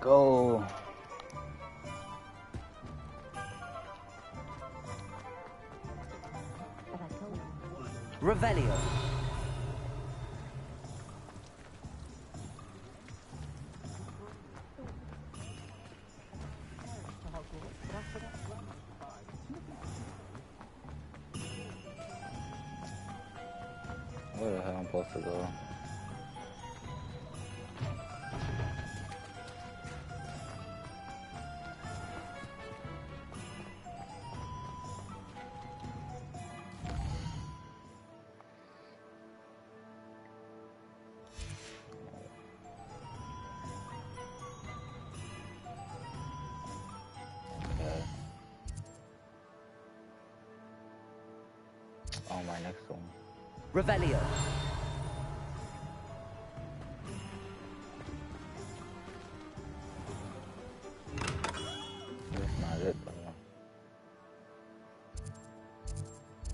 go. Revelio. Where the hell am I supposed to go? Oh, my next one. Revelio. That's not it, though.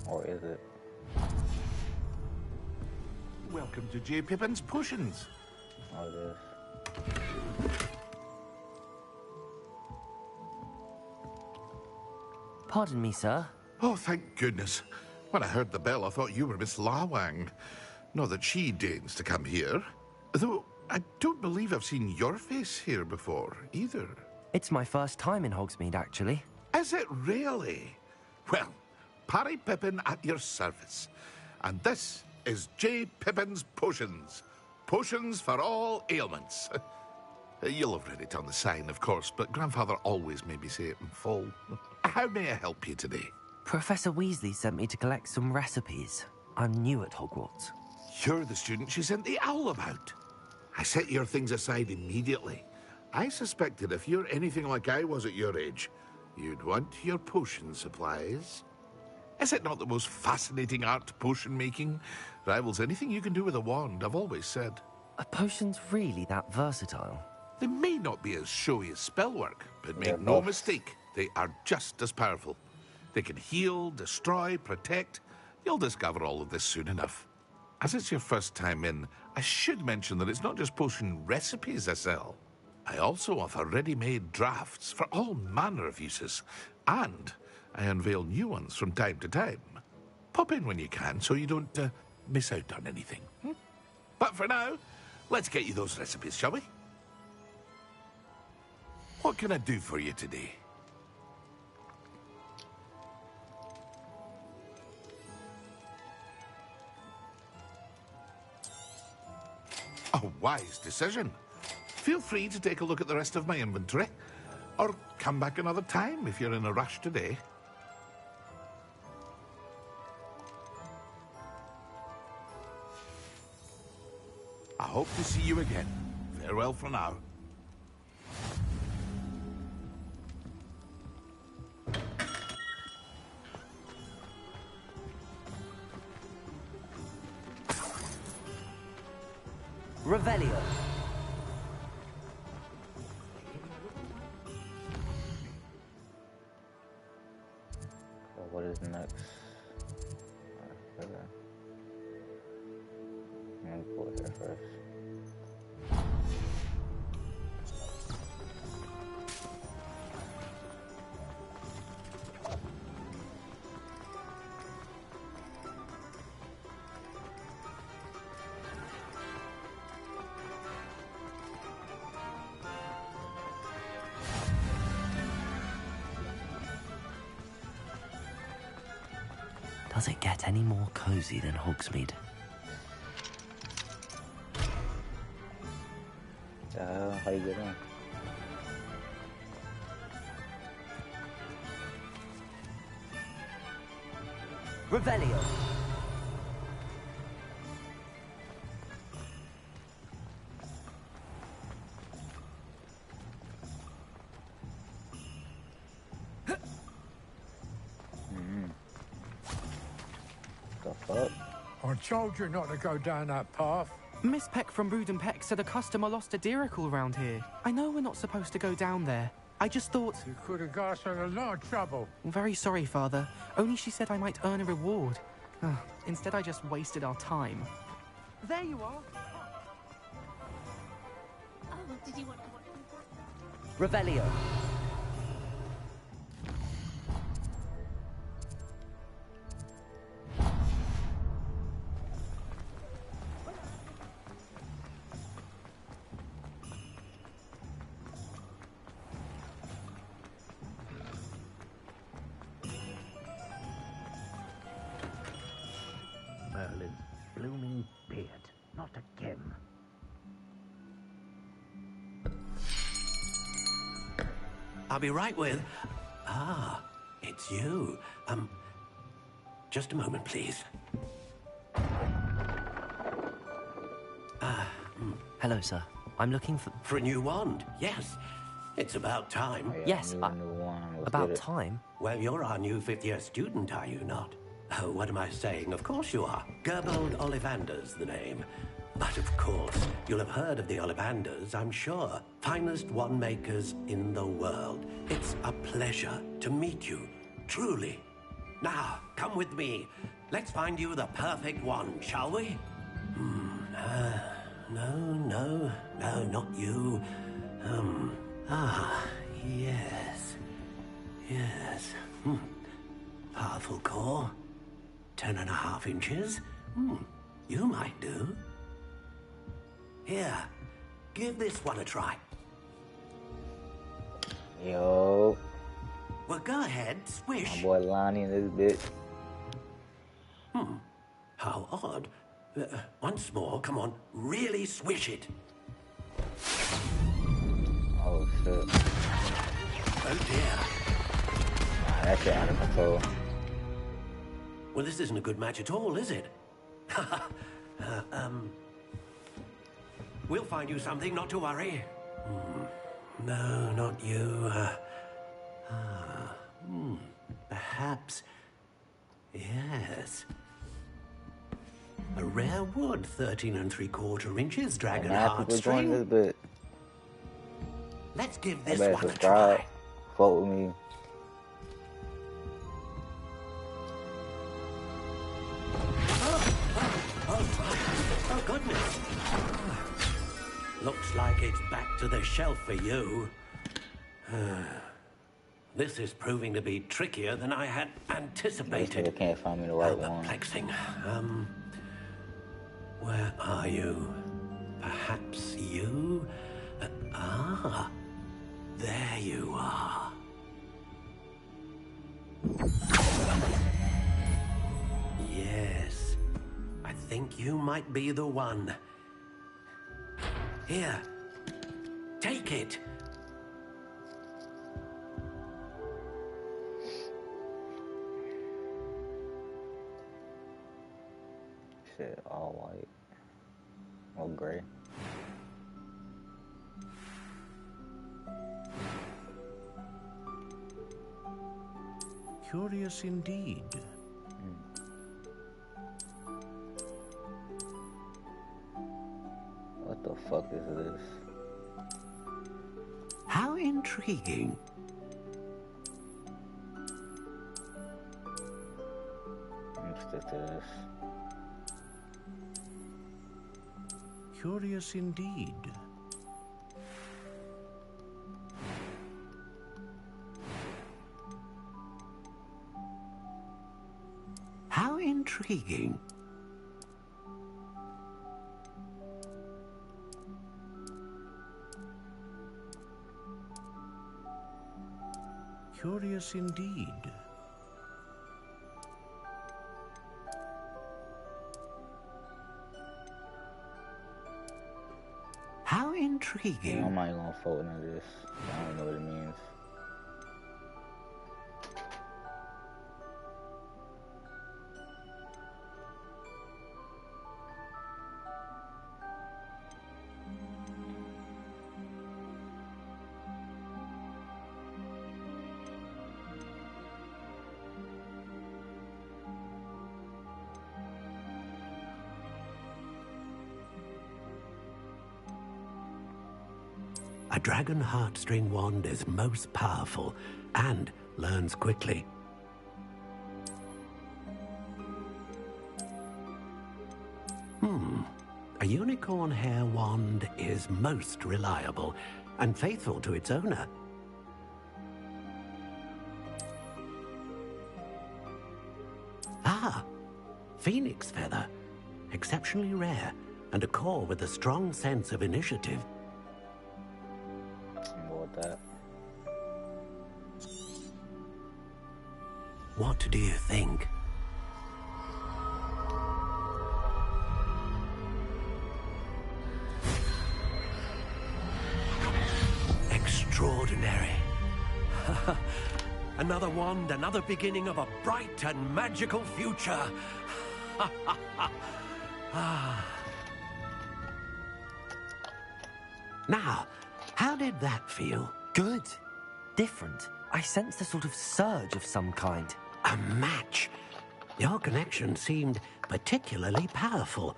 Or is it? Welcome to J. Pippin's Potions. Oh, it is. Pardon me, sir. Oh, thank goodness. When I heard the bell, I thought you were Miss Lawang. Not that she deigns to come here. Though, I don't believe I've seen your face here before, either. It's my first time in Hogsmeade, actually. Is it really? Well, Parry Pippin at your service. And this is J. Pippin's Potions. Potions for all ailments. You'll have read it on the sign, of course, but Grandfather always made me say it in full. How may I help you today? Professor Weasley sent me to collect some recipes. I'm new at Hogwarts. You're the student she sent the owl about. I set your things aside immediately. I suspected if you're anything like I was at your age, you'd want your potion supplies. Is it not the most fascinating art, potion making? Rivals anything you can do with a wand, I've always said. Are potions really that versatile? They may not be as showy as spellwork, but They're make no not. mistake, they are just as powerful. They can heal, destroy, protect. You'll discover all of this soon enough. As it's your first time in, I should mention that it's not just potion recipes I sell. I also offer ready-made drafts for all manner of uses, and I unveil new ones from time to time. Pop in when you can so you don't miss out on anything. But for now, let's get you those recipes, shall we? What can I do for you today? A wise decision. Feel free to take a look at the rest of my inventory, or come back another time if you're in a rush today. I hope to see you again. Farewell for now. Revelio. So what is next? Okay. I'm gonna go here first. Does it get any more cozy than Hogsmeade? How you get in? Revelio. The fuck? I told you not to go down that path. Miss Peck from Brood and Peck said a customer lost a diricle around here. I know we're not supposed to go down there. I just thought... You could have got us in a lot of trouble. I'm very sorry, Father. Only she said I might earn a reward. Instead, I just wasted our time. There you are. Oh, did you want Revelio. Merlin's blooming beard. Not again. I'll be right with... Ah, it's you. Just a moment, please. Hello, sir. I'm looking for... For a new wand, yes. It's about time. Oh, yeah, Yes, I need a new one. Let's About get it. time. Well, you're our new fifth-year student, are you not? Oh, what am I saying? Of course you are. Gerbold Ollivander's the name. But of course, you'll have heard of the Ollivanders, I'm sure. Finest wand makers in the world. It's a pleasure to meet you, truly. Now, come with me. Let's find you the perfect wand, shall we? No, not you. Yes. Yes. Powerful core. 10.5 inches. You might do. Here, give this one a try. Yo, Well, go ahead, my swish. boy Lonnie in this bitch. How odd. Once more, come on, really swish it. Oh shit. Oh dear. That shit out of control. Well, this isn't a good match at all, is it? We'll find you something, not to worry. No, not you. Perhaps. Yes. A rare wood, 13 3/4 inches, And dragon now people join this heartstring. bit. Let's give I this better one a subscribe. try. Vote with me. Oh, goodness. Looks like it's back to the shelf for you. This is proving to be trickier than I had They anticipated. can't find me the right How one. perplexing. Where are you? Perhaps you? There you are. Yes, I think you might be the one. Here, take it. Shit, all white. Or gray. Curious indeed. What the fuck is this? How intriguing. Let me stick to this. Curious indeed. How intriguing. Curious indeed. How intriguing. I'm not even gonna vote into this. I don't know what it means. A dragon heartstring wand is most powerful and learns quickly. A unicorn hair wand is most reliable. and faithful to its owner. Ah, phoenix feather. Exceptionally rare, and a core with a strong sense of initiative. More with that. What do you think? Extraordinary. Another wand, another beginning of a bright and magical future. Now, how did that feel? Good. Different. I sensed a sort of surge of some kind. A match. Your connection seemed particularly powerful.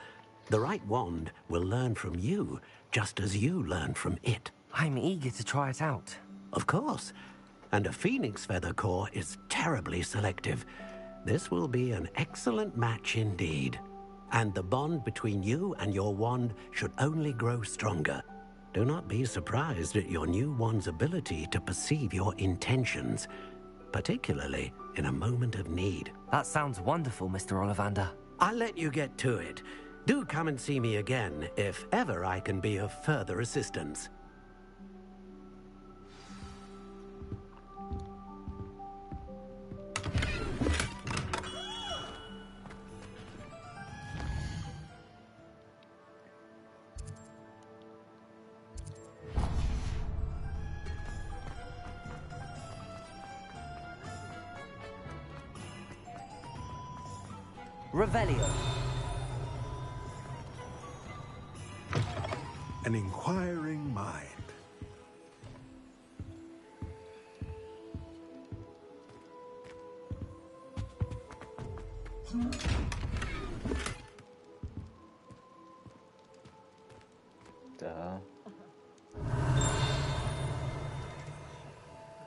The right wand will learn from you, just as you learn from it. I'm eager to try it out. Of course. And a phoenix feather core is terribly selective. This will be an excellent match indeed. And the bond between you and your wand should only grow stronger. Do not be surprised at your new wand's ability to perceive your intentions, particularly in a moment of need. That sounds wonderful, Mr. Ollivander. I'll let you get to it. Do come and see me again if ever I can be of further assistance. Revelio. An inquiring mind. Duh.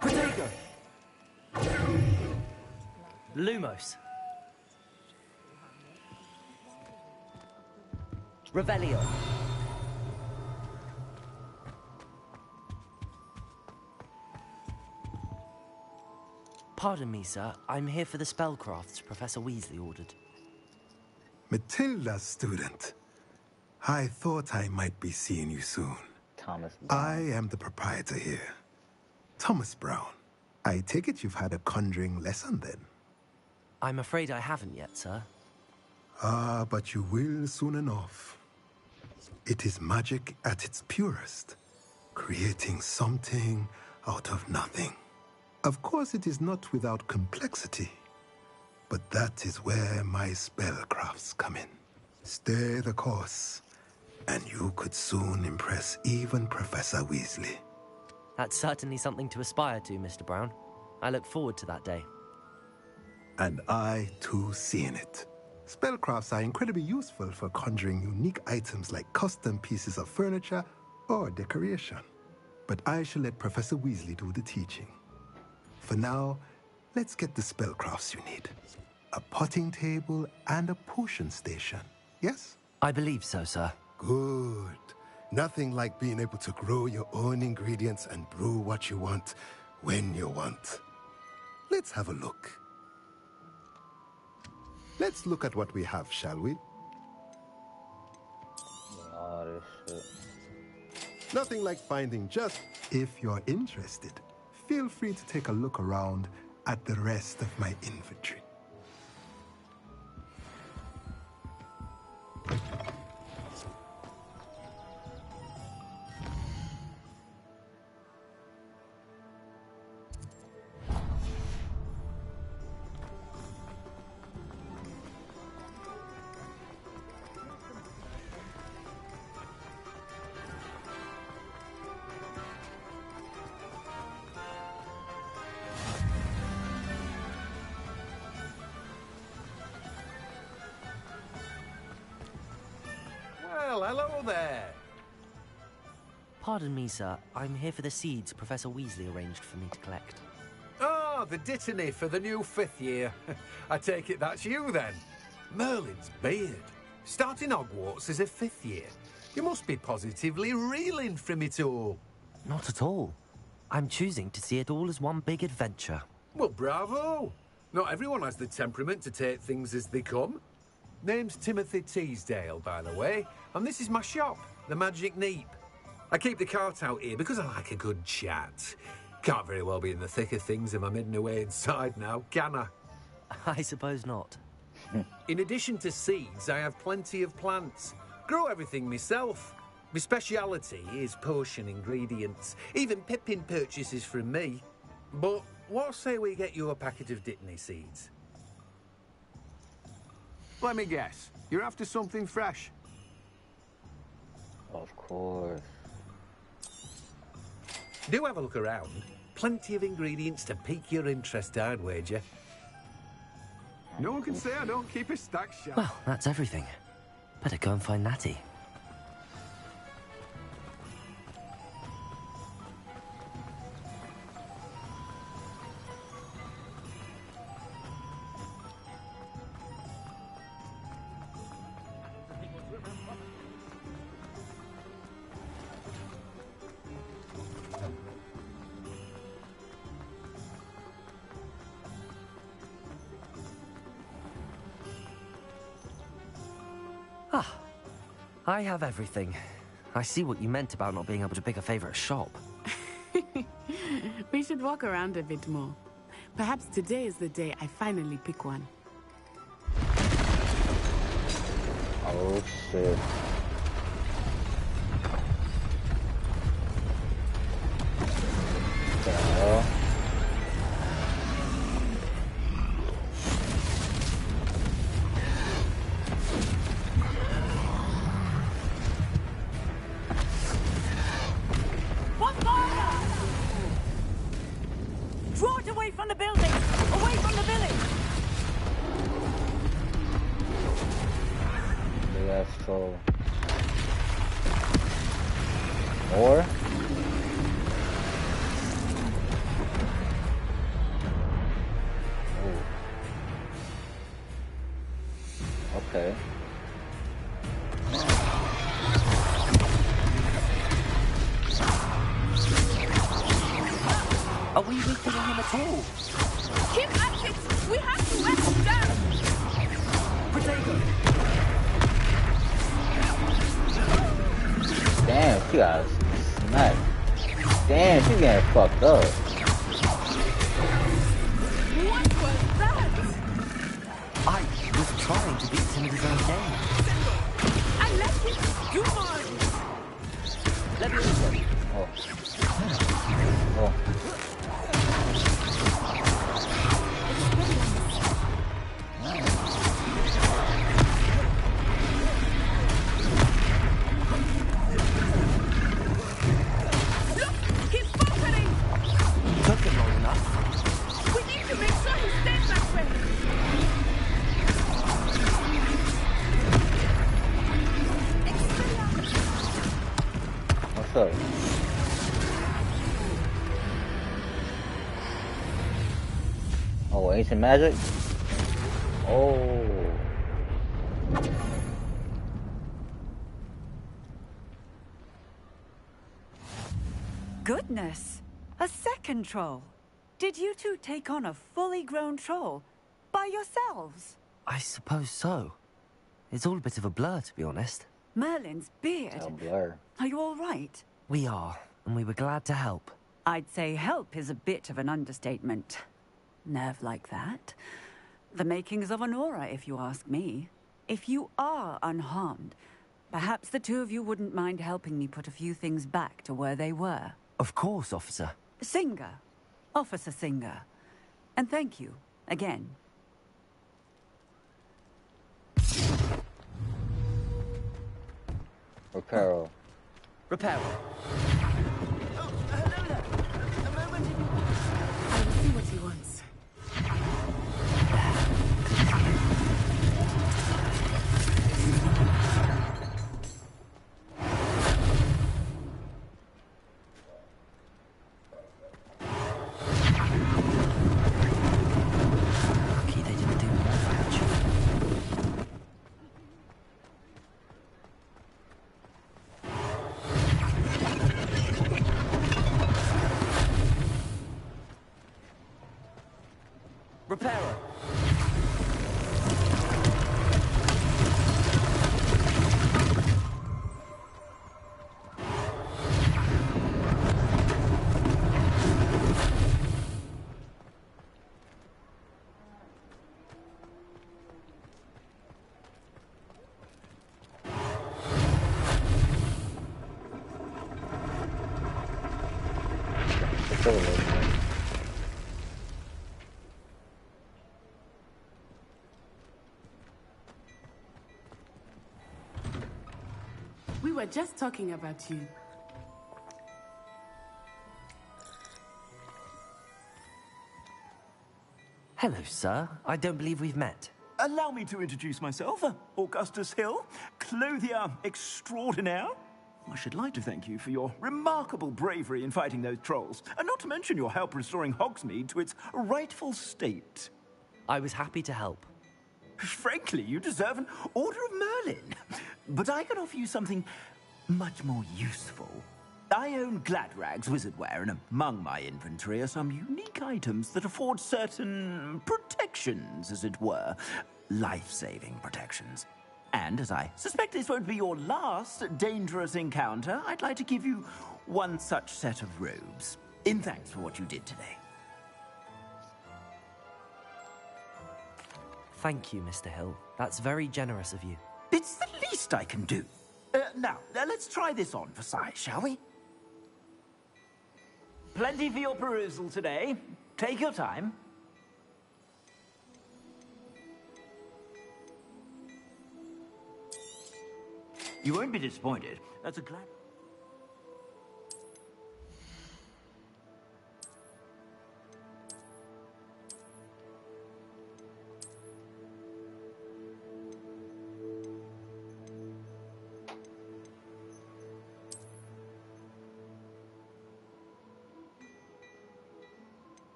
Protego. Lumos. Revelio. Pardon me, sir. I'm here for the spellcrafts Professor Weasley ordered. Matilda, student. I thought I might be seeing you soon. Thomas Brown. I am the proprietor here. Thomas Brown. I take it you've had a conjuring lesson then? I'm afraid I haven't yet, sir. Ah, but you will soon enough. It is magic at its purest, creating something out of nothing. Of course, it is not without complexity, but that is where my spellcrafts come in. Stay the course, and you could soon impress even Professor Weasley. That's certainly something to aspire to, Mr. Brown. I look forward to that day. And I, too, seeing it. Spellcrafts are incredibly useful for conjuring unique items like custom pieces of furniture or decoration. But I shall let Professor Weasley do the teaching. For now, let's get the spellcrafts you need. A potting table and a potion station, yes? I believe so, sir. Good. Nothing like being able to grow your own ingredients and brew what you want when you want. Let's have a look. Let's look at what we have, shall we? All this shit. Nothing like finding just... If you're interested, feel free to take a look around at the rest of my inventory. Well, hello there. Pardon me, sir. I'm here for the seeds Professor Weasley arranged for me to collect. Oh, the dittany for the new 5th year. I take it that's you, then. Merlin's beard. Starting Hogwarts as a 5th year. You must be positively reeling from it all. Not at all. I'm choosing to see it all as one big adventure. Well, bravo! Not everyone has the temperament to take things as they come. Name's Timothy Teasdale, by the way, and this is my shop, the Magic Neep. I keep the cart out here because I like a good chat. Can't very well be in the thick of things if I'm hidden away inside now, can I? I suppose not. In addition to seeds, I have plenty of plants. Grow everything myself. My speciality is potion ingredients. Even Pippin purchases from me. But what say we get you a packet of Dittany seeds? Let me guess. You're after something fresh. Of course. Do have a look around. Plenty of ingredients to pique your interest, I'd wager. No one can say I don't keep a stack shelf. Well, that's everything. Better go and find Natty. Ah, I have everything. I see what you meant about not being able to pick a favorite shop. We should walk around a bit more. Perhaps today is the day I finally pick one. Oh shit. What the hell? Draw it away from the building! Away from the village! Big ass troll. Or? Ooh. Okay. Are we weakening him at all? Keep at it! We have to let him down! Potato! Damn, she got smacked. Damn, she getting fucked up. What was that? I was trying to beat him at his own game. I let him do mine! Let me listen. Oh. Oh. Look! He's faltering! Took him long enough. We need to make sure he stays that way! What's up? Oh, ancient magic? Oh. Goodness! A second troll! Did you two take on a fully grown troll? By yourselves? I suppose so. It's all a bit of a blur, to be honest. Merlin's beard? A blur. Are you all right? We are, and we were glad to help. I'd say help is a bit of an understatement. Nerve like that. The makings of an aura, if you ask me. If you are unharmed, perhaps the two of you wouldn't mind helping me put a few things back to where they were. Of course, officer. Singer. Officer Singer. And thank you, again. Reparo. Reparo. Hello there. A moment. I will see what he wants. Lucky they didn't do more damage. still a little bit. We were just talking about you. Hello, sir. I don't believe we've met. Allow me to introduce myself, Augustus Hill, clothier extraordinaire. I should like to thank you for your remarkable bravery in fighting those trolls, and not to mention your help restoring Hogsmeade to its rightful state. I was happy to help. Frankly, you deserve an Order of Merlin. But I can offer you something much more useful. I own Gladrag's wizardware, and among my inventory are some unique items that afford certain protections, as it were. Life-saving protections. And as I suspect this won't be your last dangerous encounter, I'd like to give you one such set of robes, in thanks for what you did today. Thank you, Mr. Hill. That's very generous of you. It's the least I can do. Now, let's try this on for size, shall we? Plenty for your perusal today. Take your time. You won't be disappointed. That's a glad...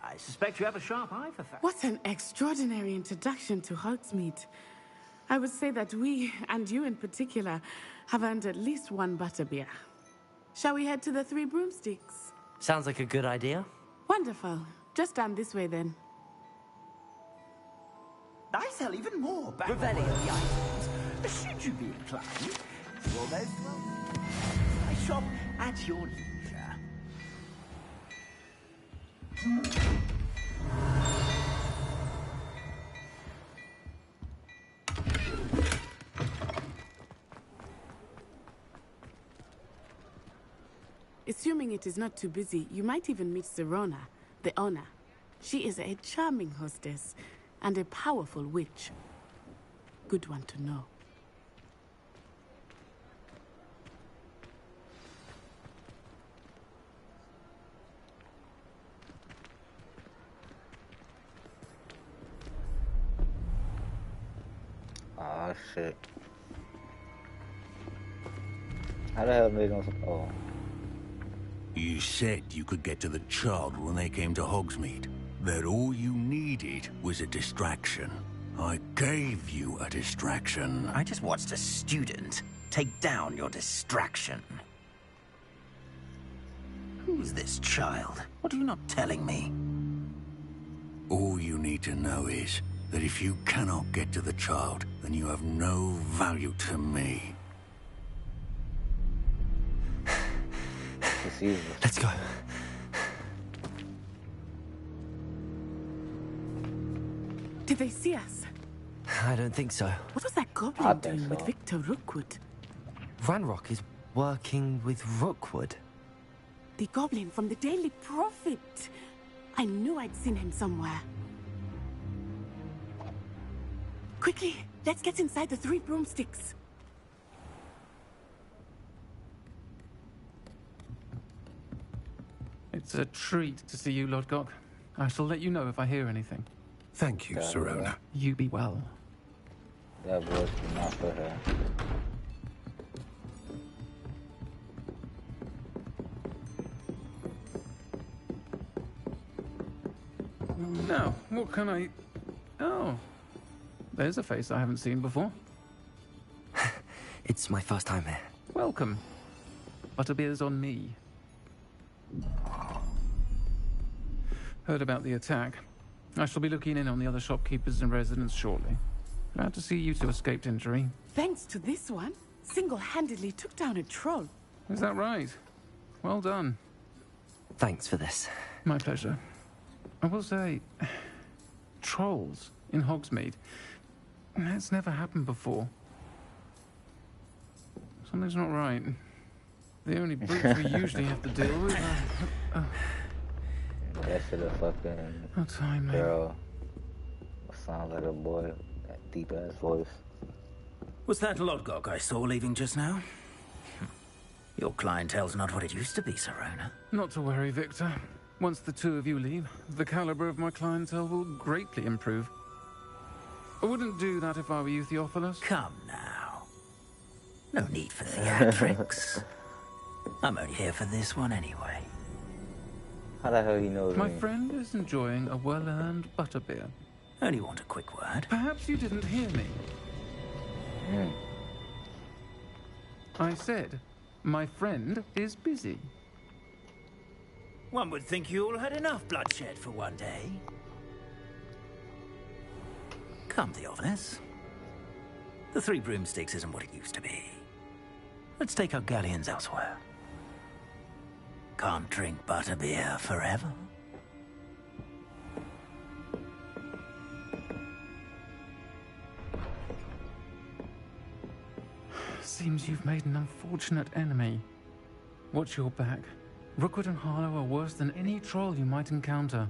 I suspect you have a sharp eye for facts. What an extraordinary introduction to Hogsmeade. I would say that we, and you in particular, have earned at least one butterbeer. Shall we head to the Three Broomsticks? Sounds like a good idea. Wonderful. Just down this way then. I sell even more back Revelio items. Should you be inclined, you're most welcome. I shop at your leisure. Assuming it is not too busy, you might even meet Serona, the owner. She is a charming hostess and a powerful witch. Good one to know. Oh shit. How the hell are they gonna... Oh. You said you could get to the child when they came to Hogsmeade. That all you needed was a distraction. I gave you a distraction. I just watched a student take down your distraction. Who's this child? What are you not telling me? All you need to know is that if you cannot get to the child, then you have no value to me. Let's go. Did they see us? I don't think so. What was that goblin doing with Victor Rookwood? Ranrock is working with Rookwood. The goblin from the Daily Prophet. I knew I'd seen him somewhere. Quickly, let's get inside the Three Broomsticks. It's a treat to see you, Lodgok. I shall let you know if I hear anything. Thank you, Serona. You be well. That voice was not for her. Now, what can I... Oh, there's a face I haven't seen before. It's my first time here. Welcome. Butterbeer's on me. Heard about the attack. I shall be looking in on the other shopkeepers and residents shortly. Glad to see you two escaped injury. Thanks to this one, single-handedly took down a troll. Is that right? Well done. Thanks for this. My pleasure. I will say, trolls in Hogsmeade. That's never happened before. Something's not right. The only brutes we usually have to deal with are... That should have fucking No time, mate. girl. Sounds like a boy. That deep ass voice. Was that Lodgok I saw leaving just now? Your clientele's not what it used to be, Serona. Not to worry, Victor. Once the two of you leave, the caliber of my clientele will greatly improve. I wouldn't do that if I were you, Theophilus. Come now. No need for theatrics. I'm only here for this one anyway. How the hell he knows My me? friend is enjoying a well-earned butterbeer. Only want a quick word. Perhaps you didn't hear me. I said, my friend is busy. One would think you all had enough bloodshed for one day. Come, Theophilus. The Three Broomsticks isn't what it used to be. Let's take our galleons elsewhere. Can't drink butterbeer forever. Seems you've made an unfortunate enemy. Watch your back. Rookwood and Harlow are worse than any troll you might encounter.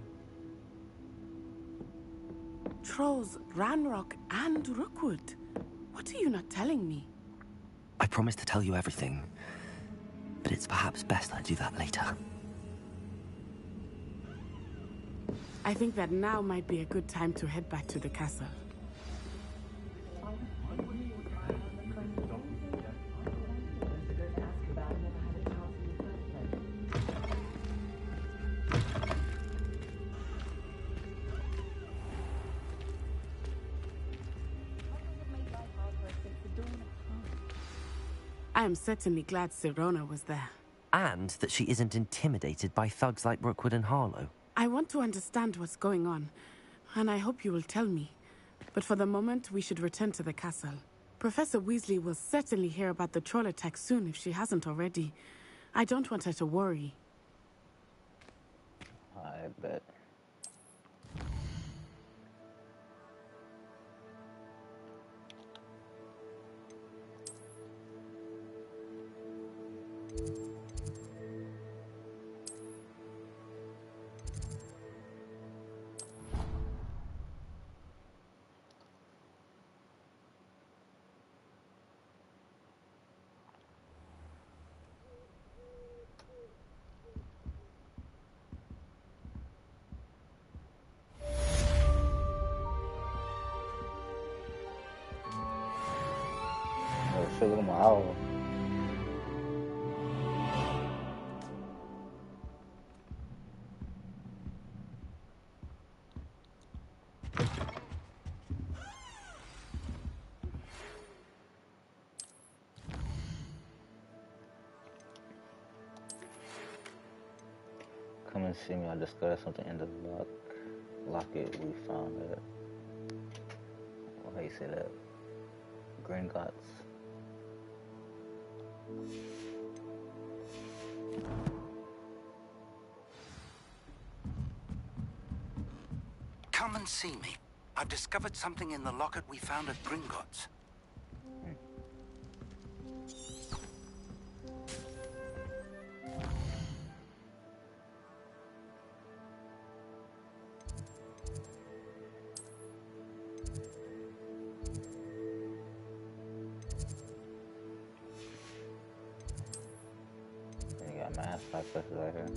Trolls, Ranrock, and Rookwood. What are you not telling me? I promised to tell you everything, but it's perhaps best I do that later. I think that now might be a good time to head back to the castle. I am certainly glad Serona was there. And that she isn't intimidated by thugs like Rookwood and Harlow. I want to understand what's going on, and I hope you will tell me. But for the moment, we should return to the castle. Professor Weasley will certainly hear about the troll attack soon if she hasn't already. I don't want her to worry. I bet. Look at my owl. Come and see me. I discovered something in the locket we found it. How you say that? Gringotts. Come and see me. I've discovered something in the locket we found at Gringotts. You got math like this right here.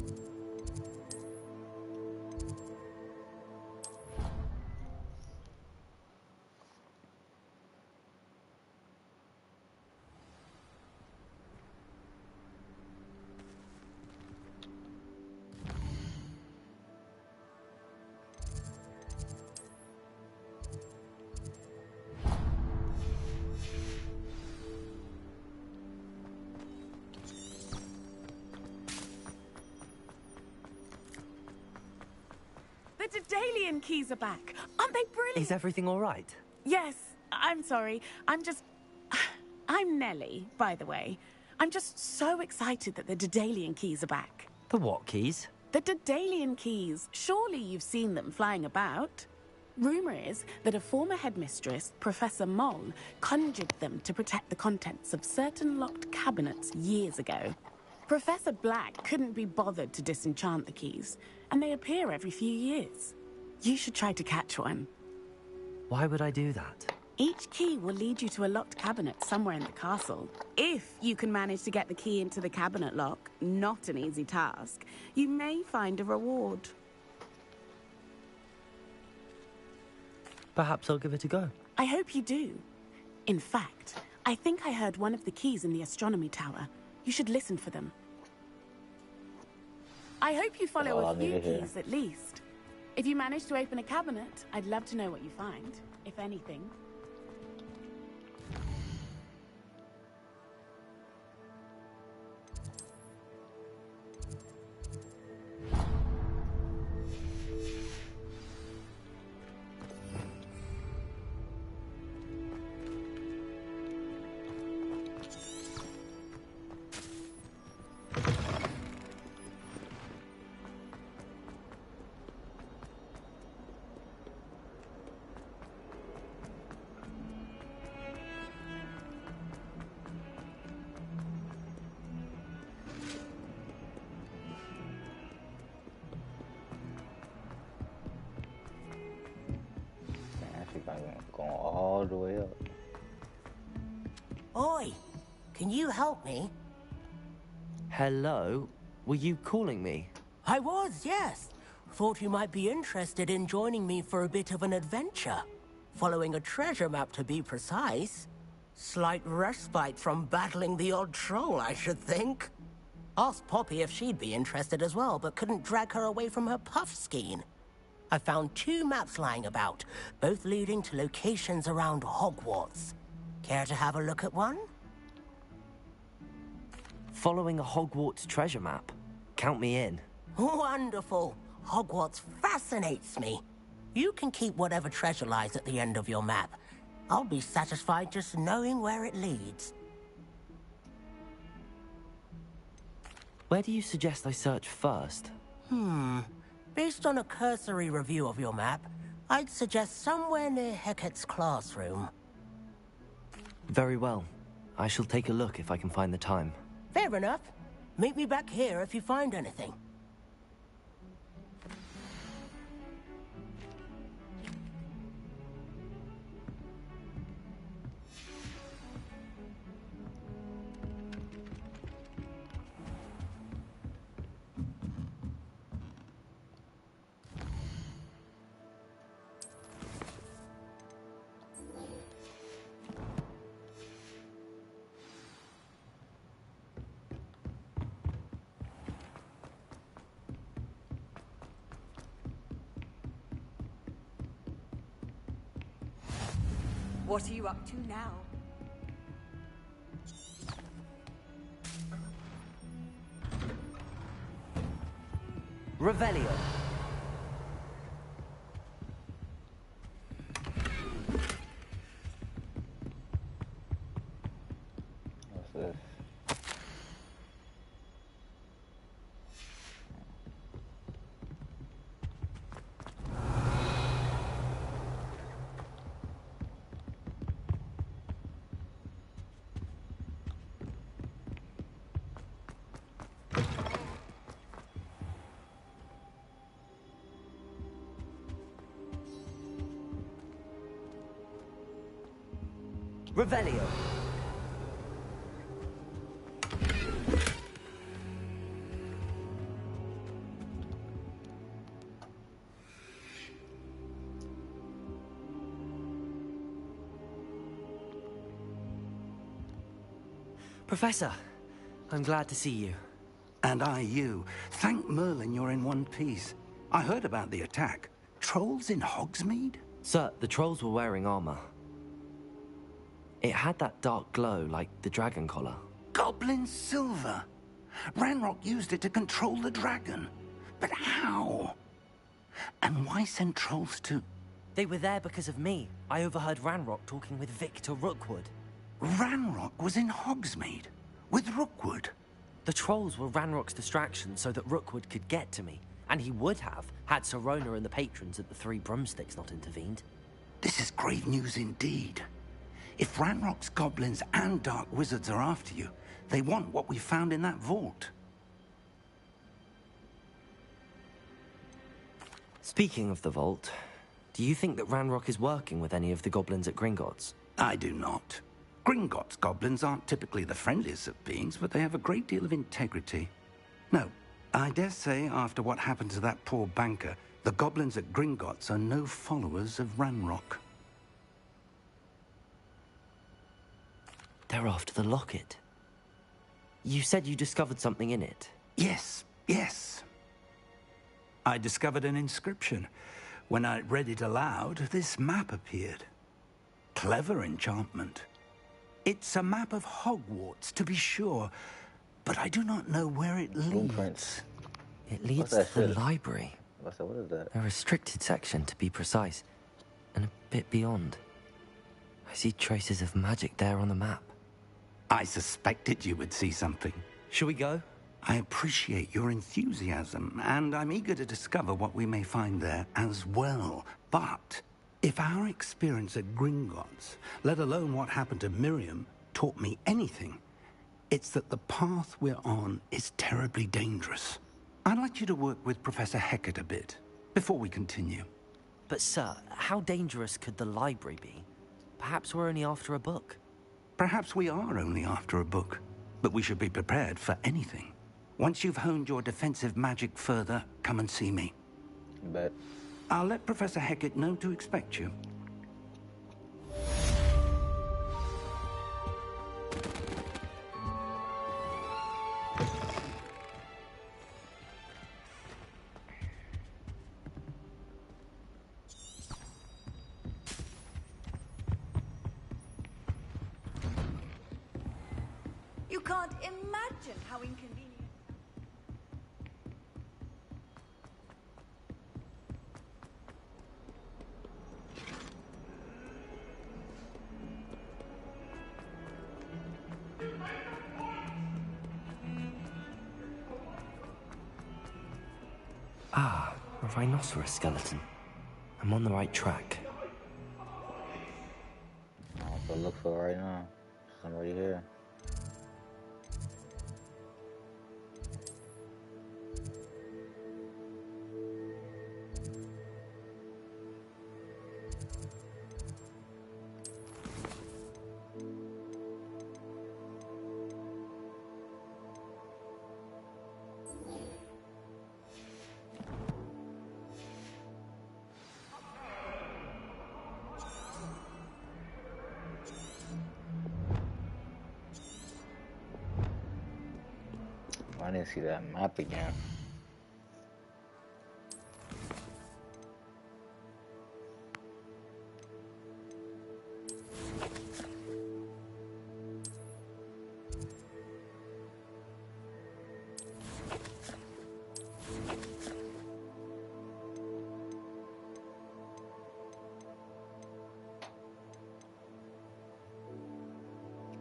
The Daedalian keys are back. Aren't they brilliant? Is everything all right? Yes, I'm sorry. I'm Nellie, by the way. I'm just so excited that the Daedalian keys are back. The what keys? The Daedalian keys. Surely you've seen them flying about. Rumor is that a former headmistress, Professor Moll, conjured them to protect the contents of certain locked cabinets years ago. Professor Black couldn't be bothered to disenchant the keys, and they appear every few years. You should try to catch one. Why would I do that? Each key will lead you to a locked cabinet somewhere in the castle. If you can manage to get the key into the cabinet lock, not an easy task, you may find a reward. Perhaps I'll give it a go. I hope you do. In fact, I think I heard one of the keys in the astronomy tower. You should listen for them. I hope you follow a few keys at least. If you manage to open a cabinet, I'd love to know what you find, if anything. Going all the way up. Oi, can you help me? Hello? Were you calling me? I was, yes. Thought you might be interested in joining me for a bit of an adventure. Following a treasure map, to be precise. Slight respite from battling the odd troll, I should think. Asked Poppy if she'd be interested as well, but couldn't drag her away from her puff skein. I found 2 maps lying about, both leading to locations around Hogwarts. Care to have a look at one? Following a Hogwarts treasure map? Count me in. Wonderful. Hogwarts fascinates me. You can keep whatever treasure lies at the end of your map. I'll be satisfied just knowing where it leads. Where do you suggest I search first? Based on a cursory review of your map, I'd suggest somewhere near Hecat's classroom. Very well. I shall take a look if I can find the time. Fair enough. Meet me back here if you find anything. What are you up to now? Revelio. What's this? Revelio. Professor, I'm glad to see you. And I you. Thank Merlin you're in one piece. I heard about the attack. Trolls in Hogsmeade? Sir, the trolls were wearing armor. It had that dark glow like the dragon collar. Goblin silver. Ranrock used it to control the dragon. But how? And why send trolls to... They were there because of me. I overheard Ranrock talking with Victor Rookwood. Ranrock was in Hogsmeade with Rookwood. The trolls were Ranrock's distraction so that Rookwood could get to me. And he would have, had Sirona and the patrons at the Three Broomsticks not intervened. This is grave news indeed. If Ranrock's goblins and dark wizards are after you, they want what we found in that vault. Speaking of the vault, do you think that Ranrock is working with any of the goblins at Gringotts? I do not. Gringotts goblins aren't typically the friendliest of beings, but they have a great deal of integrity. No, I dare say after what happened to that poor banker, the goblins at Gringotts are no followers of Ranrock. They're after the locket. You said you discovered something in it. Yes, yes. I discovered an inscription. When I read it aloud, this map appeared. Clever enchantment. It's a map of Hogwarts, to be sure, but I do not know where it leads. It leads to the library. What is that? A restricted section, to be precise, and a bit beyond. I see traces of magic there on the map. I suspected you would see something. Shall we go? I appreciate your enthusiasm, and I'm eager to discover what we may find there as well. But if our experience at Gringotts, let alone what happened to Miriam, taught me anything, it's that the path we're on is terribly dangerous. I'd like you to work with Professor Hecat a bit, before we continue. But sir, how dangerous could the library be? Perhaps we're only after a book. Perhaps we are only after a book, but we should be prepared for anything. Once you've honed your defensive magic further, come and see me. Bet. I'll let Professor Hecat know to expect you. You can't imagine how inconvenient. Ah, a rhinoceros skeleton. I'm on the right track. I don't have to look for it right now. Somebody here. I didn't see that map again.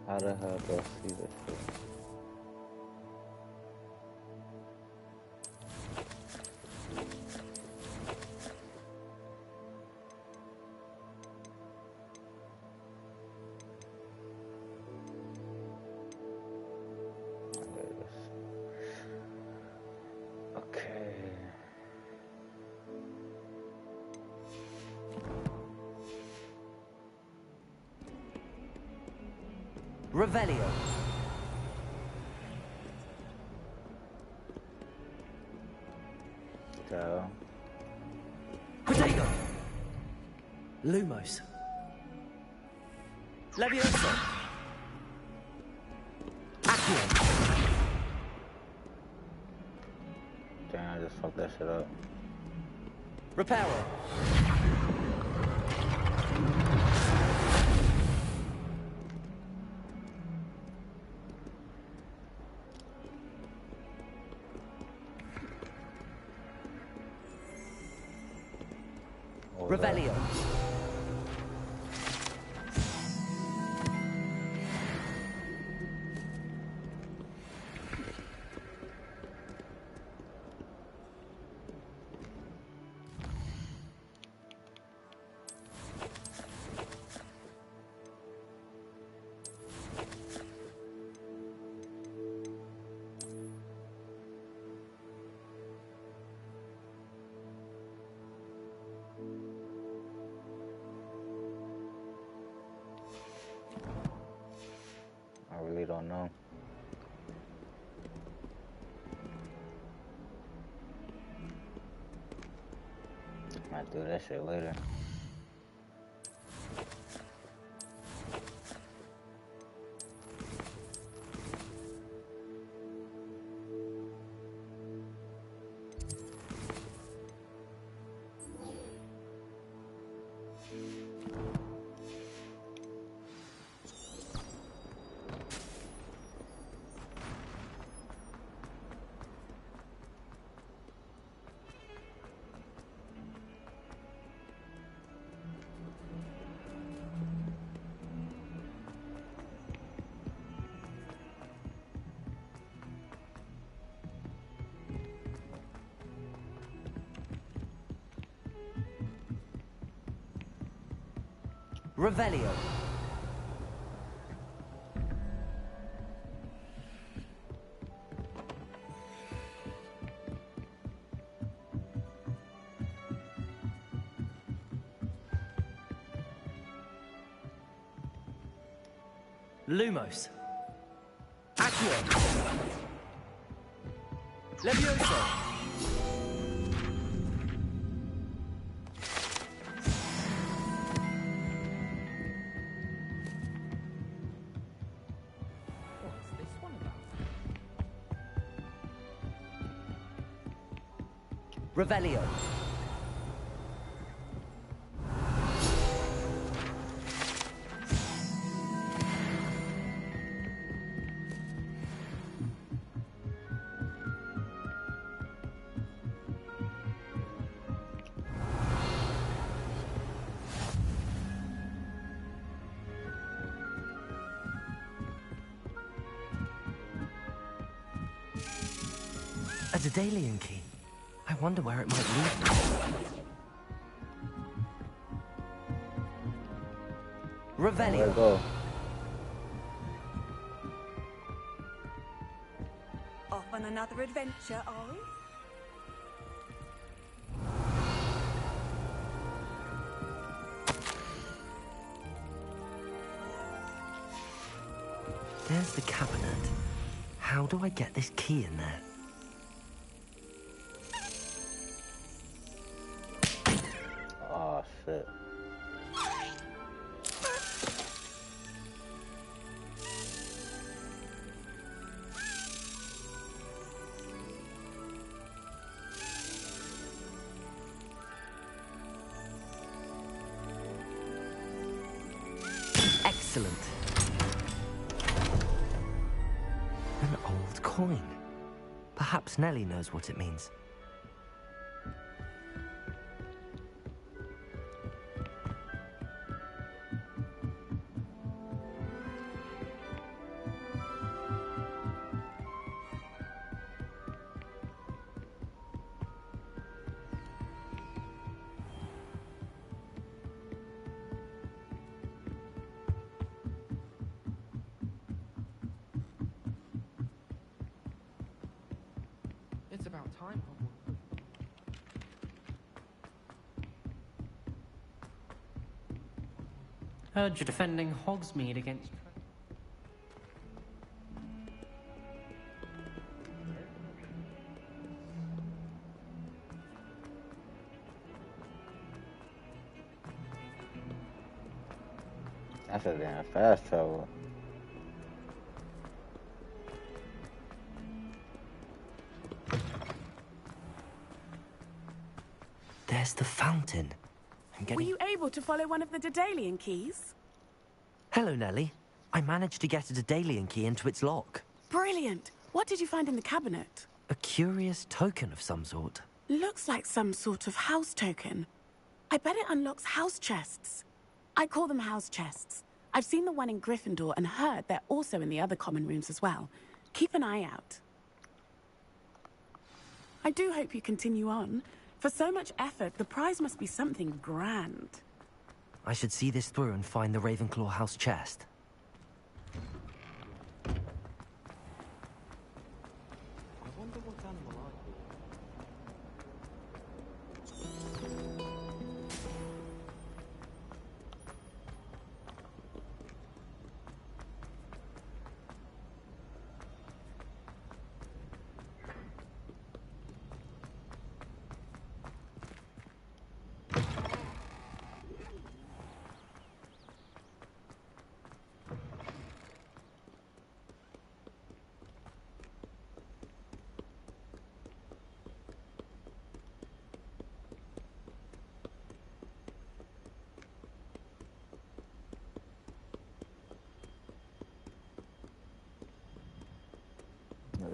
How the hell do I see this shit? Revelio. So. Protego. Lumos. Levioso. Accio. Damn, I just fucked that shit up. Reparo. Revelio. don't know. Might do that shit later. Revelio. Lumos. Accio. Levioso. Revelio. A Daedalian key. I wonder where it might lead me. Revelio. There we go. Off on another adventure, are we? There's the cabinet. How do I get this key in there? Oh shit. Excellent. An old coin. Perhaps Nellie knows what it means. It's about time, Hogwarts. Heard you're defending Hogsmeade against... That's a damn fast travel. There's the fountain. Were you able to follow one of the Daedalian keys? Hello, Nellie. I managed to get a Daedalian key into its lock. Brilliant! What did you find in the cabinet? A curious token of some sort. Looks like some sort of house token. I bet it unlocks house chests. I call them house chests. I've seen the one in Gryffindor and heard they're also in the other common rooms as well. Keep an eye out. I do hope you continue on. For so much effort, the prize must be something grand. I should see this through and find the Ravenclaw house chest. I wonder what animal I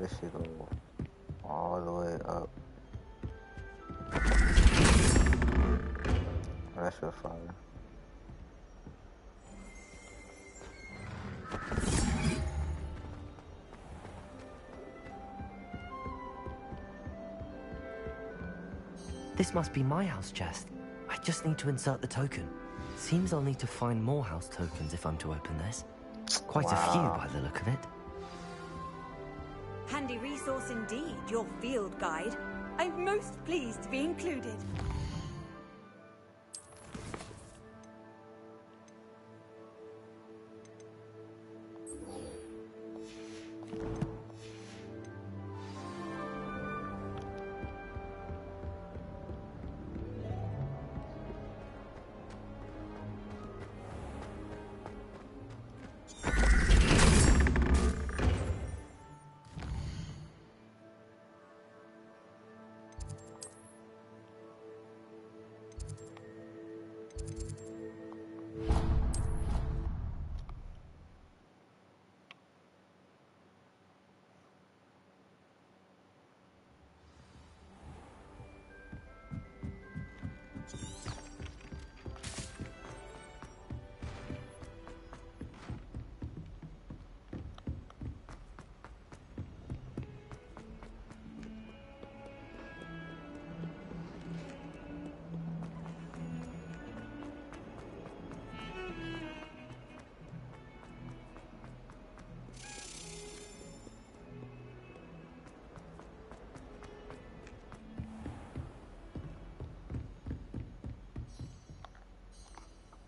this shit go all the way up. That's your fire. This must be my house chest. I just need to insert the token. Seems I'll need to find more house tokens if I'm to open this. Quite a few by the look of it. Handy resource indeed, your field guide. I'm most pleased to be included.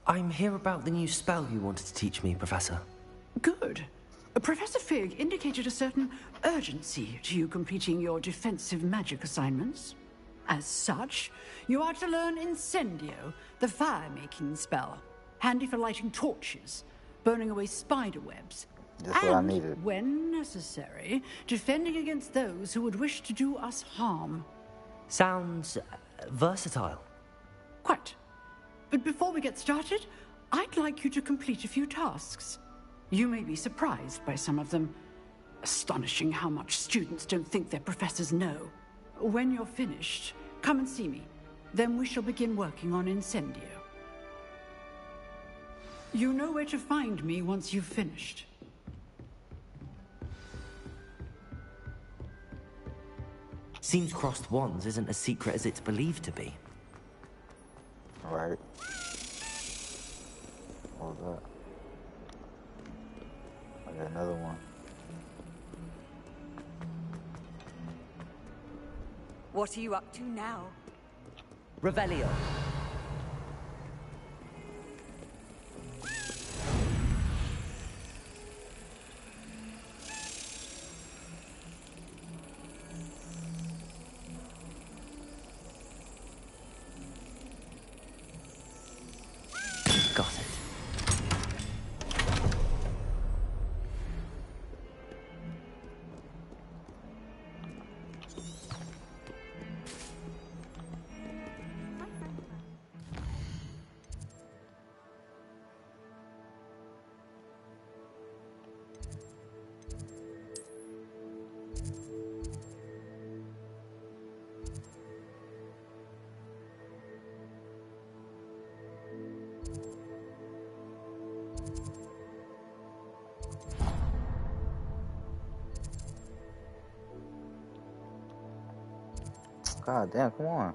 I'm here about the new spell you wanted to teach me, Professor. Good. Professor Fig indicated a certain urgency to you completing your defensive magic assignments. As such, you are to learn Incendio, the fire-making spell, handy for lighting torches, burning away spider webs, That's what I needed. when necessary, defending against those who would wish to do us harm. Sounds versatile. Quite. But before we get started, I'd like you to complete a few tasks. You may be surprised by some of them. Astonishing how much students don't think their professors know. When you're finished, come and see me. Then we shall begin working on Incendio. You know where to find me once you've finished. Seems crossed wands isn't as secret as it's believed to be. Right. What was that? I got another one. What are you up to now? Revelio. Got it. God damn, come on.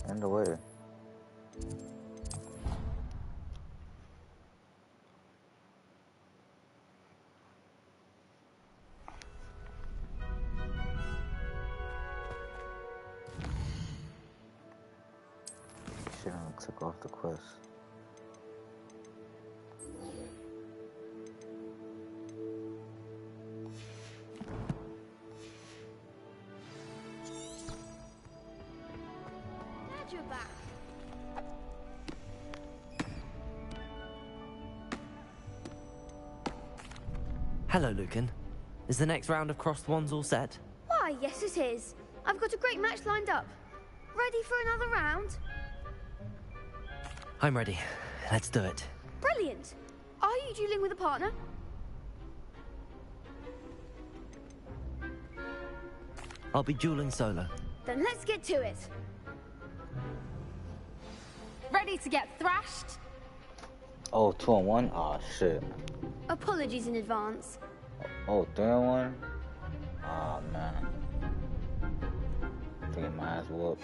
In the way. Shit, I took off the quest. You're back. Hello, Lucan. Is the next round of crossed wands all set? Why, yes it is. I've got a great match lined up. Ready for another round? I'm ready. Let's do it. Brilliant. Are you dueling with a partner? I'll be dueling solo. Then let's get to it. Ready to get thrashed? Oh, 2-on-1? Oh, shit. Apologies in advance. Oh, 3-on-1? Oh, man. I think my ass whooped.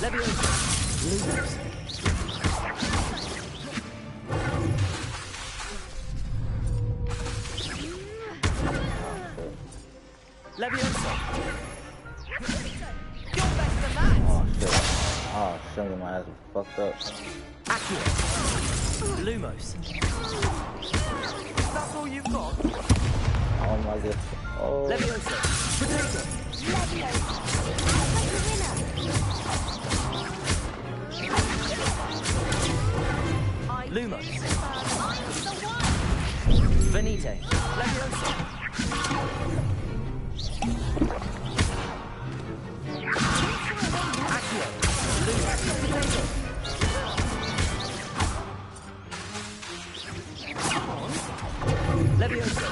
Leviosa. Leviosa. Oh, shit. Oh, shit, my ass was fucked up. Accio. Lumos. That's all you've got? Oh, my God. Oh. Leviosa. Potato. Lumos. Venite. Leviosa. Accio. Lumos. Potato. Leviosa.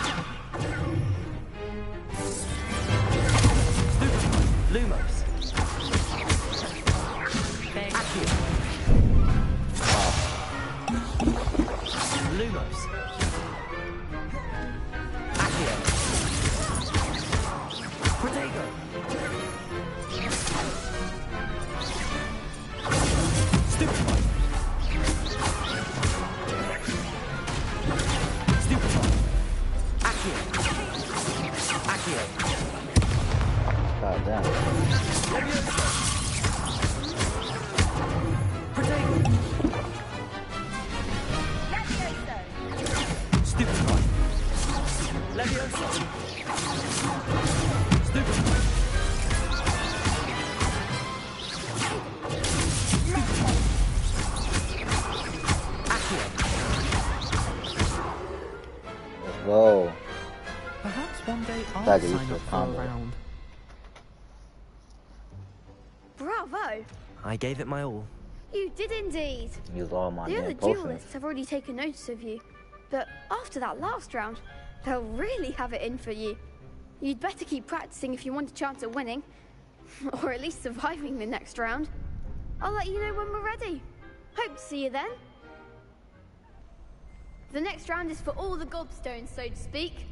Lumos. Accio. Lumos. Accio. Protego. Stupefy. Stupefy. Accio. Accio. God damn. Leviosa. Protego. Stupefy. Leviosa. Stupefy. Accio. Let's go. Perhaps one day I'll Glad you sign used to up for a combo. round. Bravo! I gave it my all. You did indeed. Use all my The other damn potions. duelists have already taken notice of you. But after that last round, they'll really have it in for you. You'd better keep practicing if you want a chance at winning. Or at least surviving the next round. I'll let you know when we're ready. Hope to see you then. The next round is for all the gobstones, so to speak.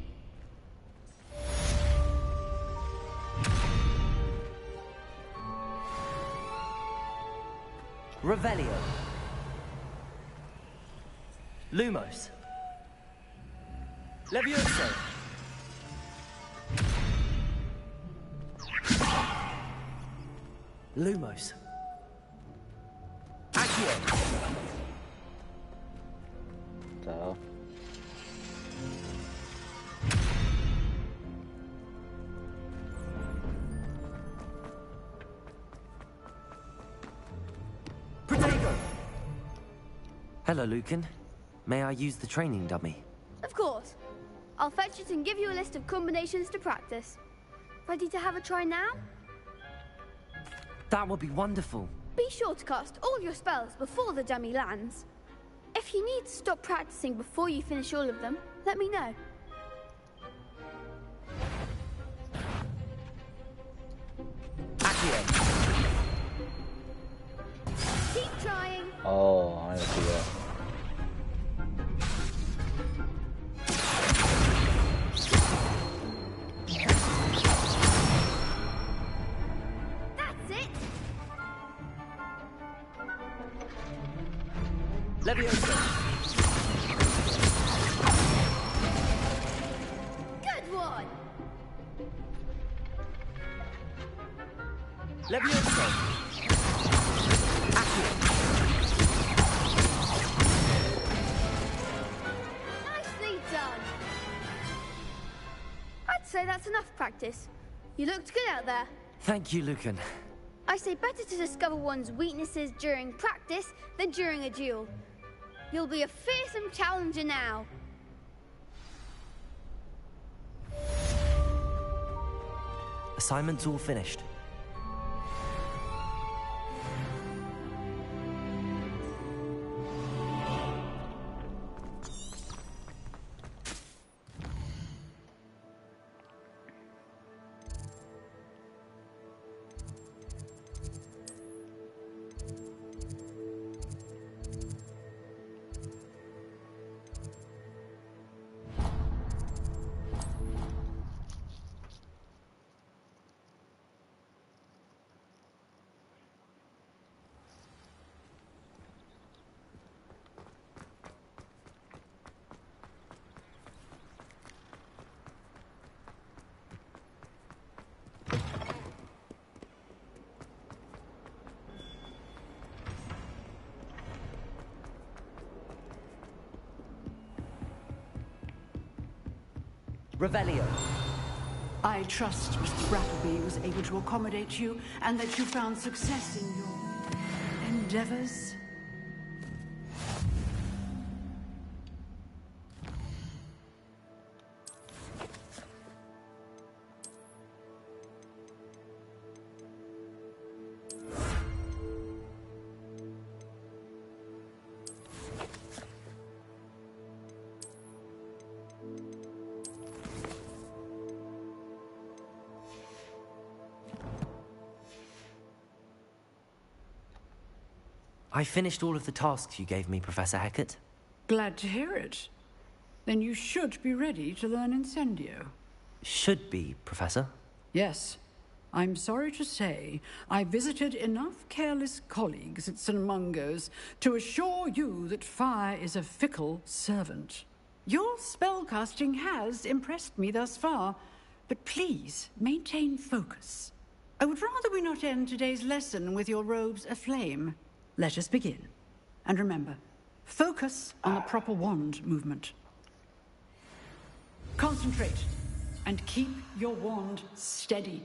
Revelio. Lumos. Levioso. Lumos. Accio. So. Protego. Hello, Lucan. May I use the training dummy? Of course. I'll fetch it and give you a list of combinations to practice. Ready to have a try now? That would be wonderful. Be sure to cast all your spells before the dummy lands. If you need to stop practicing before you finish all of them, let me know. Accio. Keep trying. Oh, I didn't see that. That's it. Levioso. Good one. Levioso. Accio. Nicely done. I'd say that's enough practice. You looked good out there. Thank you, Lucan. I say better to discover one's weaknesses during practice than during a duel. You'll be a fearsome challenger now. Assignment's all finished. Revelio. I trust Mr. Brattleby was able to accommodate you and that you found success in your endeavors. I finished all of the tasks you gave me, Professor Hecat. Glad to hear it. Then you should be ready to learn Incendio. Should be, Professor. Yes. I'm sorry to say, I visited enough careless colleagues at St. Mungo's to assure you that fire is a fickle servant. Your spellcasting has impressed me thus far, but please maintain focus. I would rather we not end today's lesson with your robes aflame. Let us begin. And remember, focus on the proper wand movement. Concentrate, and keep your wand steady.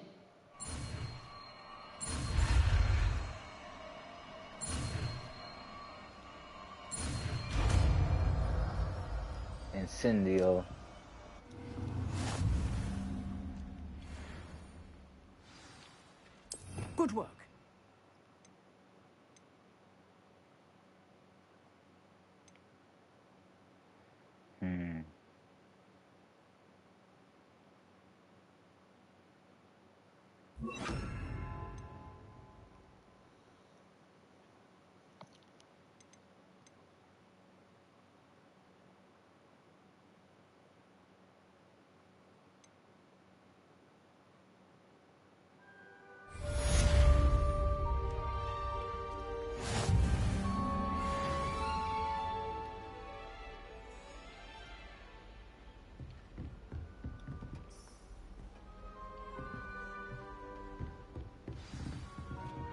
Incendio. Good work.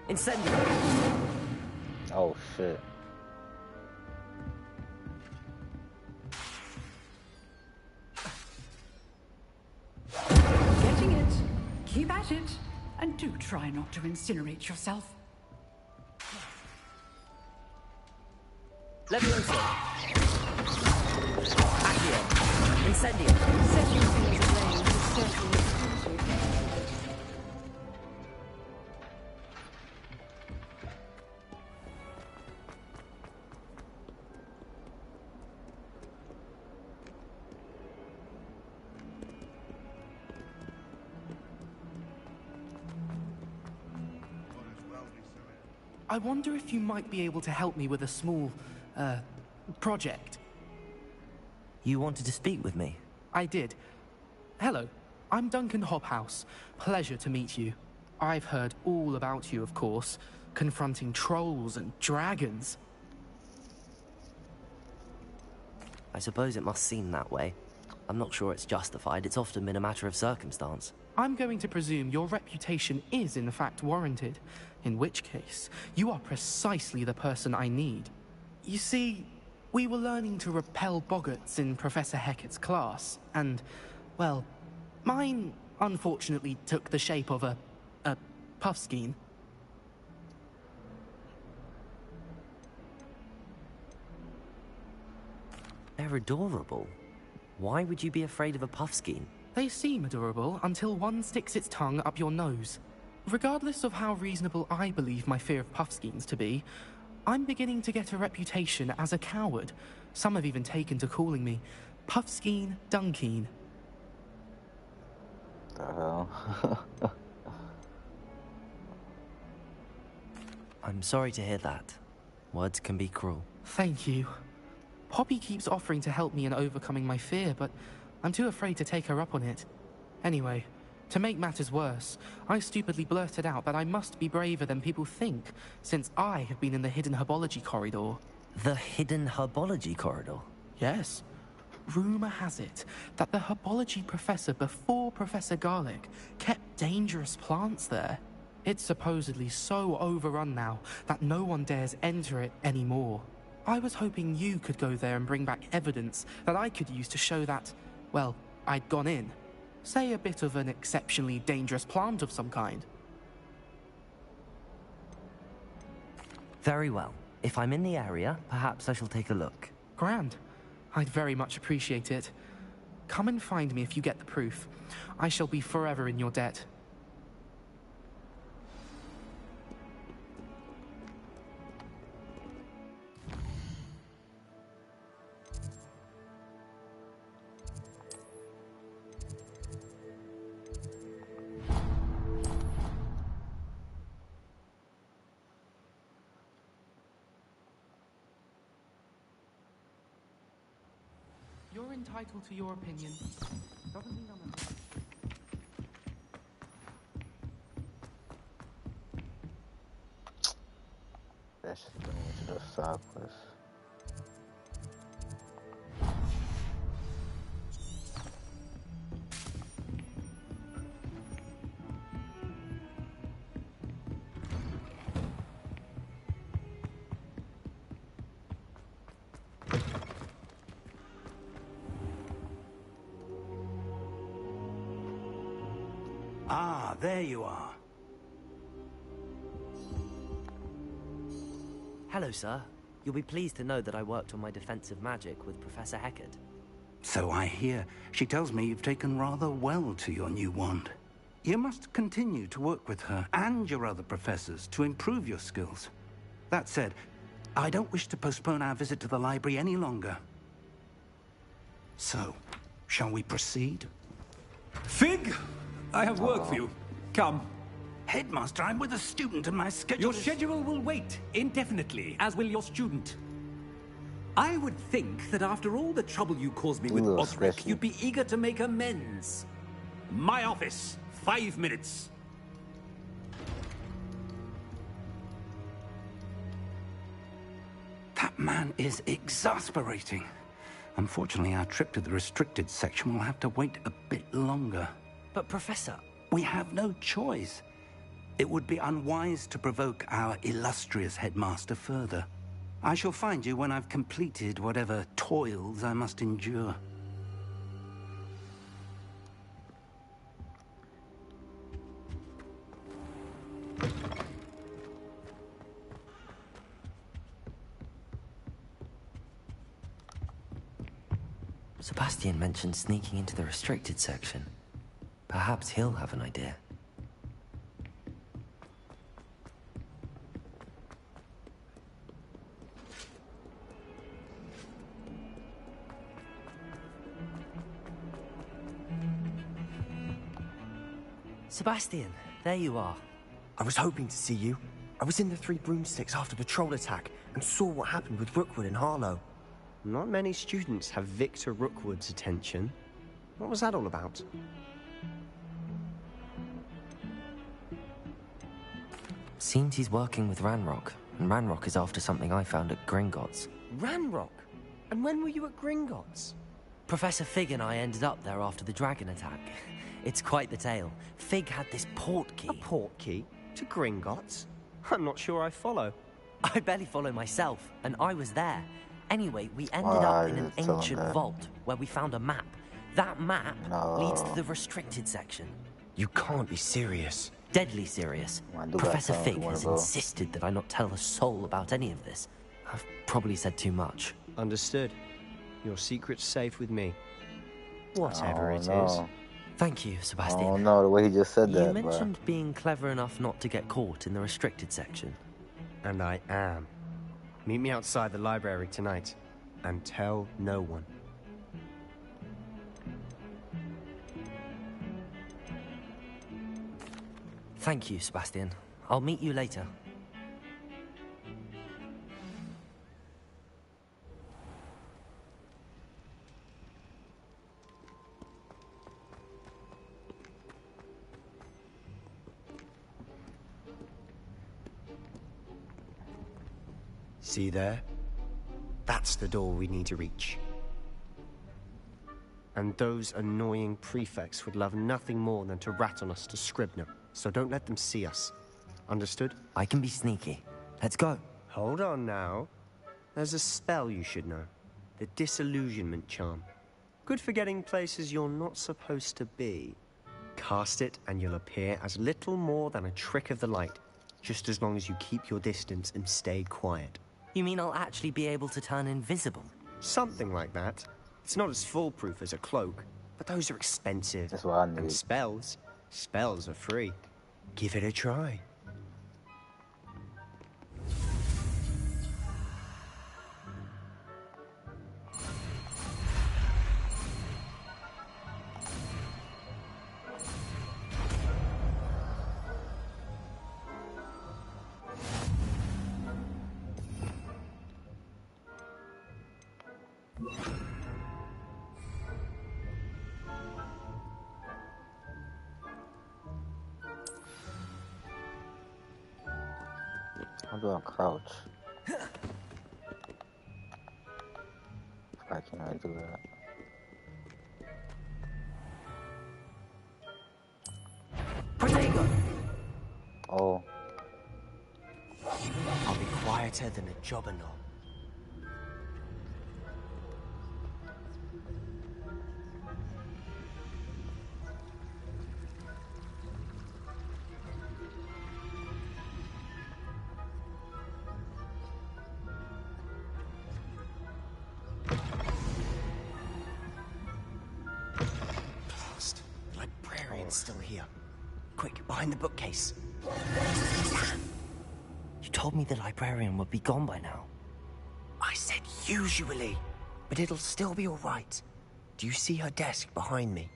Incendio. Oh shit. Getting it. Keep at it. And do try not to incinerate yourself. Levioso. Accio. Incendio. Setting things ablaze is certainly expensive. I wonder if you might be able to help me with a small, project. You wanted to speak with me? I did. Hello, I'm Duncan Hobhouse. Pleasure to meet you. I've heard all about you, of course, confronting trolls and dragons. I suppose it must seem that way. I'm not sure it's justified. It's often been a matter of circumstance. I'm going to presume your reputation is in fact warranted, in which case, you are precisely the person I need. You see, we were learning to repel boggarts in Professor Hecat's class, and, well, mine unfortunately took the shape of a puffskein. They're adorable. Why would you be afraid of a puffskein? They seem adorable until one sticks its tongue up your nose. Regardless of how reasonable I believe my fear of puffskeins to be, I'm beginning to get a reputation as a coward. Some have even taken to calling me Puffskein Dunkeen. The hell? I'm sorry to hear that. Words can be cruel. Thank you. Poppy keeps offering to help me in overcoming my fear, but I'm too afraid to take her up on it. Anyway, to make matters worse, I stupidly blurted out that I must be braver than people think, since I have been in the hidden herbology corridor. The hidden herbology corridor? Yes. Rumor has it that the herbology professor before Professor Garlic kept dangerous plants there. It's supposedly so overrun now that no one dares enter it anymore. I was hoping you could go there and bring back evidence that I could use to show that, well, I'd gone in. Say a bit of an exceptionally dangerous plant of some kind. Very well. If I'm in the area, perhaps I shall take a look. Grand. I'd very much appreciate it. Come and find me if you get the proof. I shall be forever in your debt. You're entitled to your opinion. Doesn't mean I'm a... That shit going to the side quest. Ah, there you are. Hello, sir. You'll be pleased to know that I worked on my defensive magic with Professor Heckard. So I hear. She tells me you've taken rather well to your new wand. You must continue to work with her and your other professors to improve your skills. That said, I don't wish to postpone our visit to the library any longer. So, shall we proceed? Fig! I have work for you. Come. Headmaster, I'm with a student and my schedule Your schedule will wait indefinitely, as will your student. I would think that after all the trouble you caused me with Osric, you'd be eager to make amends. My office, 5 minutes. That man is exasperating. Unfortunately, our trip to the restricted section will have to wait a bit longer. But, Professor... We have no choice. It would be unwise to provoke our illustrious headmaster further. I shall find you when I've completed whatever toils I must endure. Sebastian mentioned sneaking into the restricted section. Perhaps he'll have an idea. Sebastian, there you are. I was hoping to see you. I was in the Three Broomsticks after the troll attack and saw what happened with Rookwood and Harlow. Not many students have Victor Rookwood's attention. What was that all about? Seems he's working with Ranrock, and Ranrock is after something I found at Gringotts. Ranrock? And when were you at Gringotts? Professor Fig and I ended up there after the dragon attack. It's quite the tale. Fig had this port key. A port key? To Gringotts? I'm not sure I follow. I barely follow myself, and I was there. Anyway, we ended up in an ancient vault where we found a map. That map leads to the restricted section. You can't be serious. Deadly serious. Professor Fig has insisted that I not tell a soul about any of this. I've probably said too much. Understood. Your secret's safe with me. Whatever it is. Thank you, Sebastian. Oh no, the way he just said that, You mentioned being clever enough not to get caught in the restricted section. And I am. Meet me outside the library tonight, and tell no one. Thank you, Sebastian. I'll meet you later. See there? That's the door we need to reach. And those annoying prefects would love nothing more than to rat on us to Scribner, so don't let them see us. Understood? I can be sneaky. Let's go. Hold on now. There's a spell you should know. The disillusionment charm. Good for getting places you're not supposed to be. Cast it and you'll appear as little more than a trick of the light, just as long as you keep your distance and stay quiet. You mean I'll actually be able to turn invisible? Something like that. It's not as foolproof as a cloak, but those are expensive. That's what I need. And spells are free. Give it a try. How do I crouch? I can't really do that. Oh. I'll be quieter than a jobberknoll. Still here. Quick, behind the bookcase. You told me the librarian would be gone by now. I said usually, but it'll still be all right. Do you see her desk behind me?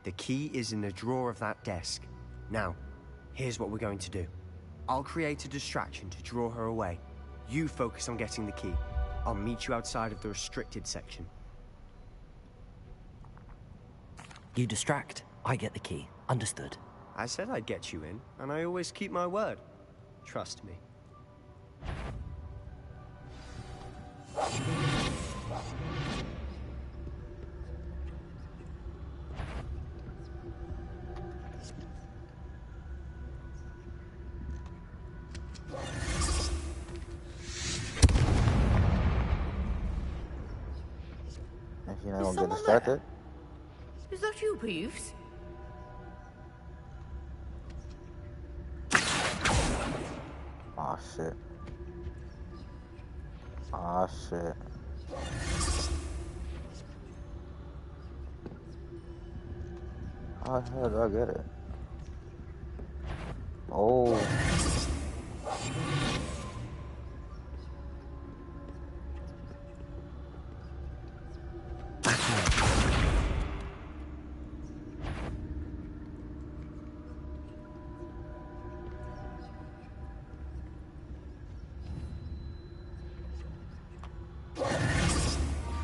The key is in the drawer of that desk. Now, here's what we're going to do. I'll create a distraction to draw her away. You focus on getting the key. I'll meet you outside of the restricted section. You distract, I get the key. Understood. I said I'd get you in, and I always keep my word. Trust me. If you're not gonna get distracted. Is that you, Peeves? Aw, shit. Aw, shit. How the hell do I get it? Oh.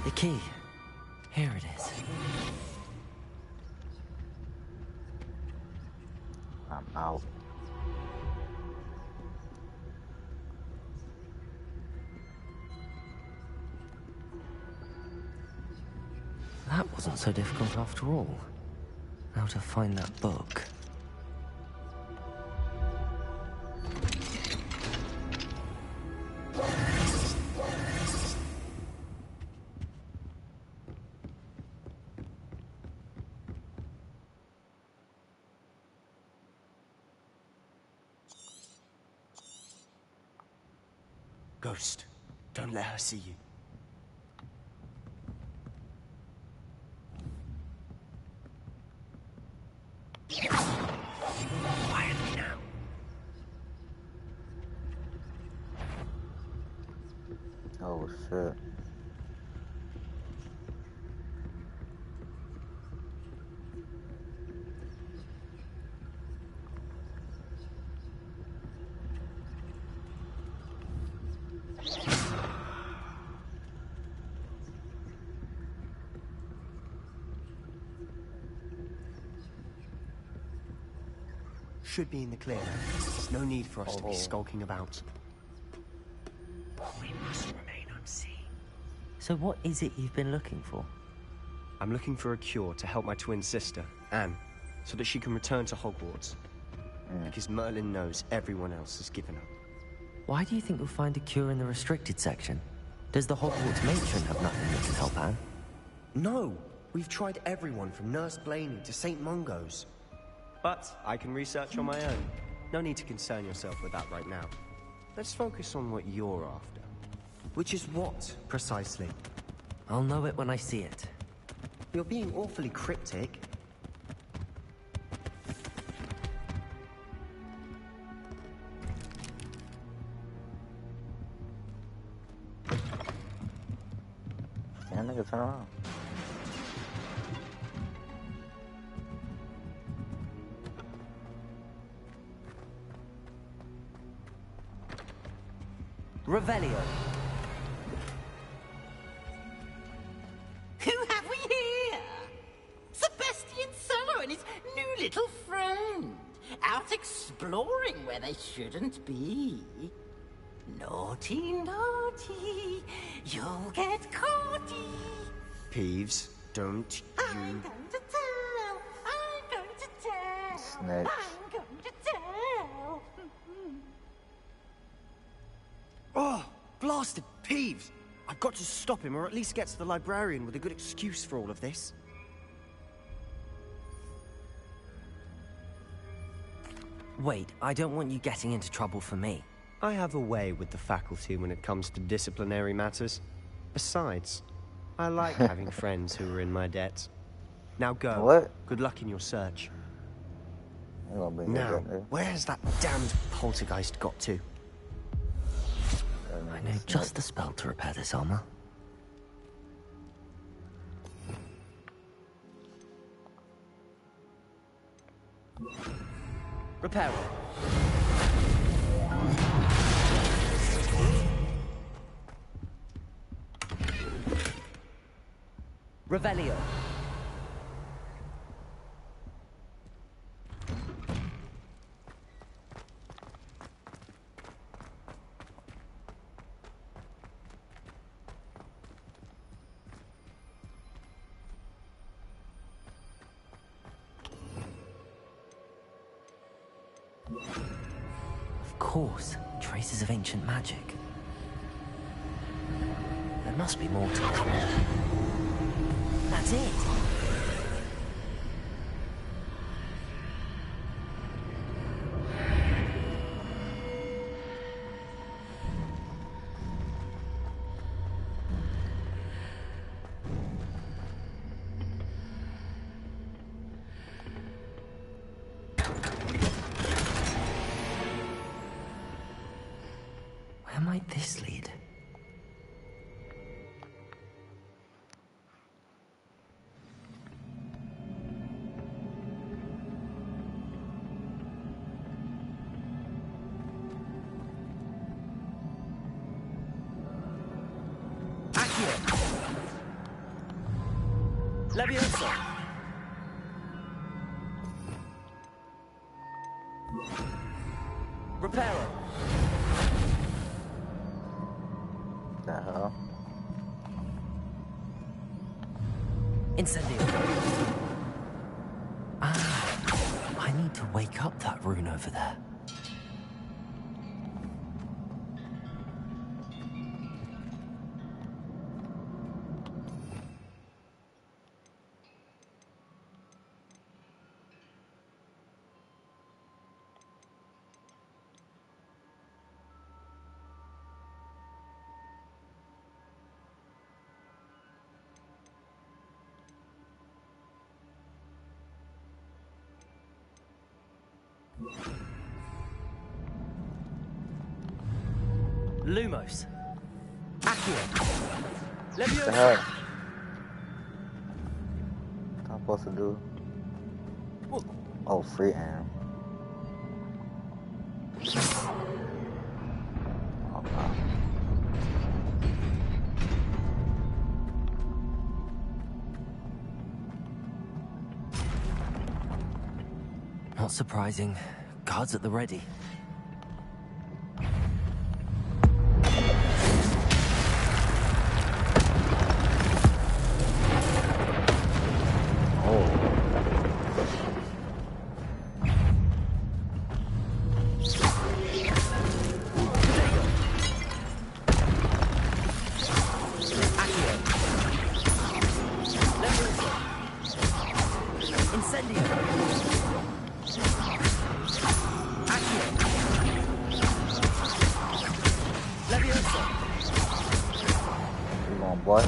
The key. Here it is. I'm out. That wasn't so difficult after all. Now to find that book. Ghost, don't let her see you. Quietly now. Oh, shit. Should be in the clear now. There's no need for us to be skulking about. We must remain unseen. So what is it you've been looking for? I'm looking for a cure to help my twin sister, Anne, so that she can return to Hogwarts. Because Merlin knows everyone else has given up. Why do you think you'll find a cure in the restricted section? Does the Hogwarts matron have nothing that can help Anne? No, we've tried everyone from Nurse Blaney to St. Mungo's. But I can research on my own. No need to concern yourself with that right now. Let's focus on what you're after. Which is what, precisely? I'll know it when I see it. You're being awfully cryptic. Yeah, nigga, turn around. Revelio. Who have we here? Sebastian Solo and his new little friend. Out exploring where they shouldn't be. Naughty, naughty. You'll get caughty. Peeves, don't you... I'm going to tell. I'm going to tell. Snitch. I'm going to tell. Oh, blasted Peeves! I've got to stop him, or at least get to the librarian with a good excuse for all of this. Wait, I don't want you getting into trouble for me. I have a way with the faculty when it comes to disciplinary matters. Besides, I like having friends who are in my debt. Now go. What? Good luck in your search. Now, where's that damned poltergeist got to? I know just the spell to repair this armor. Repair it. Revelio. Of course, traces of ancient magic. There must be more to it. That's it. Where might this lead? Leviosa! Reparo! The hell? Incendio! Ah, I need to wake up that rune over there. Lumos. Accio. What the Leviosa. hell? What I'm supposed to do? Oh, free hand. Oh, wow. Not surprising. Guards at the ready. Incendio! Accio! Levioso! Come on, boy.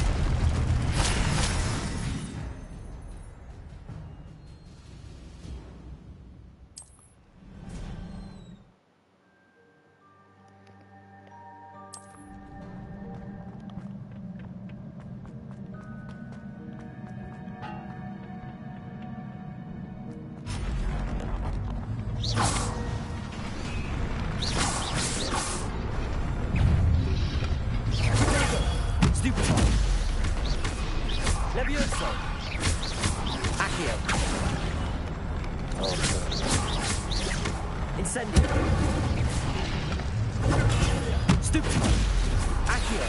Levioso! Accio! Incendio! Stupid! Accio!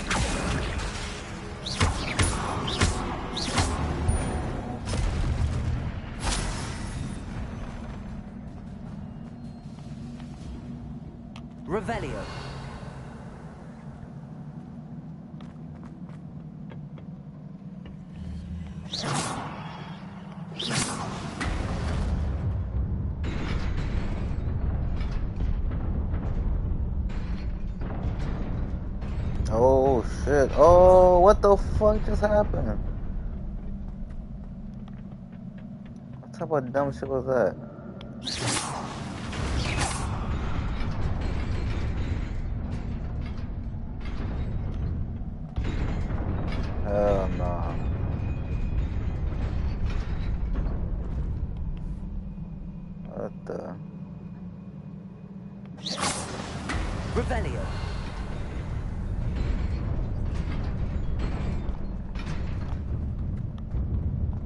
Revelio! Oh shit. Oh, what the fuck just happened? What type of dumb shit was that? Hell no. What the? Revelio!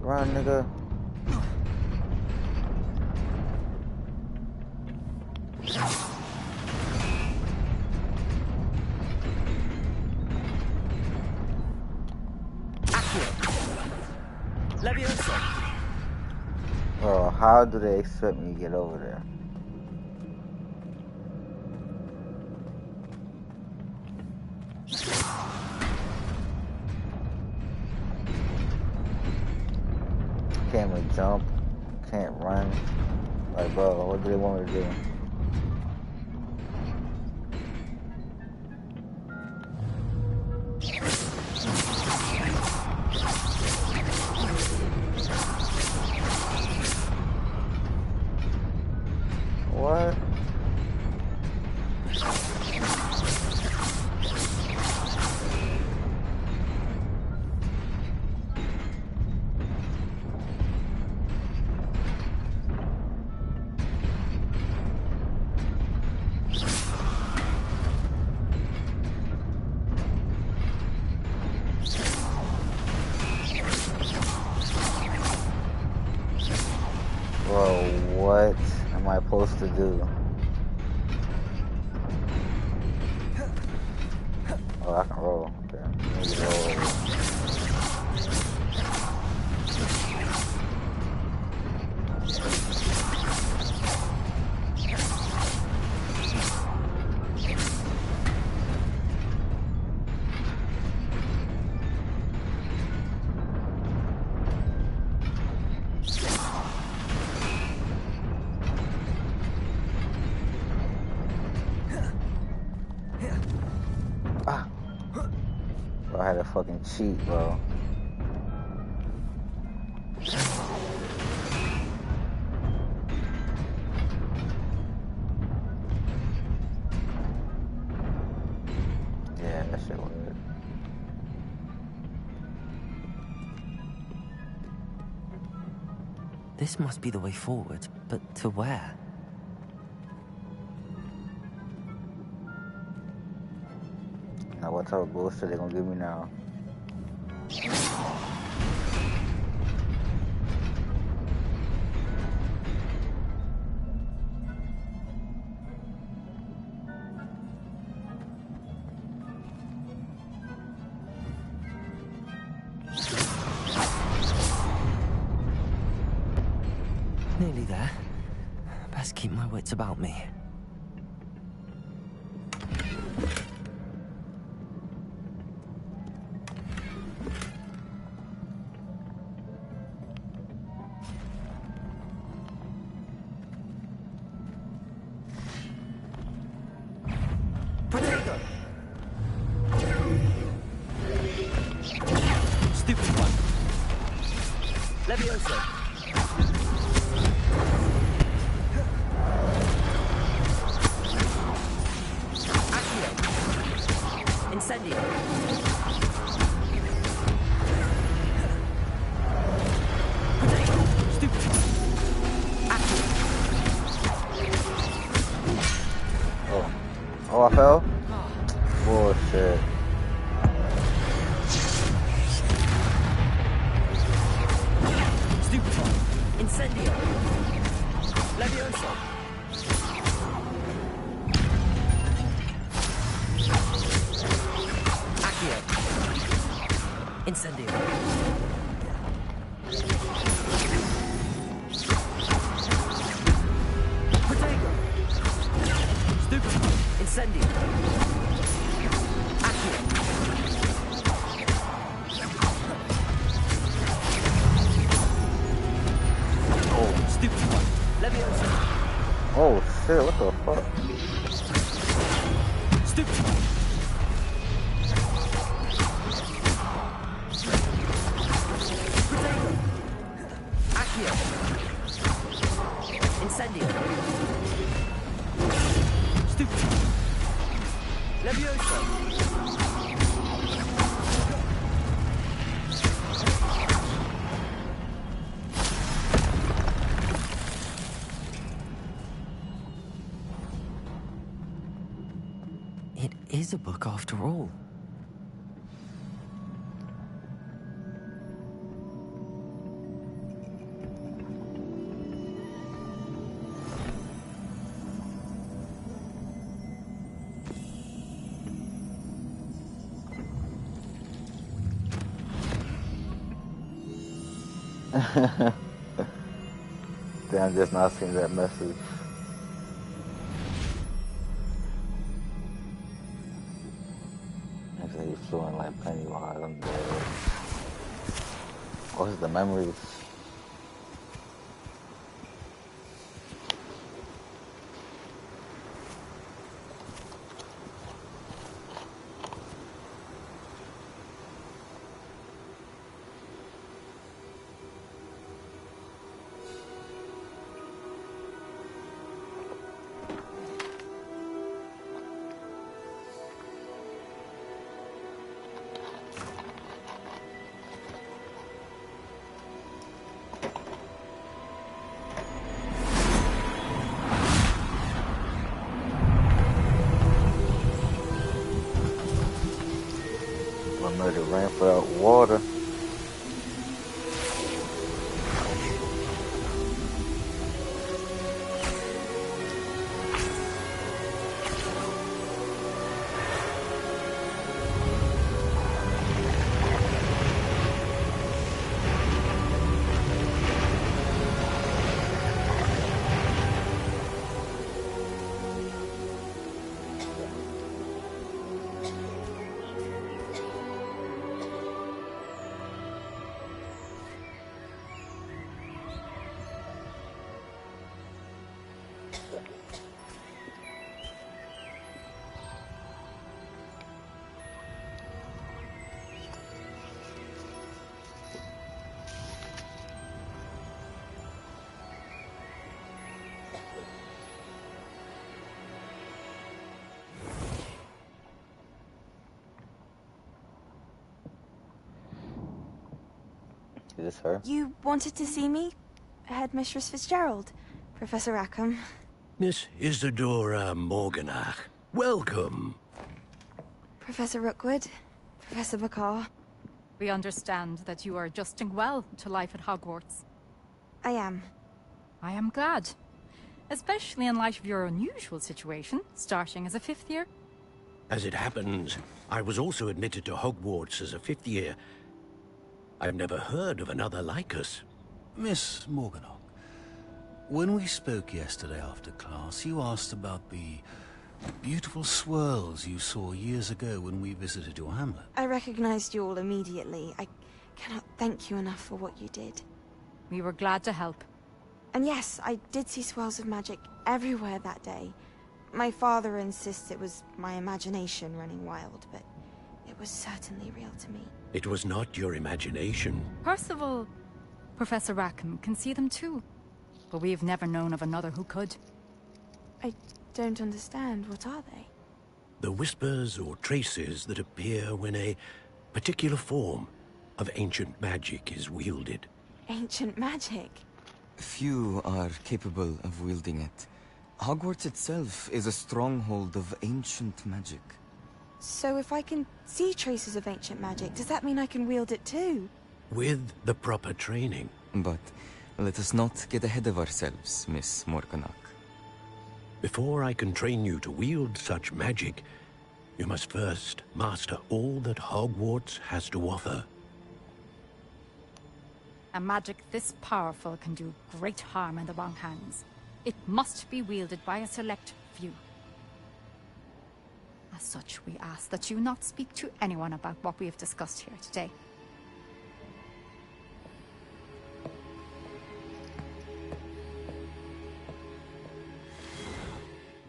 Run, nigga. Levioso! Bro, how do they expect me to get over there? Can't even jump, can't run. Like, bro, what do they want me to do? What? Bro, what am I supposed to do? Oh, I can roll. Okay. Let me roll. Bro, I had to fucking cheat, bro. Yeah, that shit worked. This must be the way forward, but to where? Now what type of bullshit they gonna give me now? Nearly there. Best keep my wits about me. Levioso. Accio. Incendio. Protego. Stupid. Accio. Oh, I fell? Bullshit. Stupefy. Incendio. Levioso. Accio. Incendio. Protego. Stupefy. Incendio. Accio. Stupefy. Levioso. Oh shit, what the fuck? Stupefy. Protego. Accio. Incendio. Stupefy. Levioso. It is a book after all. Damn, just not seeing that message. Actually, he's flowing like Pennywise. I'm dead. Oh, it's the memories. Murder ran without water. Is this her? You wanted to see me? Headmistress Fitzgerald? Professor Rackham? Miss Isadora Morganach, welcome. Professor Rookwood? Professor Bakar? We understand that you are adjusting well to life at Hogwarts. I am. I am glad. Especially in light of your unusual situation, starting as a 5th year. As it happens, I was also admitted to Hogwarts as a 5th year. I've never heard of another like us. Miss Morganach, when we spoke yesterday after class, you asked about the beautiful swirls you saw years ago when we visited your hamlet. I recognized you all immediately. I cannot thank you enough for what you did. We were glad to help. And yes, I did see swirls of magic everywhere that day. My father insists it was my imagination running wild, but it was certainly real to me. It was not your imagination. Percival, Professor Rackham can see them too. But we have never known of another who could. I don't understand. What are they? The whispers or traces that appear when a particular form of ancient magic is wielded. Ancient magic? Few are capable of wielding it. Hogwarts itself is a stronghold of ancient magic. So if I can see traces of ancient magic, does that mean I can wield it too? With the proper training. But let us not get ahead of ourselves, Miss Morganach. Before I can train you to wield such magic, you must first master all that Hogwarts has to offer. A magic this powerful can do great harm in the wrong hands. It must be wielded by a select few. As such, we ask that you not speak to anyone about what we have discussed here today.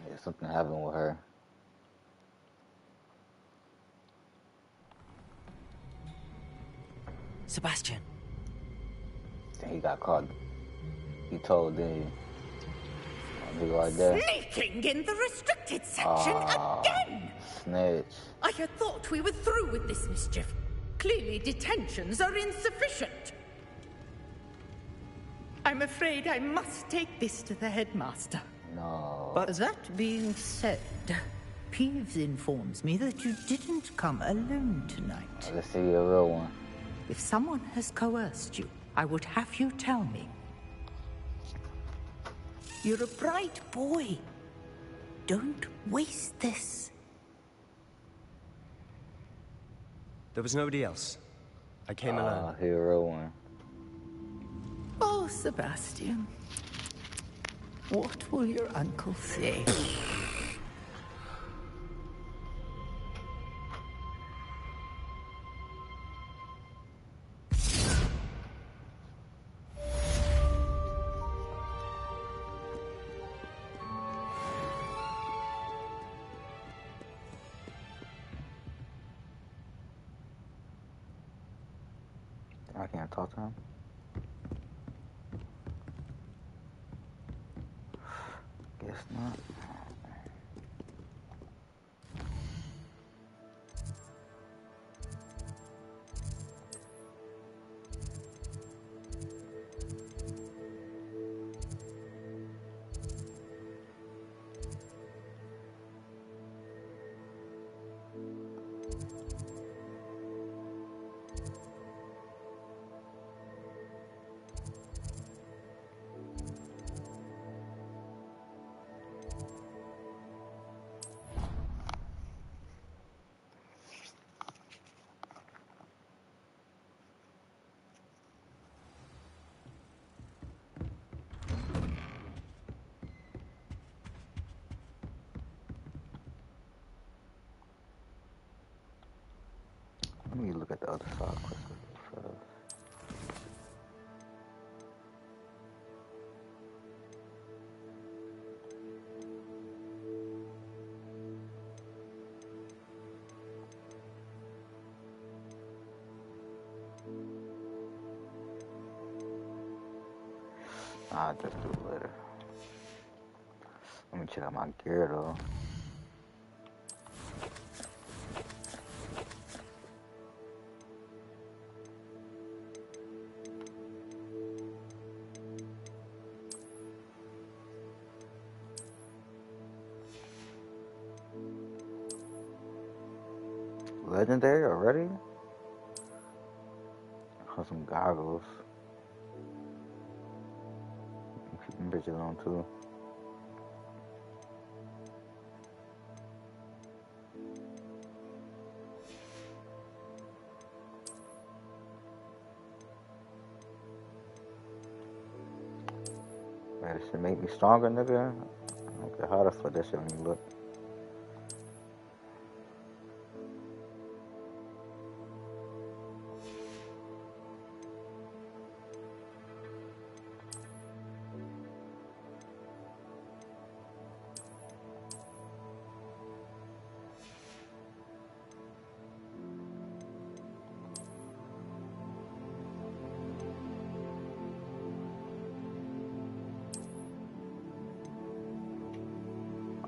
Yeah, something happened with her. Sebastian. Then he got caught. He told the nigga right there. Sneaking in the restricted section again! Snitch. I had thought we were through with this mischief. Clearly detentions are insufficient. I'm afraid I must take this to the headmaster. No. But that being said, Peeves informs me that you didn't come alone tonight. Let's see a real one. If someone has coerced you, I would have you tell me. You're a bright boy. Don't waste this. There was nobody else. I came alone. Here a real one. Oh, Sebastian. What will your uncle say? I can't talk to him. Guess not. Let me look at the other side quickly first. I'll just do it later. Let me check out my gear though. Legendary already? Got some goggles. Keep them bitches on too. Man, this should make me stronger, nigga. I don't care how the fuck that shit make me look.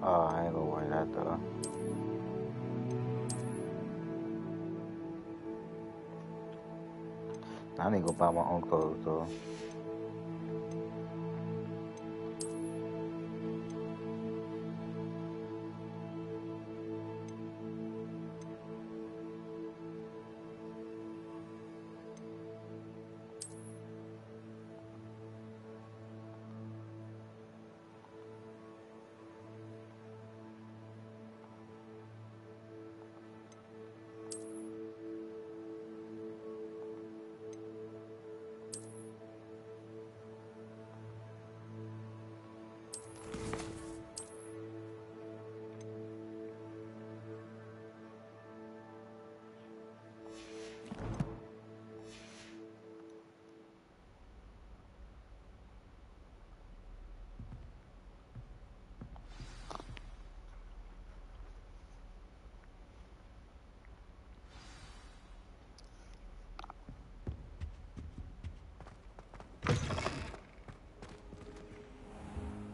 Oh, I ain't gonna wear that though. I need to go buy my own clothes though.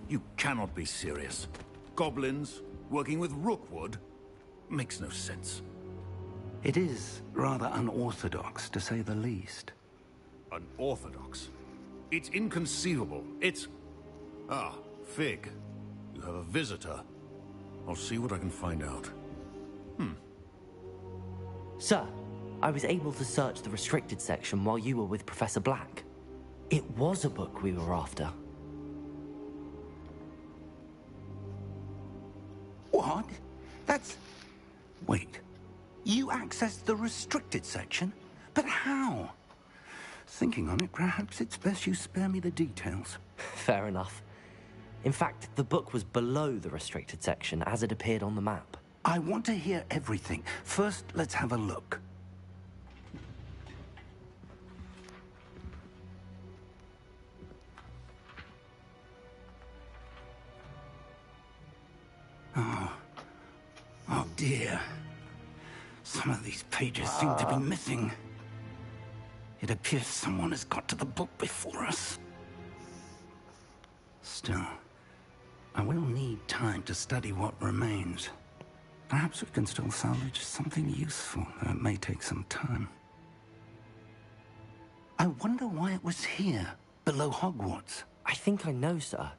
You cannot be serious. Goblins working with Rookwood? Makes no sense. It is rather unorthodox, to say the least. Unorthodox? It's inconceivable. It's... Ah, Fig. You have a visitor. I'll see what I can find out. Sir, I was able to search the restricted section while you were with Professor Black. It was a book we were after. What? That's... Wait. You accessed the restricted section? But how? Thinking on it, perhaps it's best you spare me the details. Fair enough. In fact, the book was below the restricted section as it appeared on the map. I want to hear everything. First, let's have a look. Oh dear. Some of these pages seem to be missing. It appears someone has got to the book before us. Still, I will need time to study what remains. Perhaps we can still salvage something useful, though it may take some time. I wonder why it was here, below Hogwarts. I think I know, sir.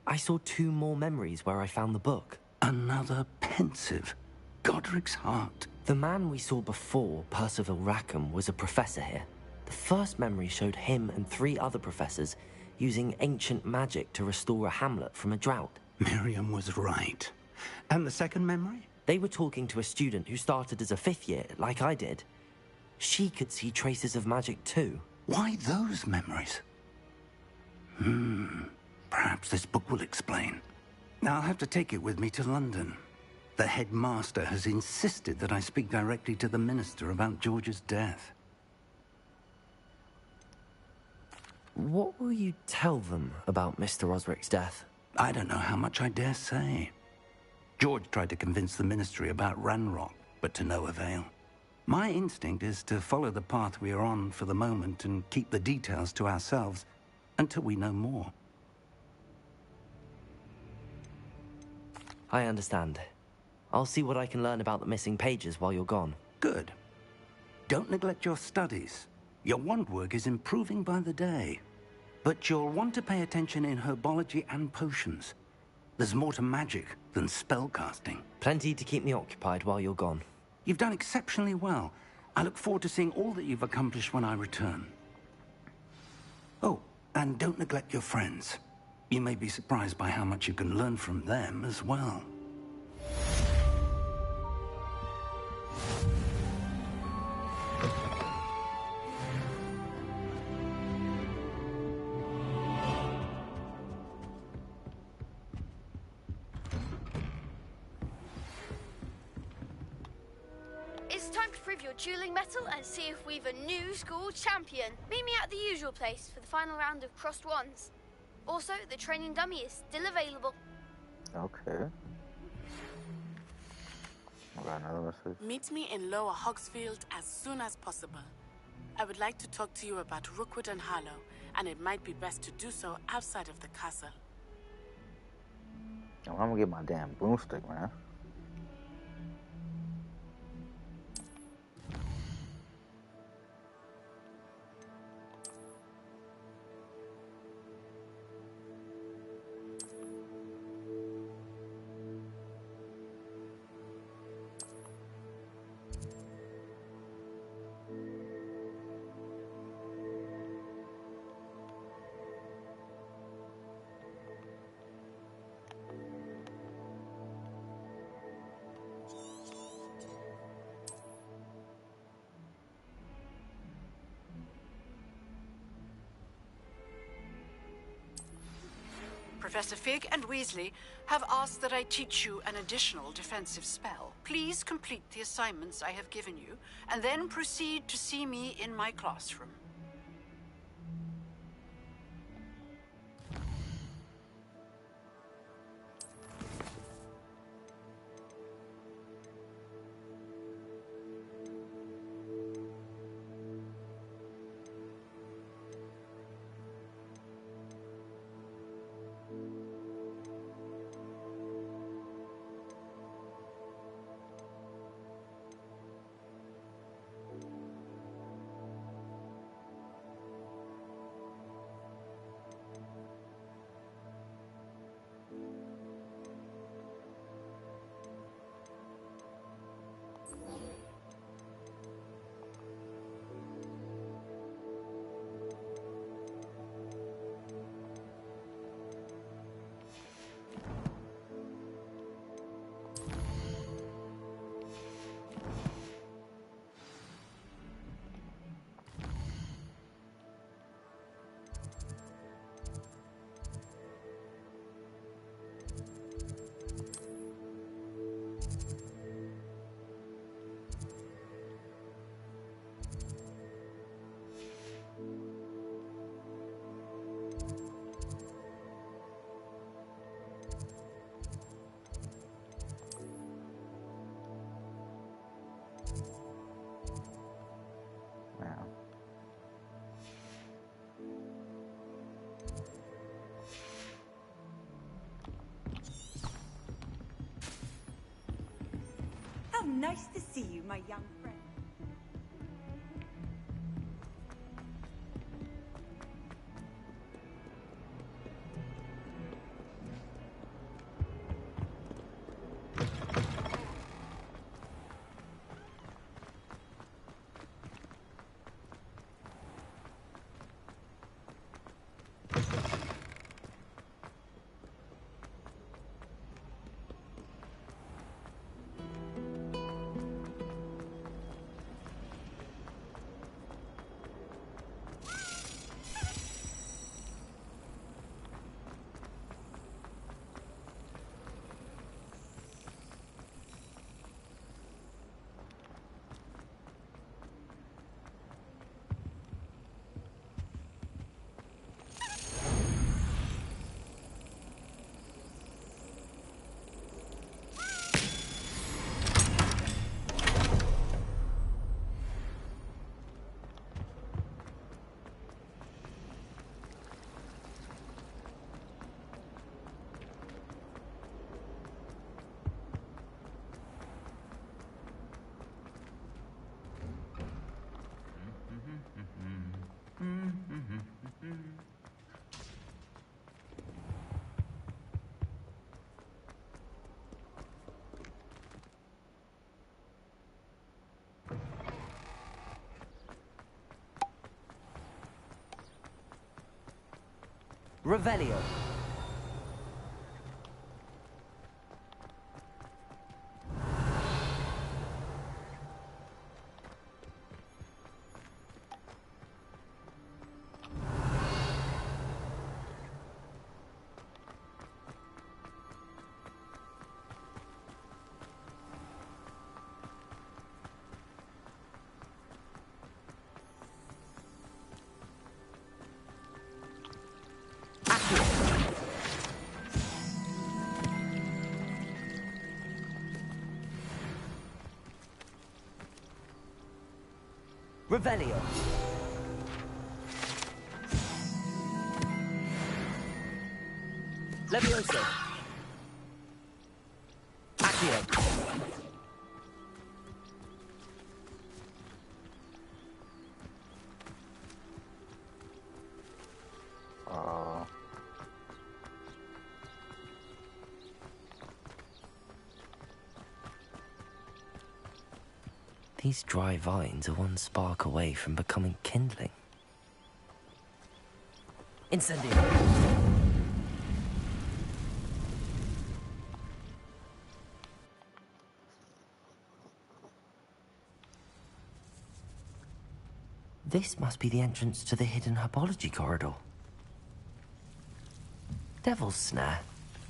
I saw 2 more memories where I found the book. Another pensive. Godric's heart. The man we saw before, Percival Rackham, was a professor here. The first memory showed him and 3 other professors using ancient magic to restore a hamlet from a drought. Miriam was right. And the second memory? They were talking to a student who started as a 5th year, like I did. She could see traces of magic too. Why those memories? Perhaps this book will explain. Now I'll have to take it with me to London. The headmaster has insisted that I speak directly to the minister about George's death. What will you tell them about Mr. Osric's death? I don't know how much I dare say. George tried to convince the ministry about Ranrock, but to no avail. My instinct is to follow the path we are on for the moment and keep the details to ourselves until we know more. I understand. I'll see what I can learn about the missing pages while you're gone. Good. Don't neglect your studies. Your wand work is improving by the day. But you'll want to pay attention in herbology and potions. There's more to magic than spellcasting. Plenty to keep me occupied while you're gone. You've done exceptionally well. I look forward to seeing all that you've accomplished when I return. Oh, and don't neglect your friends. You may be surprised by how much you can learn from them as well. It's time to prove your dueling mettle and see if we've a new school champion. Meet me at the usual place for the final round of crossed wands. Also, the training dummy is still available. Okay. Got another message. Meet me in Lower Hogsfield as soon as possible. I would like to talk to you about Rookwood and Harlow, and it might be best to do so outside of the castle. I'm gonna get my damn broomstick, man. Professor Fig and Weasley have asked that I teach you an additional defensive spell. Please complete the assignments I have given you, and then proceed to see me in my classroom. How nice to see you, my young friend. Revelio. Revelio. Levioso. Accio. These dry vines are one spark away from becoming kindling. Incendio! This must be the entrance to the hidden herbology corridor. Devil's Snare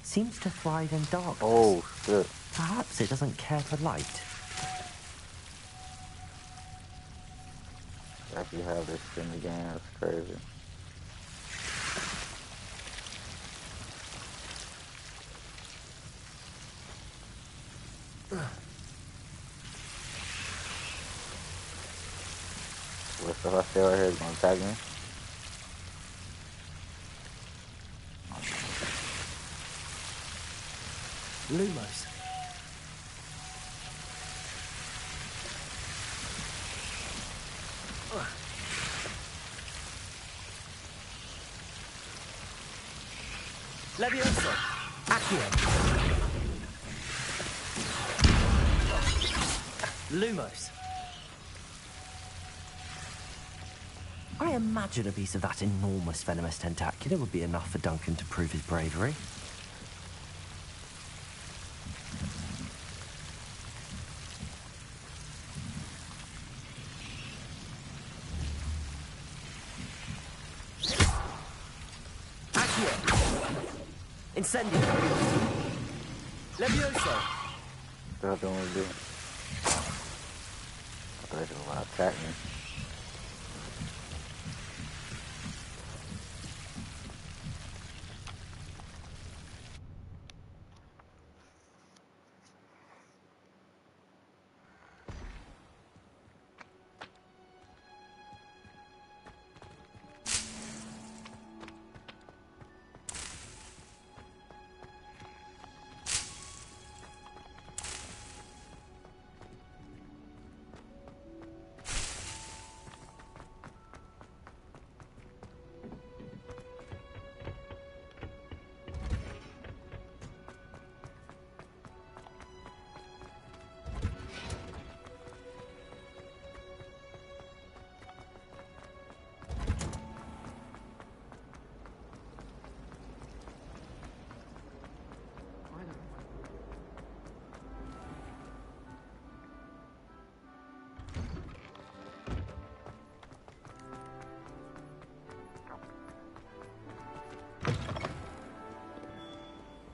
seems to thrive in darkness. Oh, shit. Perhaps it doesn't care for light. Actually have this in the game, that's crazy. What stuff I stay right here is gonna attack me? Lumos. Levioso! Accio! Lumos. I imagine a piece of that enormous venomous tentacular would be enough for Duncan to prove his bravery. Incendio! Levioso! What do I want to do? I thought they were going to attack me.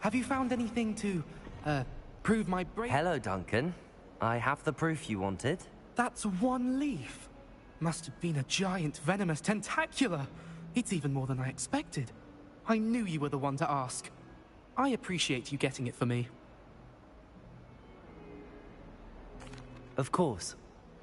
Have you found anything to, prove my bravery? Hello, Duncan. I have the proof you wanted. That's one leaf. Must have been a giant venomous tentacula. It's even more than I expected. I knew you were the one to ask. I appreciate you getting it for me. Of course.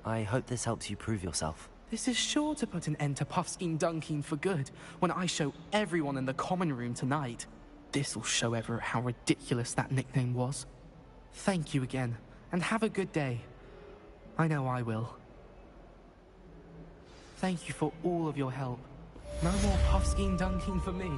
I hope this helps you prove yourself. This is sure to put an end to Puffskein Dunkeen for good when I show everyone in the common room tonight. This'll show Everett how ridiculous that nickname was. Thank you again, and have a good day. I know I will. Thank you for all of your help. No more Puffskein Dunkeen for me.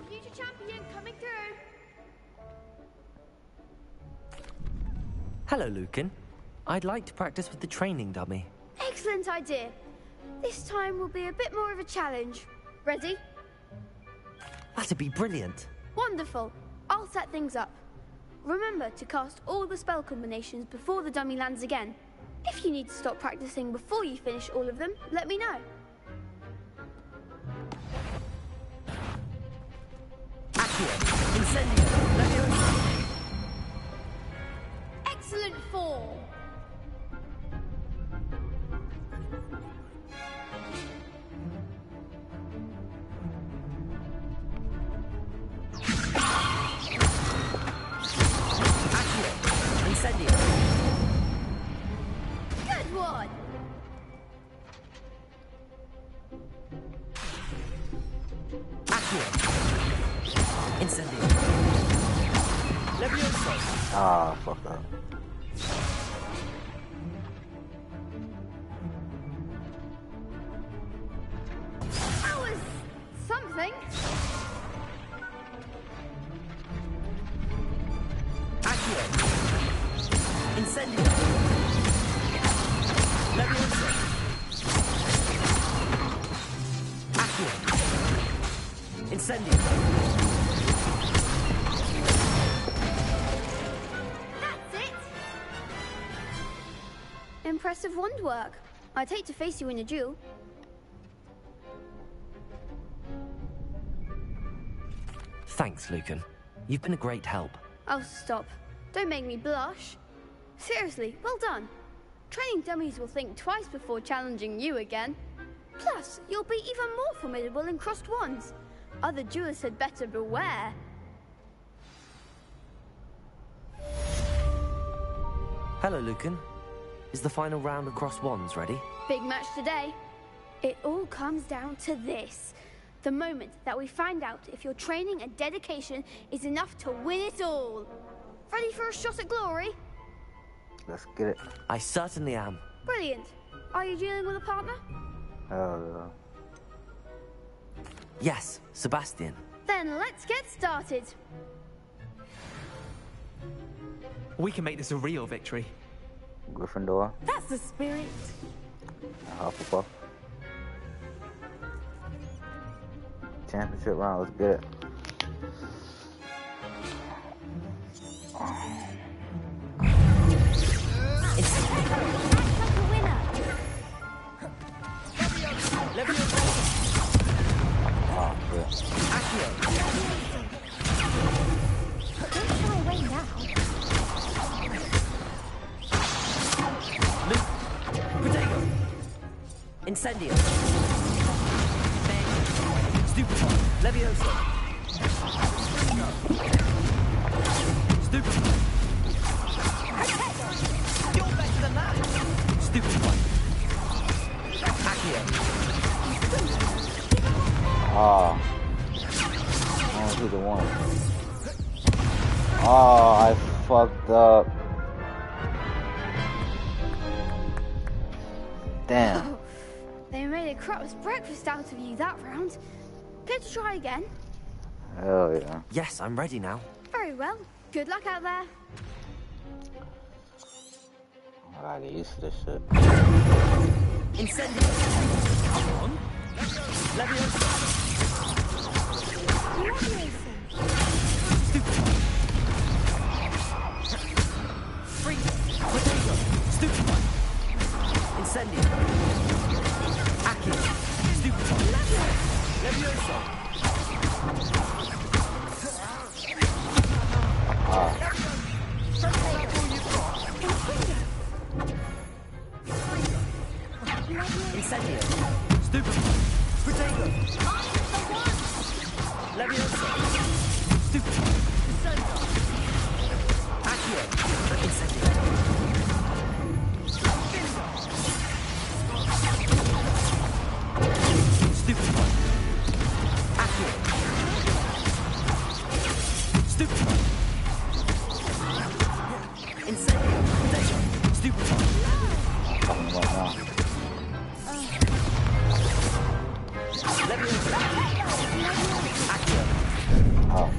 Future champion coming through. Hello, Lucan. I'd like to practice with the training dummy. Excellent idea. This time will be a bit more of a challenge. Ready? That'd be brilliant. Wonderful. I'll set things up. Remember to cast all the spell combinations before the dummy lands again. If you need to stop practicing before you finish all of them, let me know. Accio. Incendio. Excellent form. Incendio. Good one. Accio. Incendio. Levioso. Ah, fuck that. That was something. Accio. Incendio. Levioso. Accio. Incendio. That's it. Impressive wand work. I'd hate to face you in a duel. Thanks, Lucan. You've been a great help. Oh, stop. Don't make me blush. Seriously, well done. Training dummies will think twice before challenging you again. Plus, you'll be even more formidable in crossed wands. Other duelists had better beware. Hello, Lucan. Is the final round of cross wands ready? Big match today. It all comes down to this. The moment that we find out if your training and dedication is enough to win it all. Ready for a shot at glory? Let's get it. I certainly am. Brilliant. Are you dealing with a partner? Yes, Sebastian. Then let's get started. We can make this a real victory. Gryffindor. That's the spirit. Hufflepuff. Championship round. Let's get it. Incendio. Stupefy. Levioso. Stupefy. You're better than that. Stupefy. Accio. Ah. Only to the one. Oh, I fucked up. Damn. Oh, they made a crap's breakfast out of you that round. Care to try again? Hell yeah. Yes, I'm ready now. Very well. Good luck out there. I gotta get used to this shit. Incendio. Levioso. Stupefy. Incendio. Accio. Stupefy. Levioso. Incendio. Stupefy. Protego. Levioso. Stupefy. Accio. Incendio. Stupefy. Accio. Stupefy. Incendio. Protego. Stupefy. Levioso. Accio. Oh.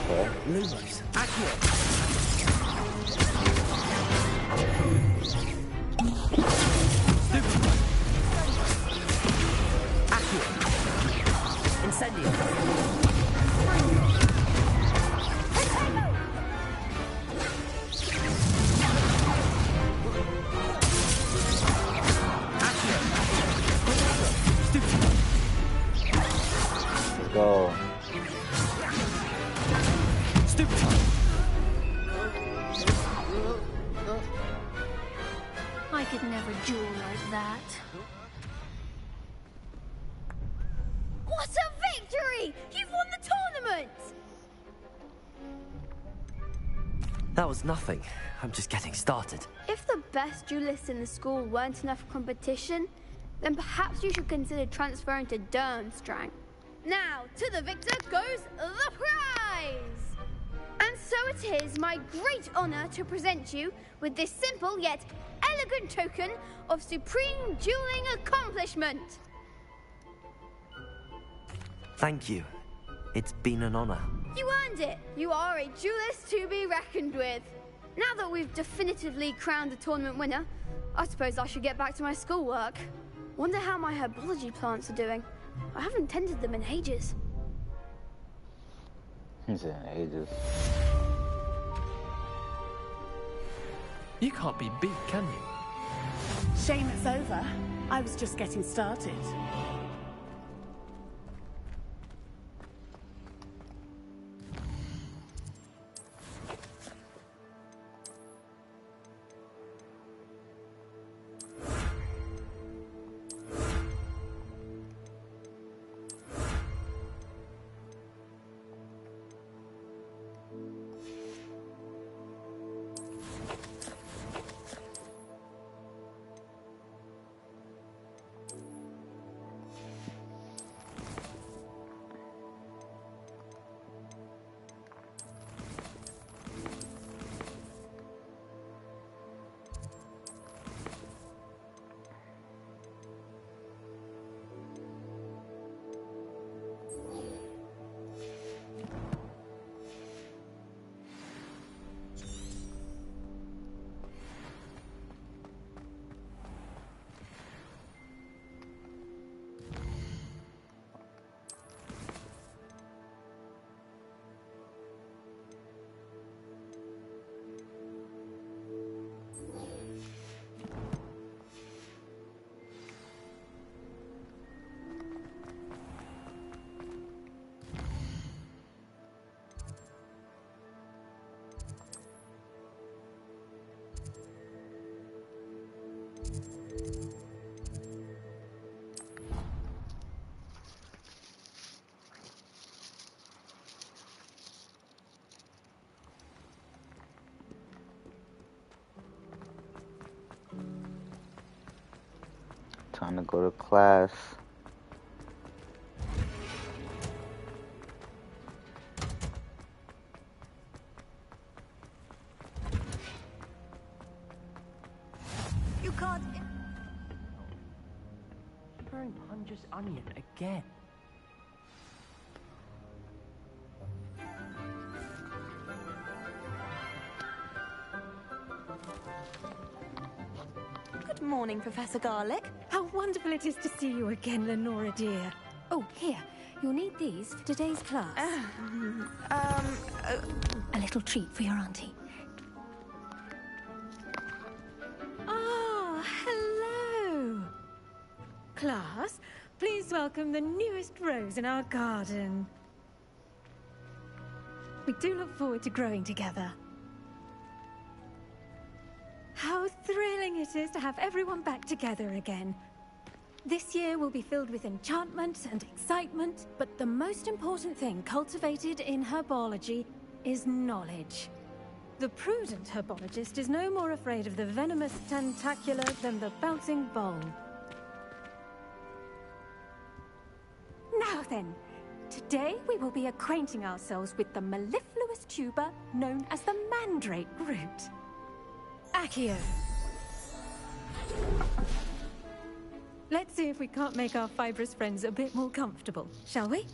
Okay. Lumos. Accio. Stupefy. Accio. Incendio. go. Stupid. I could never duel like that. What a victory! You've won the tournament! That was nothing. I'm just getting started. If the best duelists in the school weren't enough for competition, then perhaps you should consider transferring to Durmstrang. Now, to the victor goes the prize! And so it is my great honor to present you with this simple yet elegant token of supreme dueling accomplishment. Thank you. It's been an honor. You earned it. You are a duelist to be reckoned with. Now that we've definitively crowned the tournament winner, I suppose I should get back to my schoolwork. Wonder how my herbology plants are doing. I haven't tended them in ages. He's in ages. You can't be beat, can you? Shame it's over. I was just getting started. Time to go to class. You can't... Burn Punja's onion again. Good morning, Professor Garlick. How wonderful it is to see you again, Lenora dear. Oh, here. You'll need these for today's class. A little treat for your auntie. Ah, hello. Class, please welcome the newest rose in our garden. We do look forward to growing together. How thrilling it is to have everyone back together again. This year will be filled with enchantment and excitement, but the most important thing cultivated in herbology is knowledge. The prudent herbologist is no more afraid of the venomous tentacular than the bouncing bowl. Now then, today we will be acquainting ourselves with the mellifluous tuber known as the mandrake root. Accio. Let's see if we can't make our fibrous friends a bit more comfortable, shall we?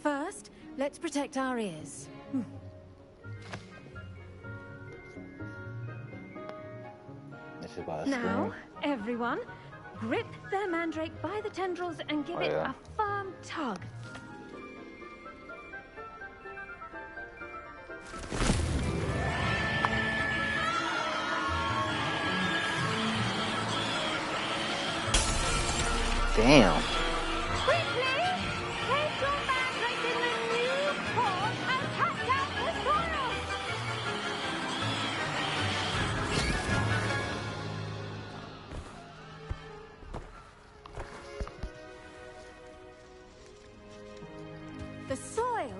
First, let's protect our ears. Now, everyone, grip their mandrake by the tendrils and give it a firm tug. Damn. Quickly! Take your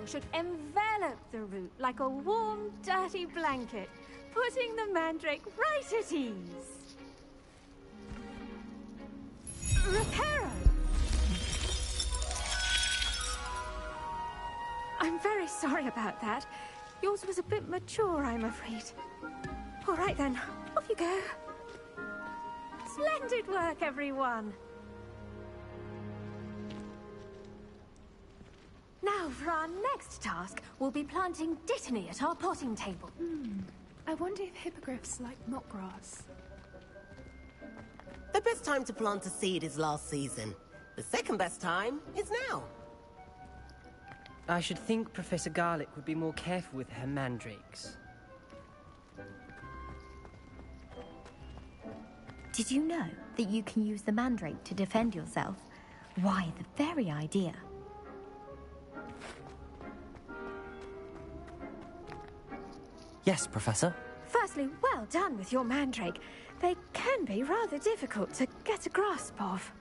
should envelop the root like a warm, dirty blanket, putting the mandrake right at ease. Reparo! I'm very sorry about that. Yours was a bit mature, I'm afraid. All right then, off you go. Splendid work, everyone. Now, for our next task, we'll be planting Dittany at our potting table. I wonder if hippogriffs like knotgrass. The best time to plant a seed is last season. The second best time is now. I should think Professor Garlick would be more careful with her mandrakes. Did you know that you can use the mandrake to defend yourself? Why, the very idea. Yes, Professor. Firstly, well done with your mandrake. They can be rather difficult to get a grasp of.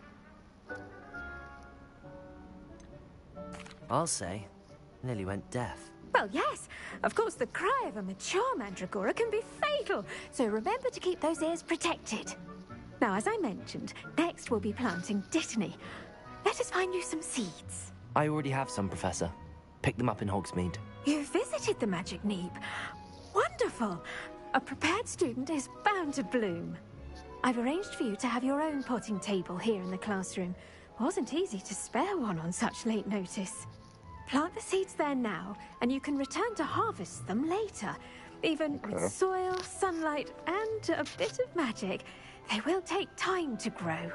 I'll say, nearly went deaf. Well, yes. Of course, the cry of a mature mandragora can be fatal, so remember to keep those ears protected. Now, as I mentioned, next we'll be planting Dittany. Let us find you some seeds. I already have some, Professor. Picked them up in Hogsmeade. You visited the Magic Neep. Wonderful! A prepared student is bound to bloom. I've arranged for you to have your own potting table here in the classroom. Wasn't easy to spare one on such late notice. Plant the seeds there now, and you can return to harvest them later. Even with soil, sunlight, and a bit of magic, they will take time to grow.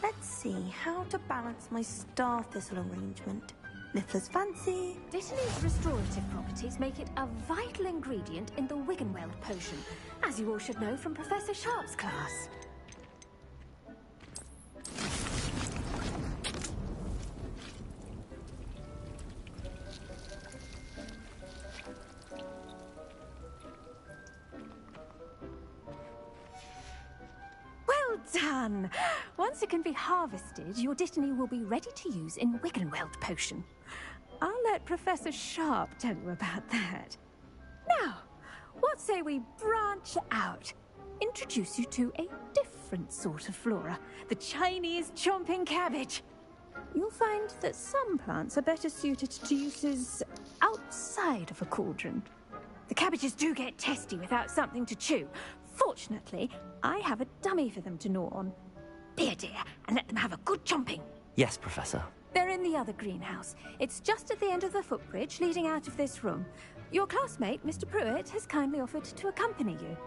Let's see how to balance my star thistle arrangement. Niffler's fancy. Dittany's restorative properties make it a vital ingredient in the Wiggenweld potion, as you all should know from Professor Sharp's class. Well done! Once it can be harvested, your Dittany will be ready to use in Wiggenweld potion. I'll let Professor Sharp tell you about that. Now, what say we branch out? Introduce you to a different sort of flora, the Chinese chomping cabbage. You'll find that some plants are better suited to uses outside of a cauldron. The cabbages do get testy without something to chew. Fortunately, I have a dummy for them to gnaw on. Be a dear and let them have a good chomping. Yes, Professor. They're in the other greenhouse. It's just at the end of the footbridge leading out of this room. Your classmate, Mr. Pruitt, has kindly offered to accompany you.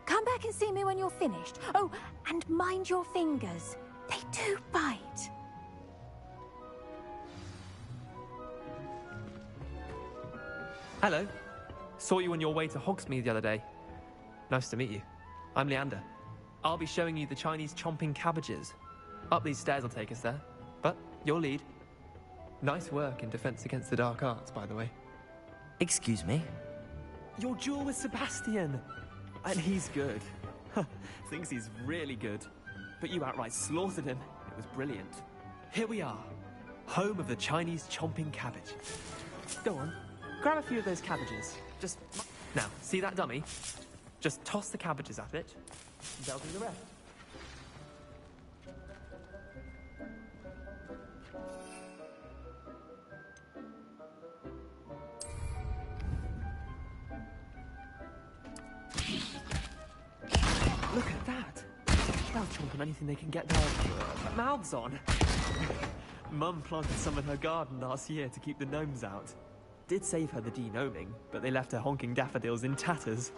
Come back and see me when you're finished. Oh, and mind your fingers. They do bite. Hello. Saw you on your way to Hogsmeade the other day. Nice to meet you. I'm Leander. I'll be showing you the Chinese chomping cabbages. Up these stairs will take us there. But your lead. Nice work in Defense Against the Dark Arts, by the way. Excuse me? Your duel with Sebastian! And he's good. Thinks he's really good. But you outright slaughtered him. It was brilliant. Here we are. Home of the Chinese chomping cabbage. Go on. Grab a few of those cabbages. Just... Now, see that dummy? Just toss the cabbages at it. They'll do the rest. Look at that! They'll chomp on anything they can get their mouths on. Mum planted some in her garden last year to keep the gnomes out. Did save her the de-gnoming, but they left her honking daffodils in tatters.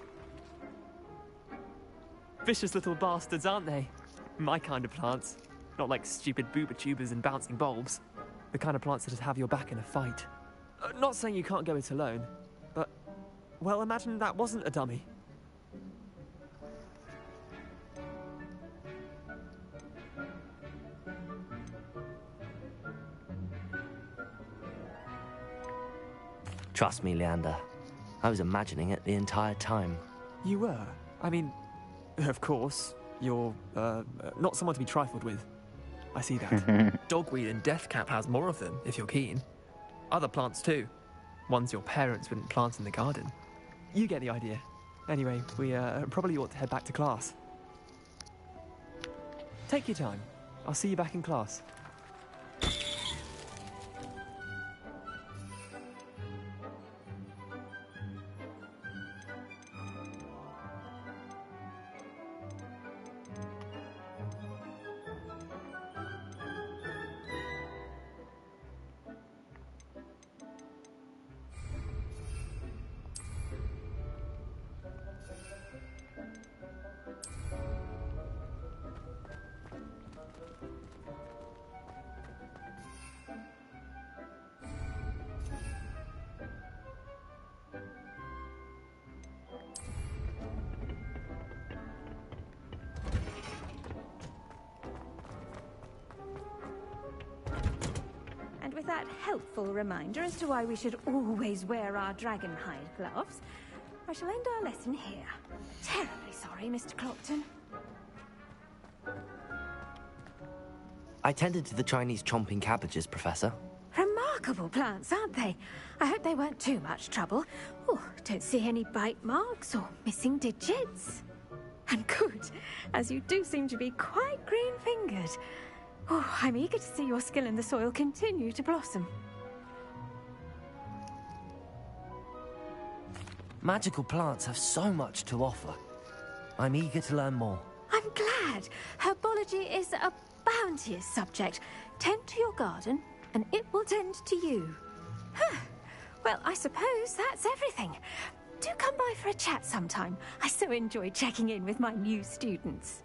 Vicious little bastards, aren't they? My kind of plants. Not like stupid booba tubers and bouncing bulbs. The kind of plants that'd have your back in a fight. Not saying you can't go it alone, but... well, imagine that wasn't a dummy. Trust me, Leander. I was imagining it the entire time. You were? I mean, of course. You're, not someone to be trifled with. I see that. Dogweed and Deathcap has more of them, if you're keen. Other plants too. Ones your parents wouldn't plant in the garden. You get the idea. Anyway, we probably ought to head back to class. Take your time. I'll see you back in class. And with that helpful reminder as to why we should always wear our dragonhide gloves, I shall end our lesson here. Terribly sorry, Mr. Clopton. I tended to the Chinese chomping cabbages, Professor. Remarkable plants, aren't they? I hope they weren't too much trouble. Oh, don't see any bite marks or missing digits. And good, as you do seem to be quite green-fingered. Oh, I'm eager to see your skill in the soil continue to blossom. Magical plants have so much to offer. I'm eager to learn more. I'm glad. Herbology is a bounteous subject. Tend to your garden, and it will tend to you. Well, I suppose that's everything. Do come by for a chat sometime. I so enjoy checking in with my new students.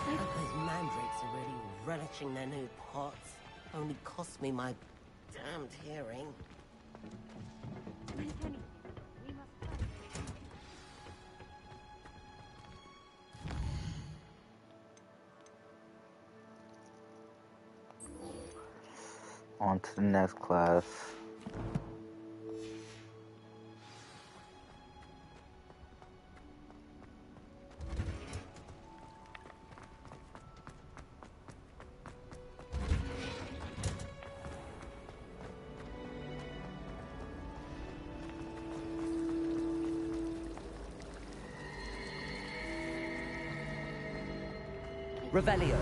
I hope those mandrakes are really relishing their new pots. Only cost me my damned hearing. On to the next class. Revelio.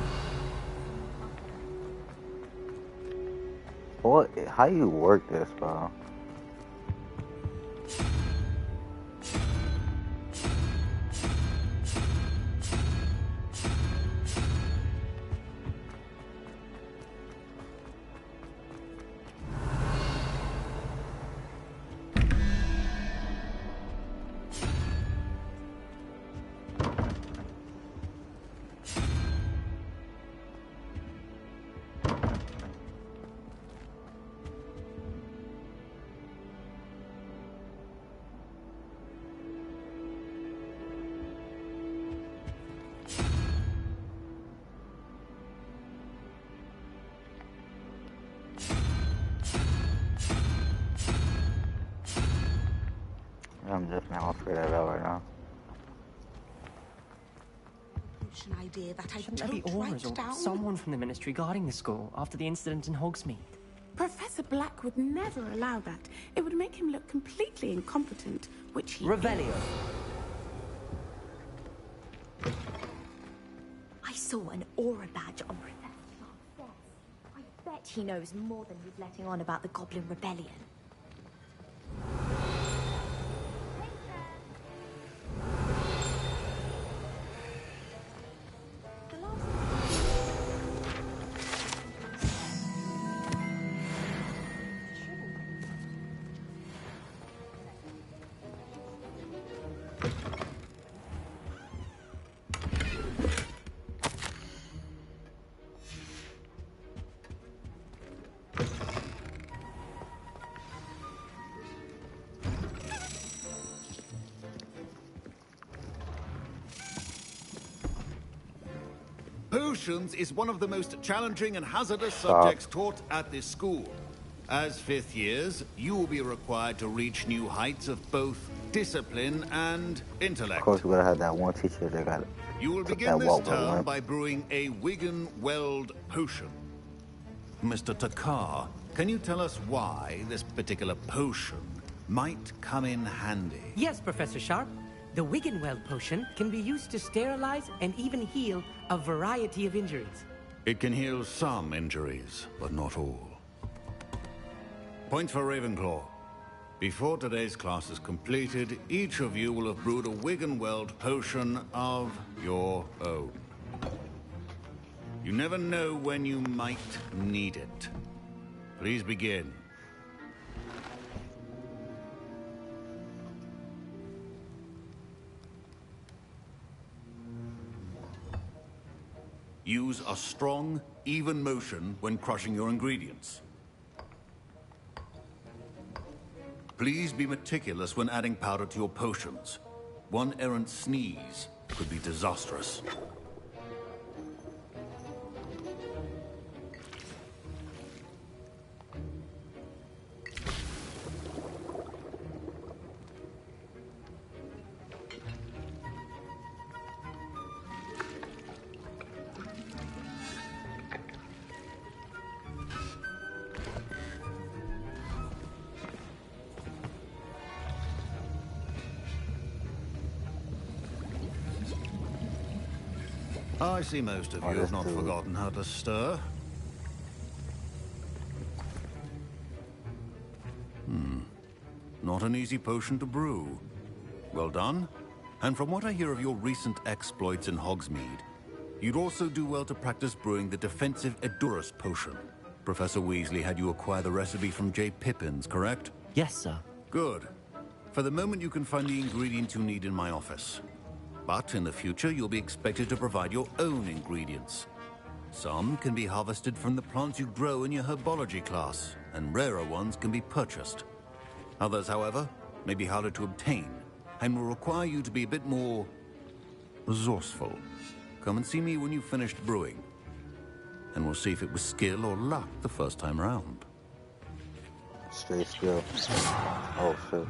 What? How you work this, bro? I'm just now figure that out right now. An idea that I Shouldn't there be don't Auras write or down? someone from the Ministry guarding the school after the incident in Hogsmeade? Professor Black would never allow that. It would make him look completely incompetent, which he Revelio. I saw an aura badge on Professor Black's desk. I bet he knows more than he's letting on about the Goblin Rebellion. Potions is one of the most challenging and hazardous subjects taught at this school. As fifth years, you will be required to reach new heights of both discipline, and intellect. Of course, we're gonna have that one teacher that got You will begin this term by brewing a Wigan Weld potion. Mr. Takar, can you tell us why this particular potion might come in handy? Yes, Professor Sharp. The Wiggenweld potion can be used to sterilize and even heal a variety of injuries. It can heal some injuries, but not all. Point for Ravenclaw. Before today's class is completed, each of you will have brewed a Wiggenweld potion of your own. You never know when you might need it. Please begin. Use a strong, even motion when crushing your ingredients. Please be meticulous when adding powder to your potions. One errant sneeze could be disastrous. I see most of you have not forgotten how to stir. Not an easy potion to brew. Well done. And from what I hear of your recent exploits in Hogsmeade, you'd also do well to practice brewing the defensive Edurus potion. Professor Weasley had you acquire the recipe from J. Pippin's, correct? Yes, sir. Good. For the moment, you can find the ingredients you need in my office. But in the future, you'll be expected to provide your own ingredients. Some can be harvested from the plants you grow in your herbology class, and rarer ones can be purchased. Others, however, may be harder to obtain, and will require you to be a bit more resourceful. Come and see me when you've finished brewing, and we'll see if it was skill or luck the first time round. Straight skill. Oh, shit.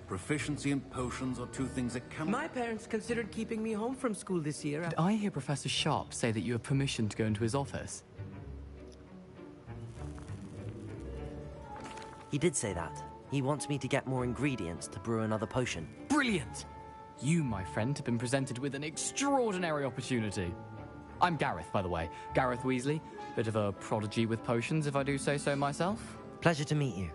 Proficiency in potions are two things that can... My parents considered keeping me home from school this year. Did I hear Professor Sharp say that you have permission to go into his office? He did say that. He wants me to get more ingredients to brew another potion. Brilliant! You, my friend, have been presented with an extraordinary opportunity. I'm Gareth, by the way. Gareth Weasley. Bit of a prodigy with potions, if I do say so myself. Pleasure to meet you.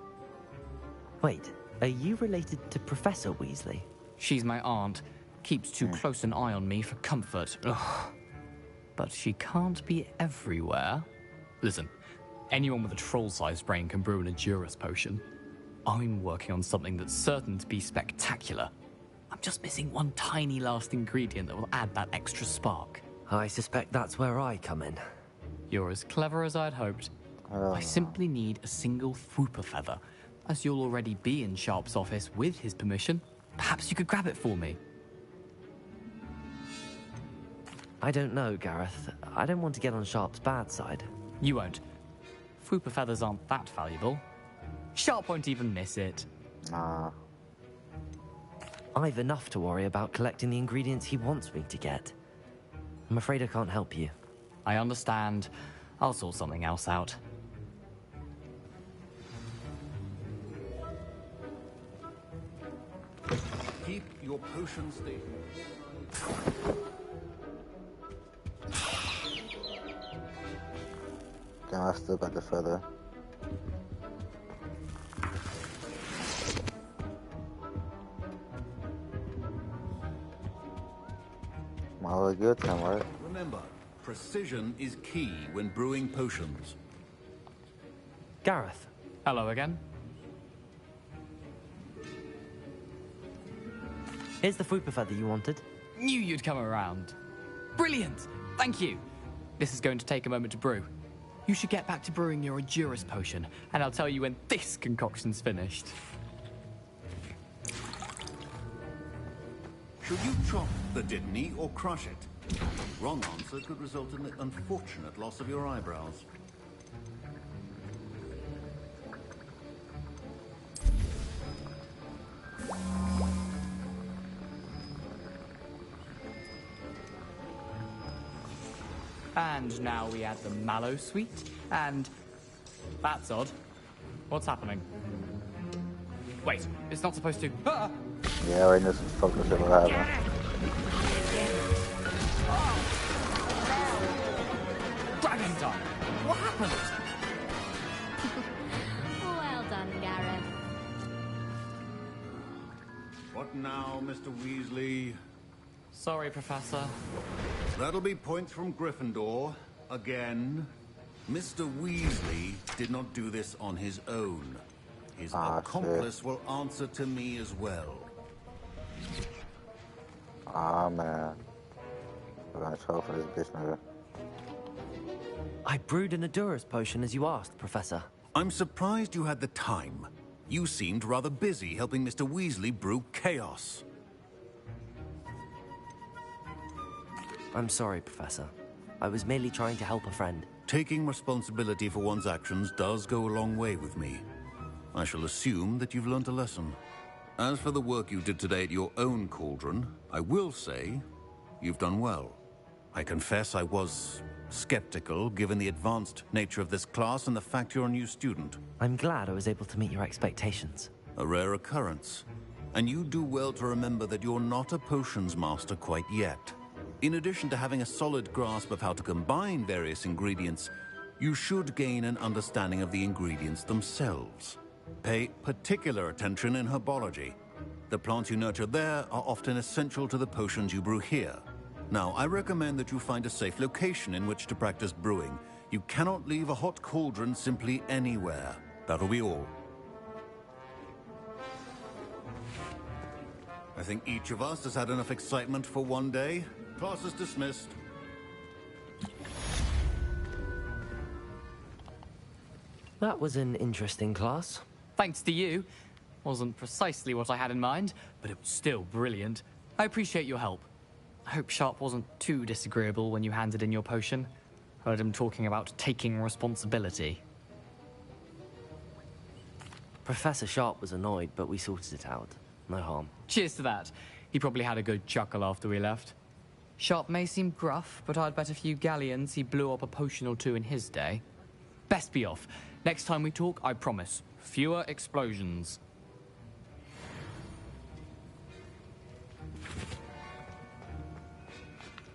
Wait, are you related to Professor Weasley? She's my aunt. Keeps too close an eye on me for comfort. Ugh. But she can't be everywhere. Listen, anyone with a troll-sized brain can brew an Edurus potion. I'm working on something that's certain to be spectacular. I'm just missing one tiny last ingredient that will add that extra spark. I suspect that's where I come in. You're as clever as I'd hoped. I simply need a single Fwooper feather. As you'll already be in Sharp's office with his permission, perhaps you could grab it for me. I don't know, Gareth. I don't want to get on Sharp's bad side. You won't. Fwooper feathers aren't that valuable. Sharp won't even miss it. I've enough to worry about collecting the ingredients he wants me to get. I'm afraid I can't help you. I understand. I'll sort something else out. Keep your potion stable. Damn, I still got the feather. All a good time, right? Remember, precision is key when brewing potions. Gareth. Hello again. Here's the Fwooper feather you wanted. Knew you'd come around. Brilliant! Thank you. This is going to take a moment to brew. You should get back to brewing your Edurus potion, and I'll tell you when this concoction's finished. Should you chop the Didney or crush it? Wrong answer could result in the unfortunate loss of your eyebrows. And now we add the mallow sweet, and... That's odd. What's happening? Wait, it's not supposed to... Ah! Yeah, right, this is focus of what happened. Dragon time! What happened? Well done, Gareth. What now, Mr. Weasley? Sorry, Professor. That'll be points from Gryffindor. Again. Mr. Weasley did not do this on his own. His accomplice will answer to me as well. Man. We're gonna tell for this bitch, nigga. I brewed an Adura's potion as you asked, Professor. I'm surprised you had the time. You seemed rather busy helping Mr. Weasley brew chaos. I'm sorry, Professor. I was merely trying to help a friend. Taking responsibility for one's actions does go a long way with me. I shall assume that you've learnt a lesson. As for the work you did today at your own cauldron, I will say you've done well. I confess I was skeptical, given the advanced nature of this class and the fact you're a new student. I'm glad I was able to meet your expectations. A rare occurrence. And you do well to remember that you're not a potions master quite yet. In addition to having a solid grasp of how to combine various ingredients, you should gain an understanding of the ingredients themselves. Pay particular attention in herbology. The plants you nurture there are often essential to the potions you brew here. Now, I recommend that you find a safe location in which to practice brewing. You cannot leave a hot cauldron simply anywhere. That'll be all. I think each of us has had enough excitement for one day. Class is dismissed. That was an interesting class. Thanks to you. Wasn't precisely what I had in mind, but it was still brilliant. I appreciate your help. I hope Sharp wasn't too disagreeable when you handed in your potion. Heard him talking about taking responsibility. Professor Sharp was annoyed, but we sorted it out. No harm. Cheers to that. He probably had a good chuckle after we left. Sharp may seem gruff, but I'd bet a few galleons he blew up a potion or two in his day. Best be off. Next time we talk, I promise, fewer explosions.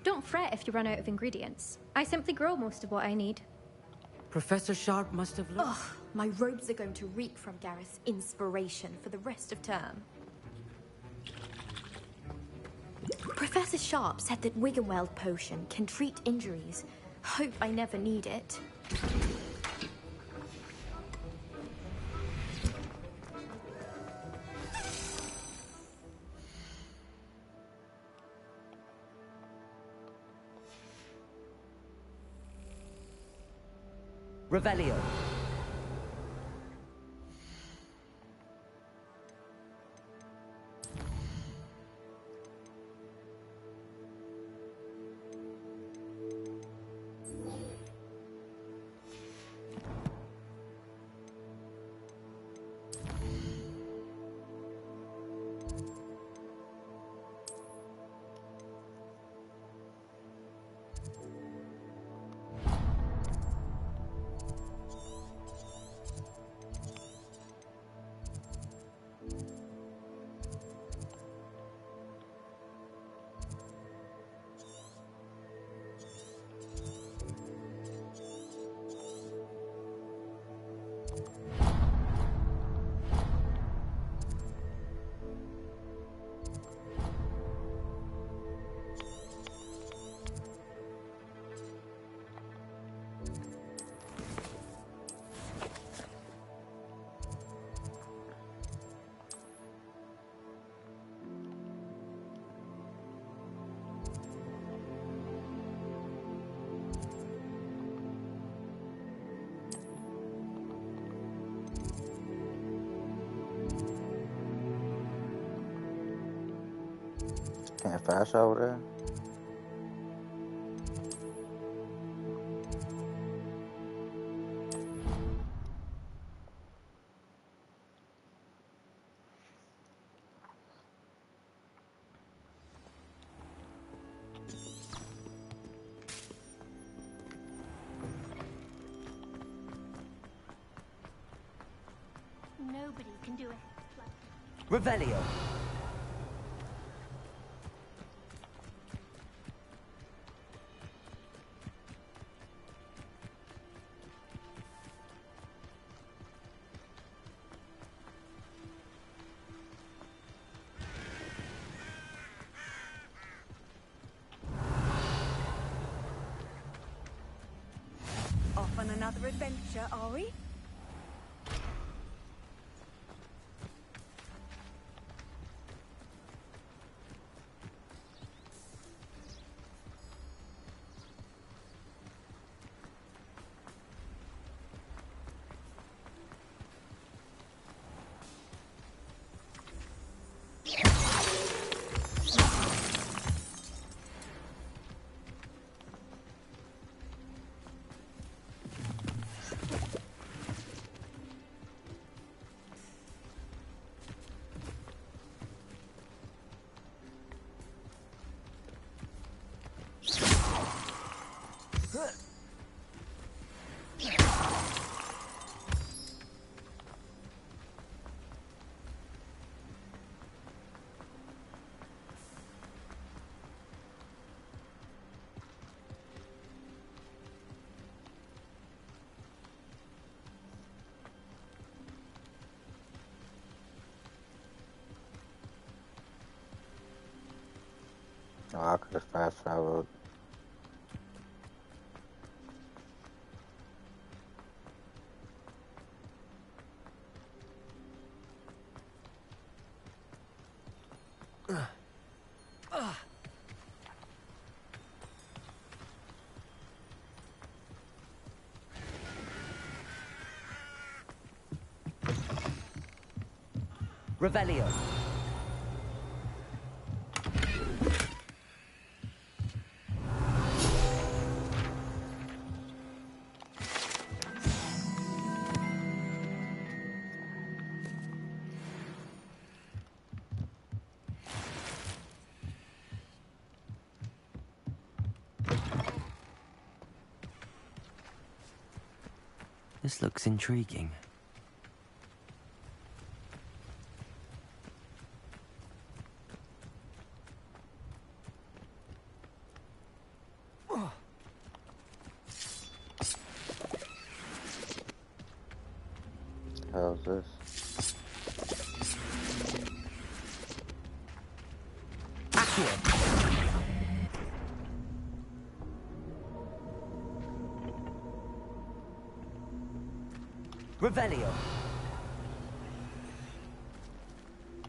Don't fret if you run out of ingredients. I simply grow most of what I need. Professor Sharp must have looked... Ugh, my robes are going to reek from Gareth's inspiration for the rest of term. Professor Sharp said that Wiggenweld potion can treat injuries. Hope I never need it. Revelio. Can't fast over there? Nobody can do it. Revelio. Off on another adventure, are we? Oh, I could have fast traveled. Revelio. This looks intriguing. How's this? Revelio.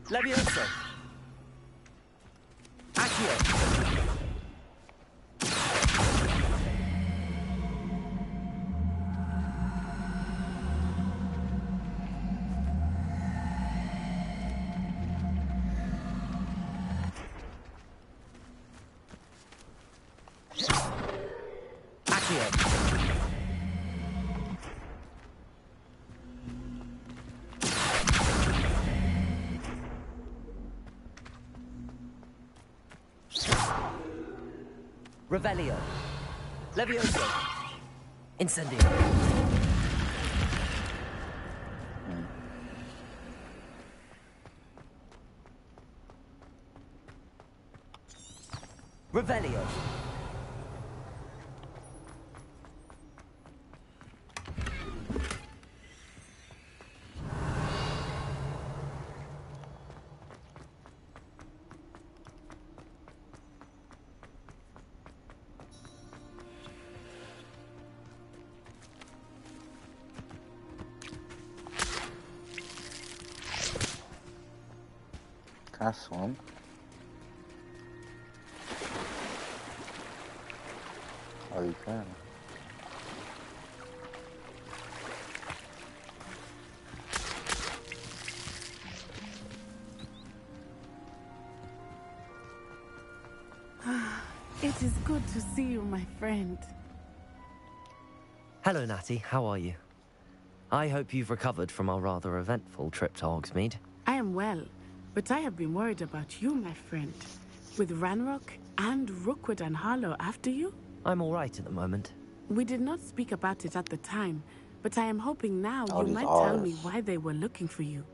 Levioso. Accio. Revelio. Levioso. Incendio. Revelio. Can I swim? Oh, you can. It is good to see you, my friend. Hello, Natty. How are you? I hope you've recovered from our rather eventful trip to Hogsmeade. I am well, but I have been worried about you, my friend. With Ranrock and Rookwood and Harlow after you? I'm all right at the moment. We did not speak about it at the time, But I am hoping now All you these might tell me R's. why they were looking for you.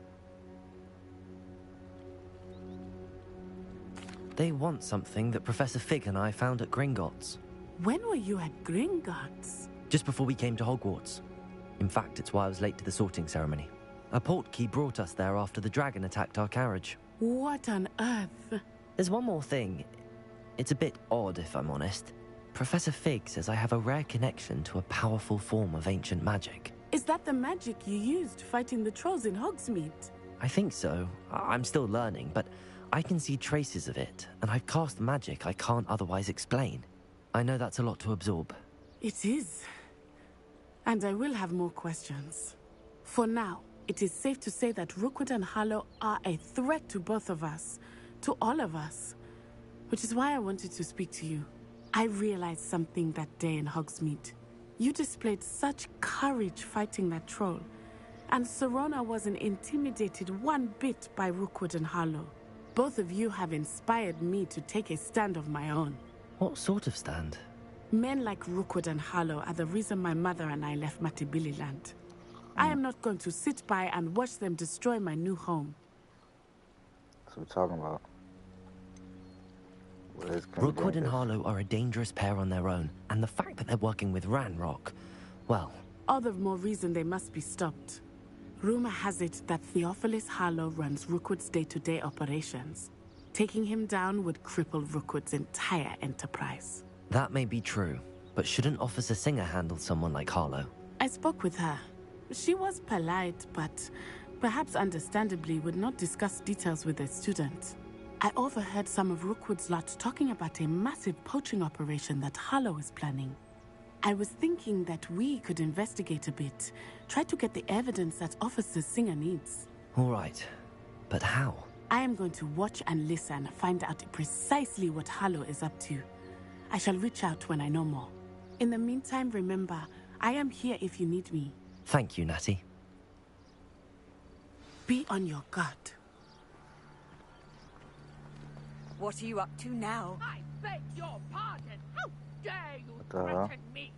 They want something that Professor Fig and I found at Gringotts. When were you at Gringotts? Just before we came to Hogwarts. In fact, it's why I was late to the sorting ceremony. A portkey brought us there after the dragon attacked our carriage. What on earth? There's one more thing. It's a bit odd, if I'm honest. Professor Fig says I have a rare connection to a powerful form of ancient magic. Is that the magic you used fighting the trolls in Hogsmeade? I think so. I'm still learning, but I can see traces of it, and I've cast magic I can't otherwise explain. I know that's a lot to absorb. It is. And I will have more questions. For now, it is safe to say that Rookwood and Harlow are a threat to both of us. To all of us. Which is why I wanted to speak to you. I realized something that day in Hogsmeade. You displayed such courage fighting that troll. And Serona wasn't intimidated one bit by Rookwood and Harlow. Both of you have inspired me to take a stand of my own. What sort of stand? Men like Rookwood and Harlow are the reason my mother and I left Matabeleland. I am not going to sit by and watch them destroy my new home. That's what we're talking about. Rookwood and Harlow are a dangerous pair on their own, and the fact that they're working with Ranrock, well... All the more reason they must be stopped. Rumor has it that Theophilus Harlow runs Rookwood's day-to-day operations. Taking him down would cripple Rookwood's entire enterprise. That may be true, but shouldn't Officer Singer handle someone like Harlow? I spoke with her. She was polite, but perhaps understandably would not discuss details with a student. I overheard some of Rookwood's lot talking about a massive poaching operation that Harlow is planning. I was thinking that we could investigate a bit, try to get the evidence that Officer Singer needs. All right, but how? I am going to watch and listen, find out precisely what Harlow is up to. I shall reach out when I know more. In the meantime, remember, I am here if you need me. Thank you, Natty. Be on your guard. What are you up to now? I beg your pardon. How dare you What the hell? threaten me?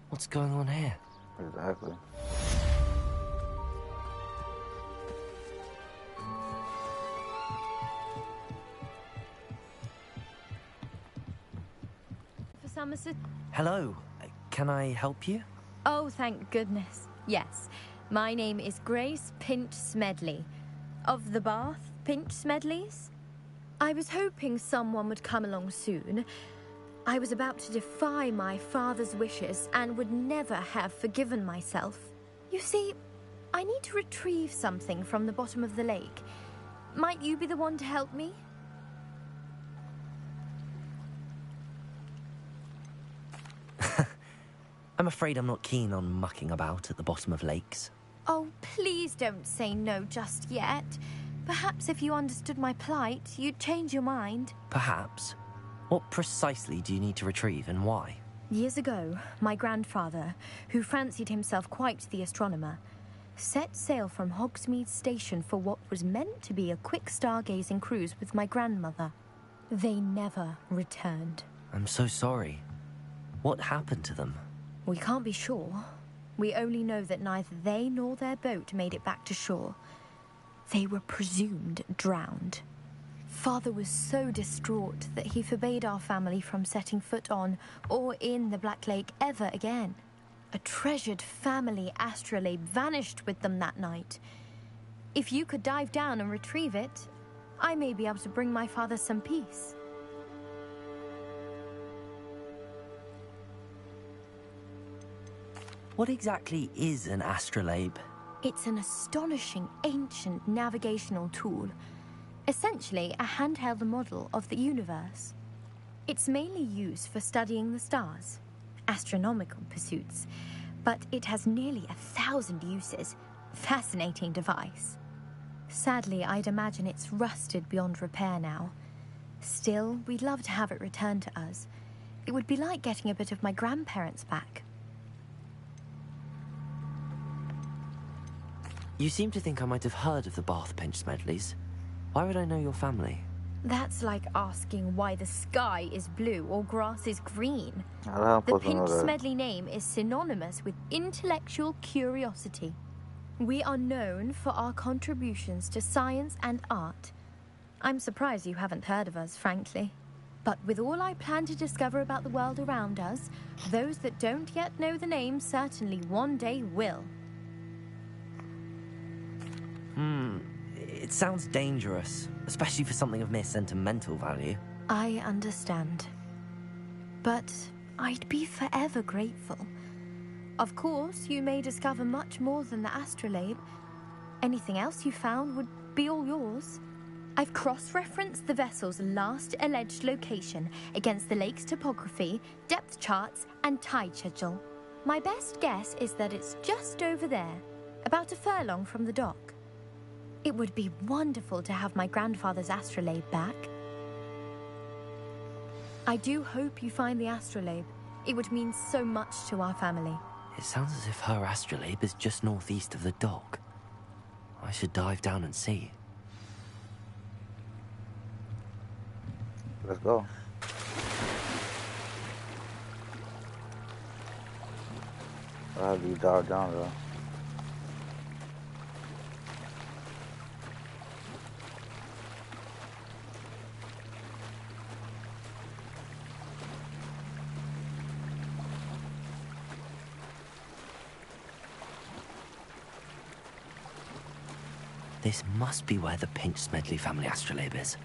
What's going on here? Exactly. For Somerset. Hello. Can I help you? Oh, thank goodness. Yes. My name is Grace Pinch Smedley. Of the Bath Pinch Smedleys? I was hoping someone would come along soon. I was about to defy my father's wishes and would never have forgiven myself. You see, I need to retrieve something from the bottom of the lake. Might you be the one to help me? I'm afraid I'm not keen on mucking about at the bottom of lakes. Oh, please don't say no just yet. Perhaps if you understood my plight, you'd change your mind. Perhaps. What precisely do you need to retrieve and why? Years ago, my grandfather, who fancied himself quite the astronomer, set sail from Hogsmeade Station for what was meant to be a quick stargazing cruise with my grandmother. They never returned. I'm so sorry. What happened to them? We can't be sure. We only know that neither they nor their boat made it back to shore. They were presumed drowned. Father was so distraught that he forbade our family from setting foot on or in the Black Lake ever again. A treasured family astrolabe vanished with them that night. If you could dive down and retrieve it, I may be able to bring my father some peace. What exactly is an astrolabe? It's an astonishing ancient navigational tool. Essentially, a handheld model of the universe. It's mainly used for studying the stars, astronomical pursuits, but it has nearly 1,000 uses. Fascinating device. Sadly, I'd imagine it's rusted beyond repair now. Still, we'd love to have it returned to us. It would be like getting a bit of my grandparents back. You seem to think I might have heard of the Bath Pinch Smedleys. Why would I know your family? That's like asking why the sky is blue or grass is green. I'm The supposed to know Pinch that. Smedley name is synonymous with intellectual curiosity. We are known for our contributions to science and art. I'm surprised you haven't heard of us, frankly. But with all I plan to discover about the world around us, those that don't yet know the name certainly one day will. It sounds dangerous, especially for something of mere sentimental value. I understand. But I'd be forever grateful. Of course, you may discover much more than the astrolabe. Anything else you found would be all yours. I've cross-referenced the vessel's last alleged location against the lake's topography, depth charts, and tide schedule. My best guess is that it's just over there, about a furlong from the dock. It would be wonderful to have my grandfather's astrolabe back. I do hope you find the astrolabe. It would mean so much to our family. It sounds as if her astrolabe is just northeast of the dock. I should dive down and see. Let's go. I'll have you dive down though. This must be where the Pinch Smedley family astrolabe is.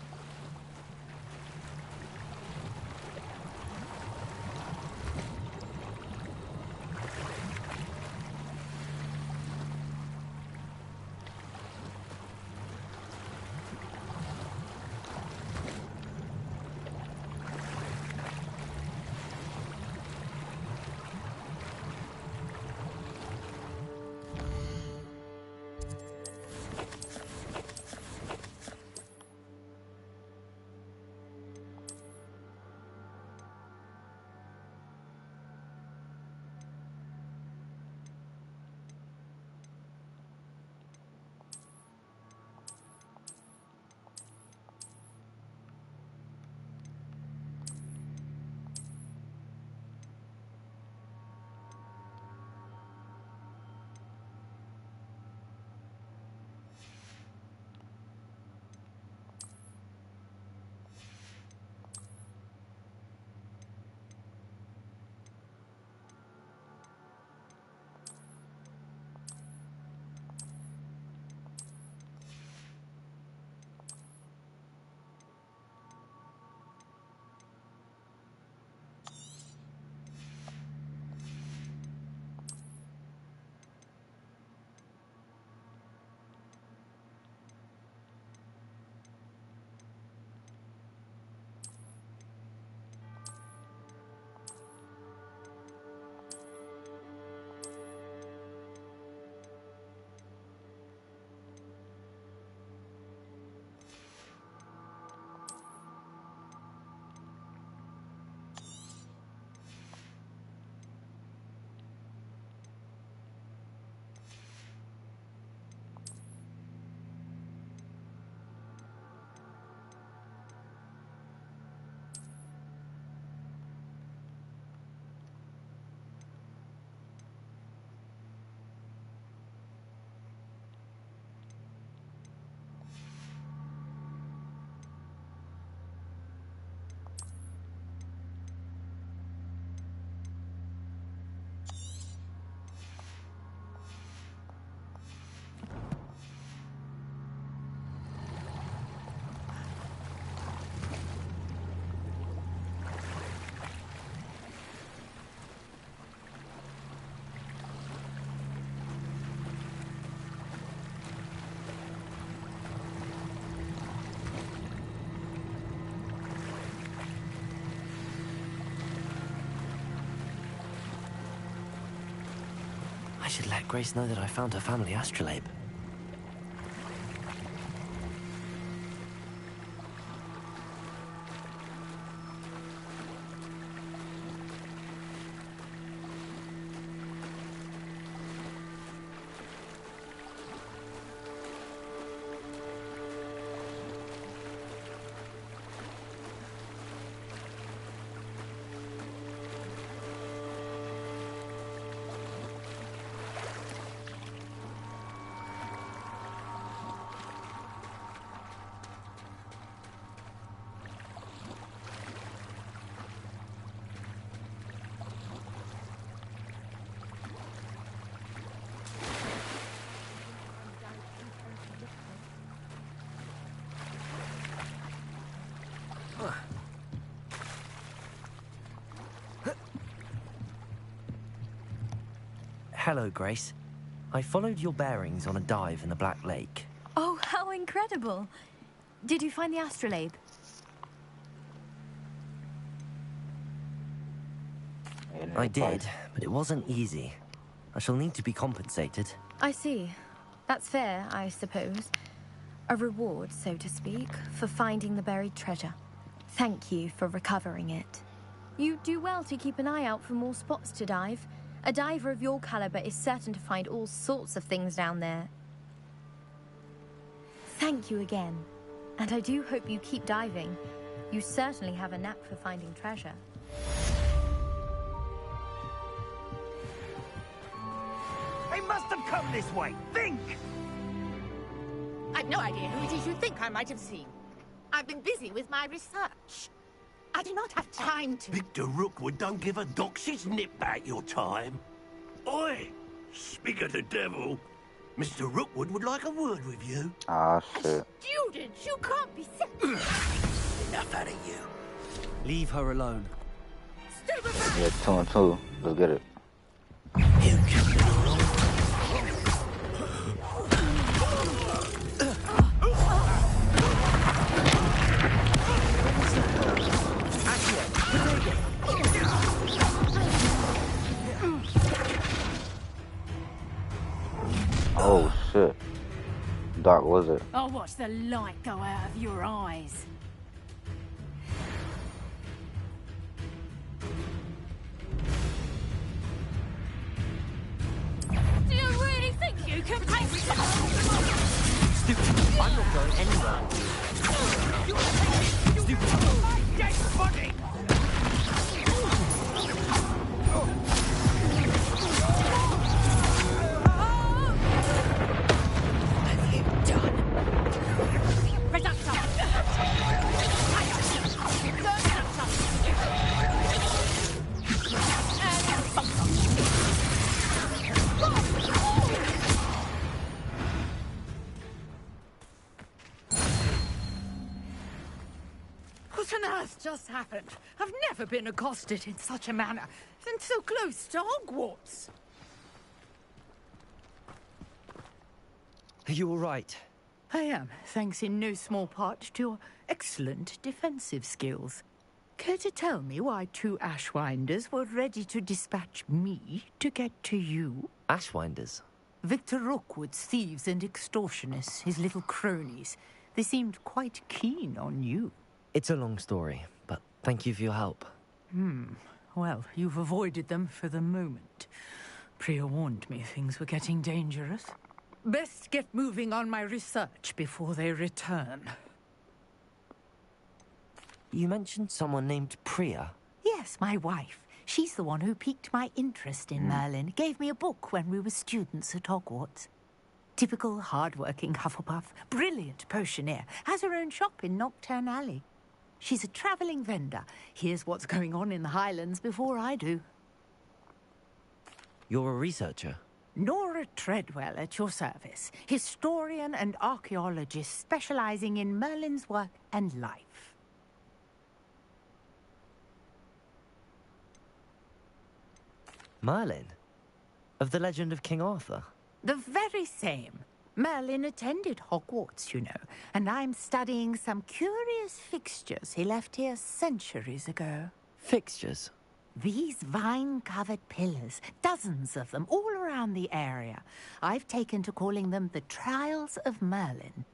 I should let Grace know that I found her family astrolabe. Hello, Grace. I followed your bearings on a dive in the Black Lake. Oh, how incredible! Did you find the astrolabe? I did, but it wasn't easy. I shall need to be compensated. I see. That's fair, I suppose. A reward, so to speak, for finding the buried treasure. Thank you for recovering it. You do well to keep an eye out for more spots to dive. A diver of your caliber is certain to find all sorts of things down there. Thank you again. And I do hope you keep diving. You certainly have a knack for finding treasure. They must have come this way. Think! I've no idea who it is you think I might have seen. I've been busy with my research. I do not have time to... Victor Rookwood don't give a doxy's nip back your time. Oi! Speak of the devil. Mr. Rookwood would like a word with you. Ah, shit. Students, you can't be sick. Enough out of you. Leave her alone. Yeah, 2 and 2. Let's get it. Oh shit. Dark Wizard. I'll watch the light go out of your eyes. Do you really think you can take me? Stupid. I'm not going anywhere. Stupid. My dead body! What on earth just happened? I've never been accosted in such a manner, and so close to Hogwarts. Are you all right? I am, thanks in no small part to your excellent defensive skills. Care to tell me why 2 Ashwinders were ready to dispatch me to get to you? Ashwinders? Victor Rookwood's thieves and extortionists, his little cronies. They seemed quite keen on you. It's a long story, but thank you for your help. Well, you've avoided them for the moment. Priya warned me things were getting dangerous. Best get moving on my research before they return. You mentioned someone named Priya. Yes, my wife. She's the one who piqued my interest in Merlin. Gave me a book when we were students at Hogwarts. Typical hard-working Hufflepuff. Brilliant potioneer. Has her own shop in Nocturne Alley. She's a travelling vendor. Hears what's going on in the Highlands before I do. You're a researcher? Nora Treadwell at your service. Historian and archaeologist specialising in Merlin's work and life. Merlin? Of the legend of King Arthur? The very same. Merlin attended Hogwarts, you know, and I'm studying some curious fixtures he left here centuries ago. Fixtures? These vine-covered pillars, dozens of them, all around the area. I've taken to calling them the Trials of Merlin.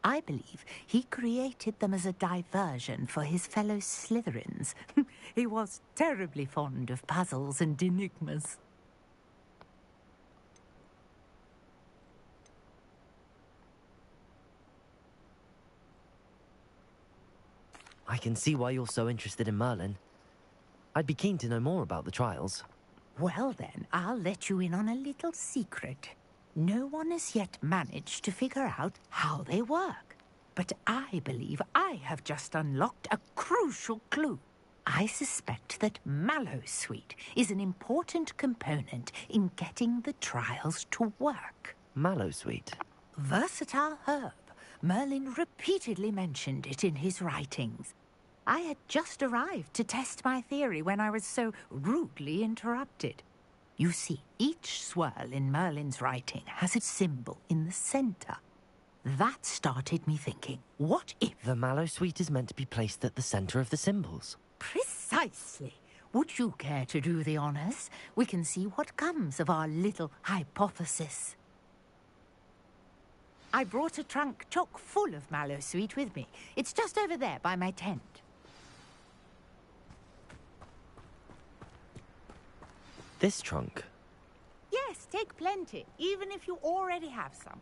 I believe he created them as a diversion for his fellow Slytherins. He was terribly fond of puzzles and enigmas. I can see why you're so interested in Merlin. I'd be keen to know more about the trials. Well then, I'll let you in on a little secret. No one has yet managed to figure out how they work. But I believe I have just unlocked a crucial clue. I suspect that Mallowsweet is an important component in getting the trials to work. Mallowsweet? Versatile herb. Merlin repeatedly mentioned it in his writings. I had just arrived to test my theory when I was so rudely interrupted. You see, each swirl in Merlin's writing has its symbol in the center. That started me thinking, what if... The mallow sweet is meant to be placed at the center of the symbols. Precisely. Would you care to do the honors? We can see what comes of our little hypothesis. I brought a trunk chock full of mallow sweet with me. It's just over there by my tent. This trunk? Yes, take plenty, even if you already have some.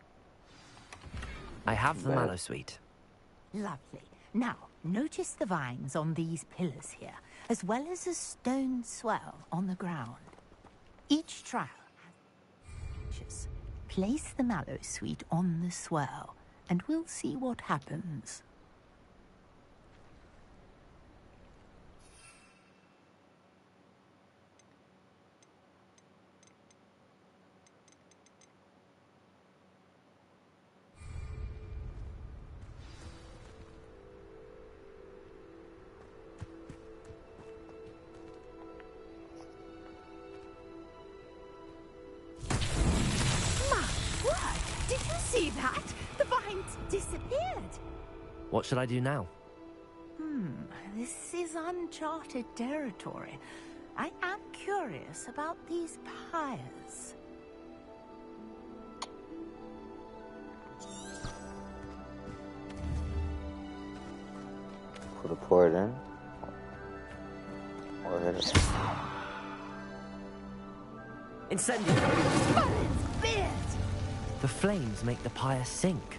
I have the mallow sweet. Lovely. Now, notice the vines on these pillars here, as well as a stone swell on the ground. Each trial has... Place the mallow sweet on the swell, and we'll see what happens. See that? The vines disappeared. What should I do now? This is uncharted territory. I am curious about these pyres. Put a port in. Or hit it. Incendio! The flames make the pyre sink.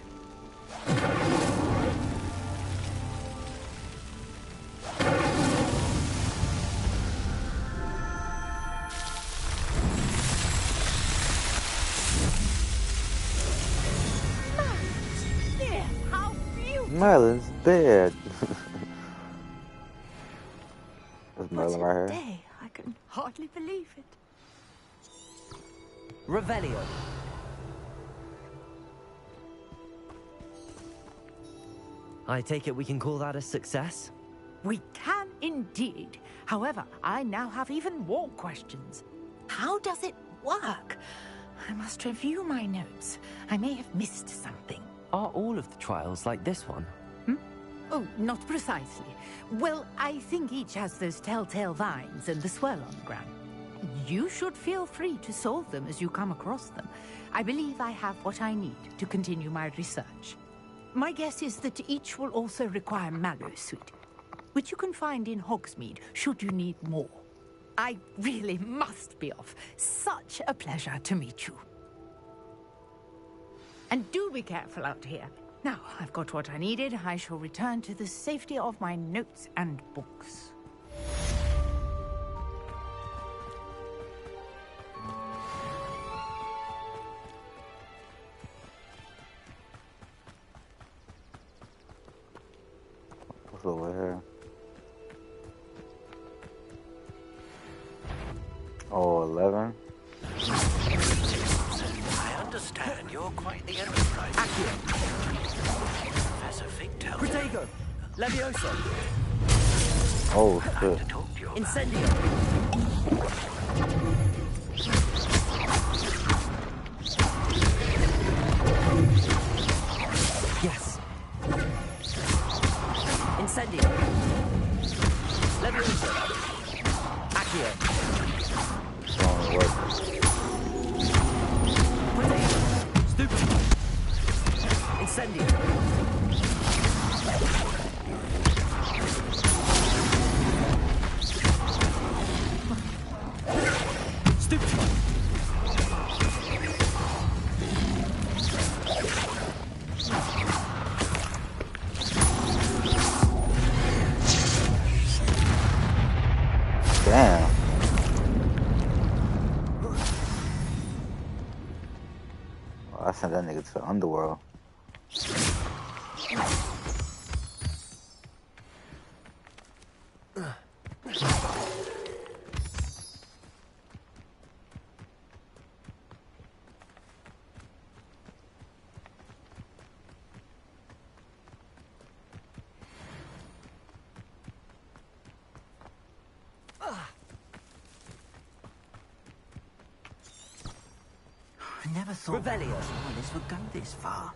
How beautiful! Merlin's dead. There's Merlin What a right here. day. I can hardly believe it. Revelio. I take it we can call that a success? We can indeed. However, I now have even more questions. How does it work? I must review my notes. I may have missed something. Are all of the trials like this one? Oh, not precisely. Well, I think each has those telltale vines and the swirl on the ground. You should feel free to solve them as you come across them. I believe I have what I need to continue my research. My guess is that each will also require mallow sweet, which you can find in Hogsmeade should you need more. I really must be off. Such a pleasure to meet you. And do be careful out here. Now, I've got what I needed. I shall return to the safety of my notes and books. What's over here? Oh, 11. I understand you're quite the enterprise. Professor Fig tells me. Protego! Levioso! Oh, shit. Incendio! Yes. Incendio! Levioso! Accio! Strong work. Stupid! Incendio! Stupid! Damn. Oh, I sent that nigga to the underworld. never thought this would go this far.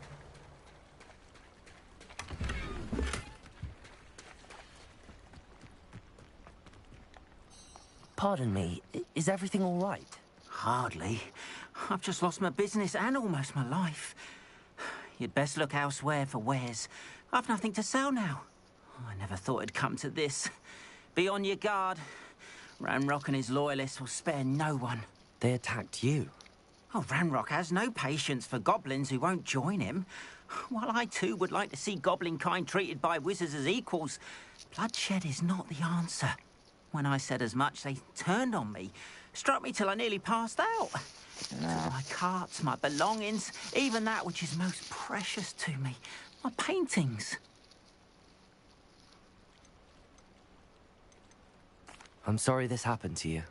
Pardon me, is everything all right? Hardly. I've just lost my business and almost my life. You'd best look elsewhere for wares. I've nothing to sell now. I never thought it'd come to this. Be on your guard. Ranrock and his loyalists will spare no one. They attacked you? Oh, Ranrock has no patience for goblins who won't join him. While I too would like to see goblin kind treated by wizards as equals, bloodshed is not the answer. When I said as much, they turned on me, struck me till I nearly passed out. My carts, my belongings, even that which is most precious to me, my paintings. I'm sorry this happened to you.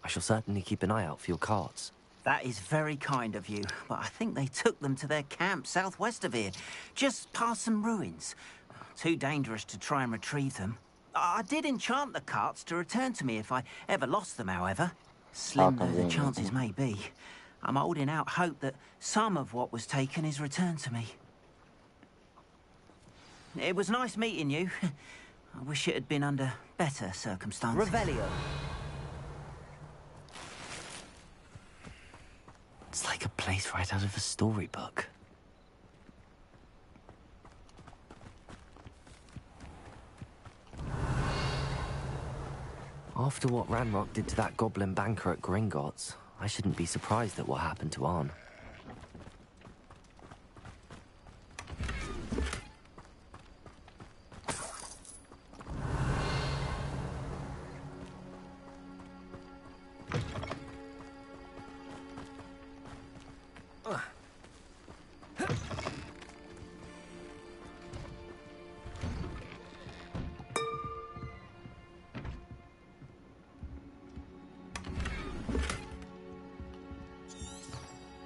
I shall certainly keep an eye out for your carts. That is very kind of you, but I think they took them to their camp southwest of here, just past some ruins. Too dangerous to try and retrieve them. I did enchant the carts to return to me if I ever lost them, however. Slim though the chances may be, I'm holding out hope that some of what was taken is returned to me. It was nice meeting you. I wish it had been under better circumstances. Revelio. It's like a place right out of a storybook. After what Ranrock did to that goblin banker at Gringotts, I shouldn't be surprised at what happened to Arn.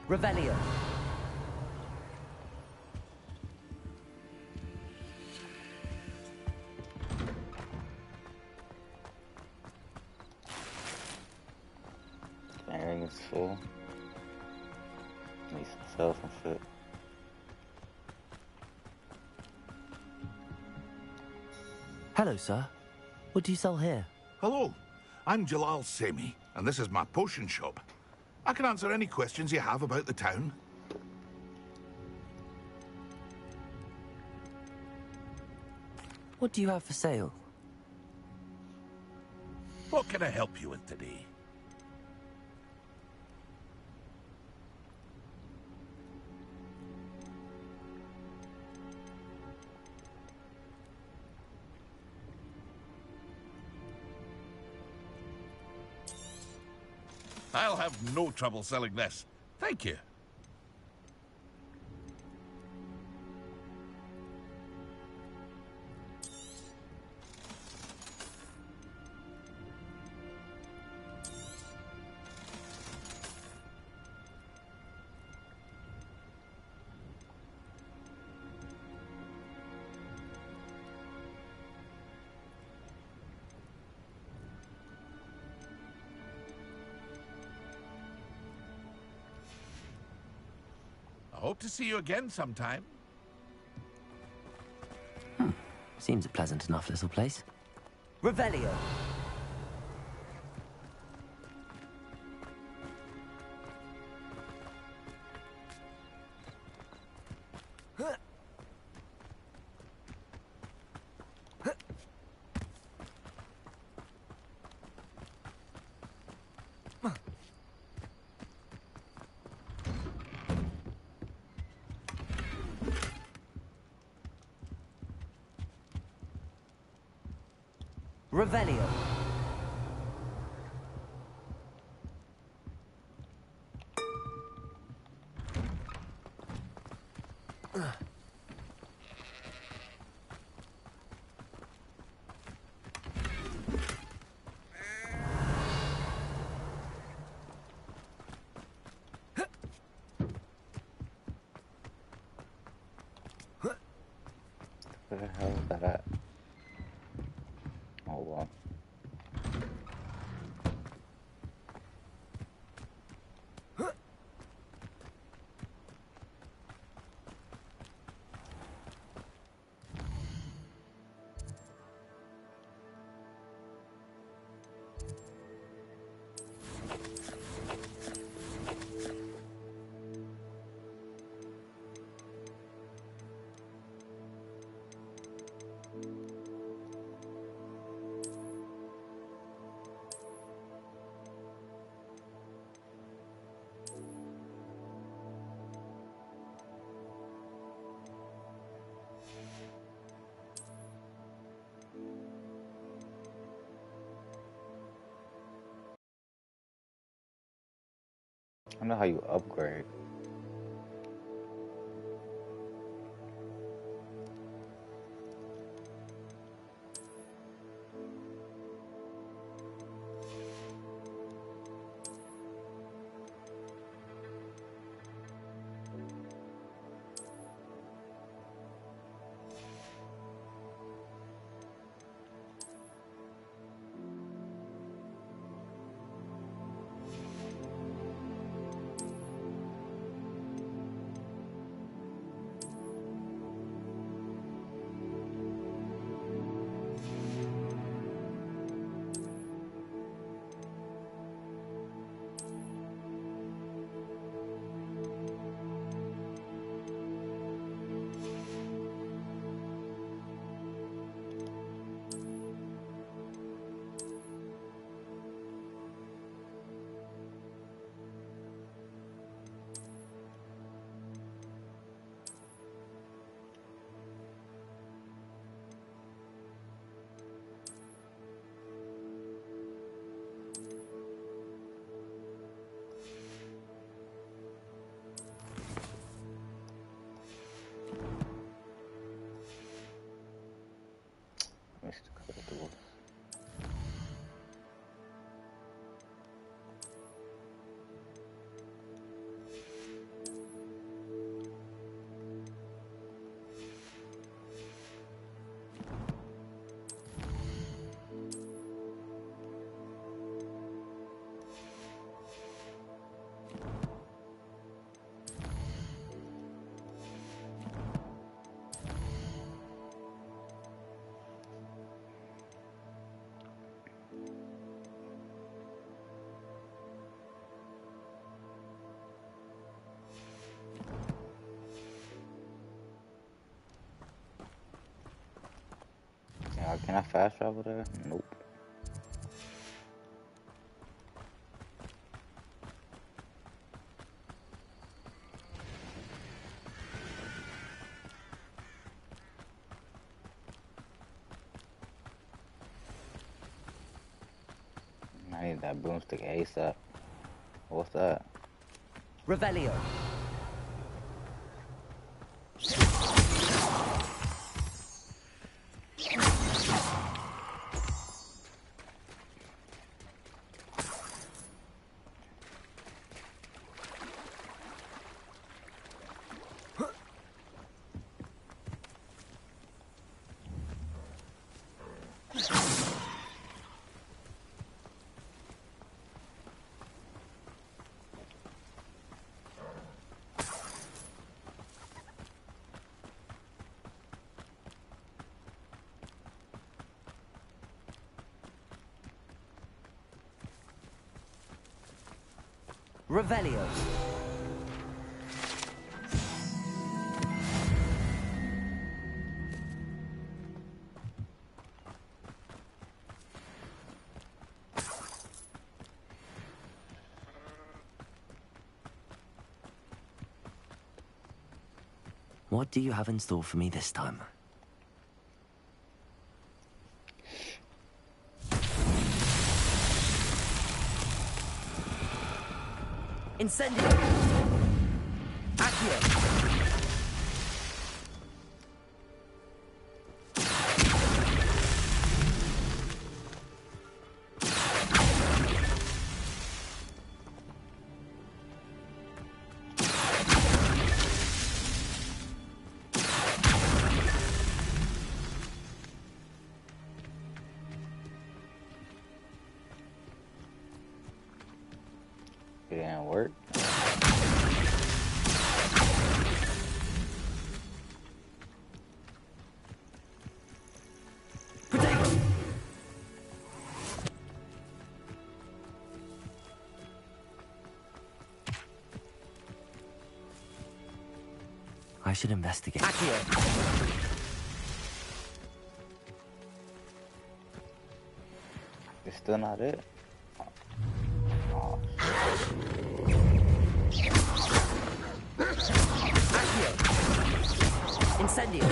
Revelio. Everything is full. Need some sell some shit. Hello, sir. What do you sell here? Hello, I'm Jalal Semi, and this is my potion shop. I can answer any questions you have about the town. What do you have for sale? What can I help you with today? I'll have no trouble selling this. Thank you. I hope to see you again sometime. Seems a pleasant enough little place. Revelio. Revelio. Where the hell is that at? Oh well. I know how you upgrade. Can I fast travel there? Nope. I need that broomstick ASAP. What's that? Revelio. Revelio. What do you have in store for me this time? Incendio! Accio! It didn't work. I should investigate. It's still not it. Oh, Incendio.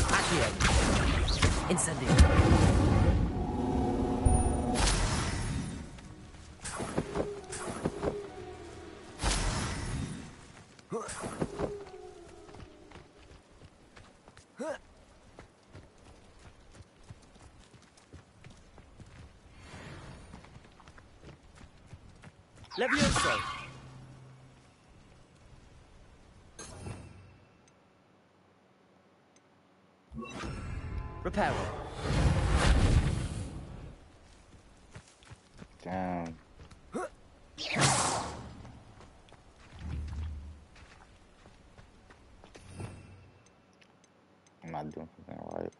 Accio. Incendio. Levioso! Reparo. Damn. I'm not doing something right.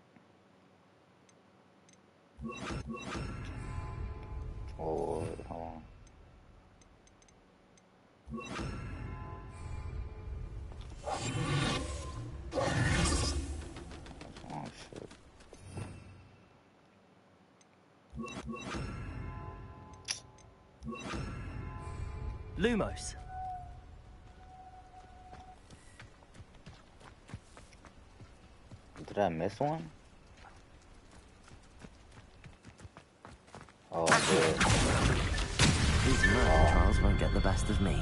Oh, hold on. Oh, shit. Lumos. Did I miss one? Oh, I did. These murder trials won't get the best of me.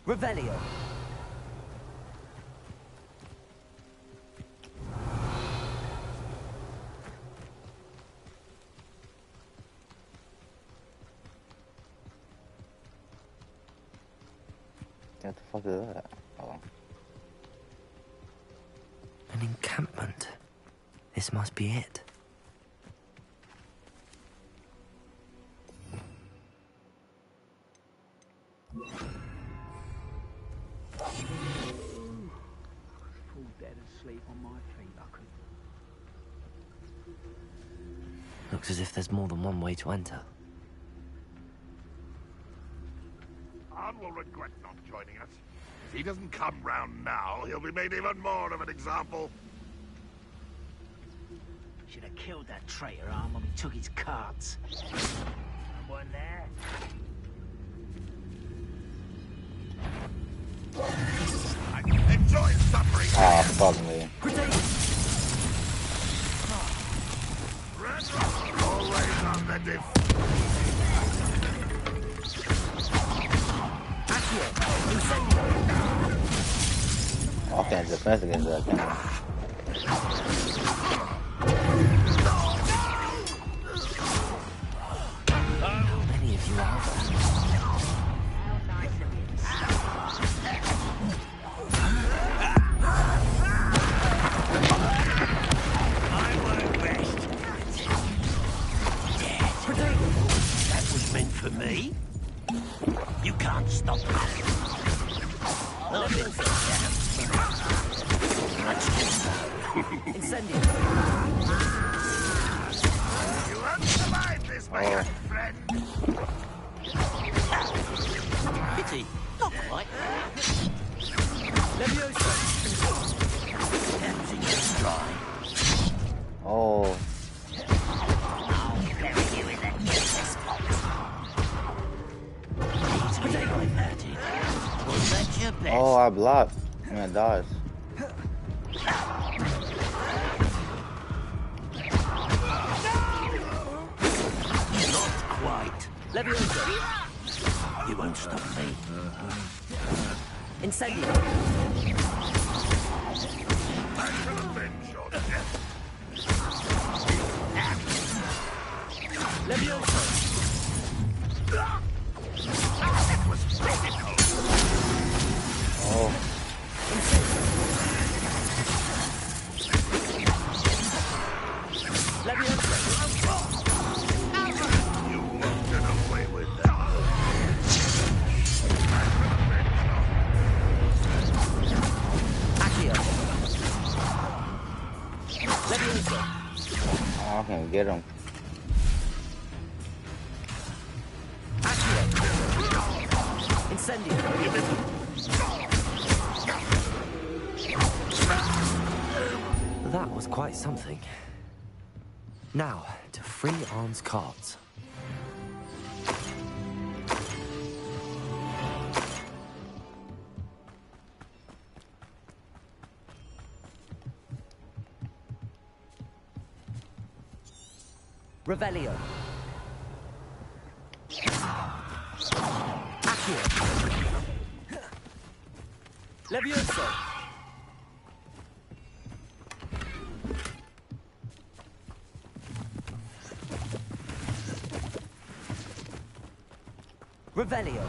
Revelio. What the fuck is that? Oh. An encampment. This must be it. Looks as if there's more than one way to enter. Arn will regret not joining us. If he doesn't come round now, he'll be made even more of an example. Should have killed that traitor Arn when we took his cards. Someone there? Enjoy suffering. Ah, fuck me. Always on the diff. I can't defense against that, can I? How many of you are there? For me? You can't stop me. Incendio. You won't survive this, my young friend. Pity. Not quite. Levioso. Empty your stride. Oh. Oh, I blocked. I mean, I dodged. Not quite. Levioso. You won't stop me. Incendio. I shall avenge your death. Levioso. It was difficult. Oh. You won't get away with that. Accio. Levioso. Oh, I can't get him. Accio. Incendio. That was quite something. Now, to free Arn's cards. Revelio. Accio. Levioso. Revelio.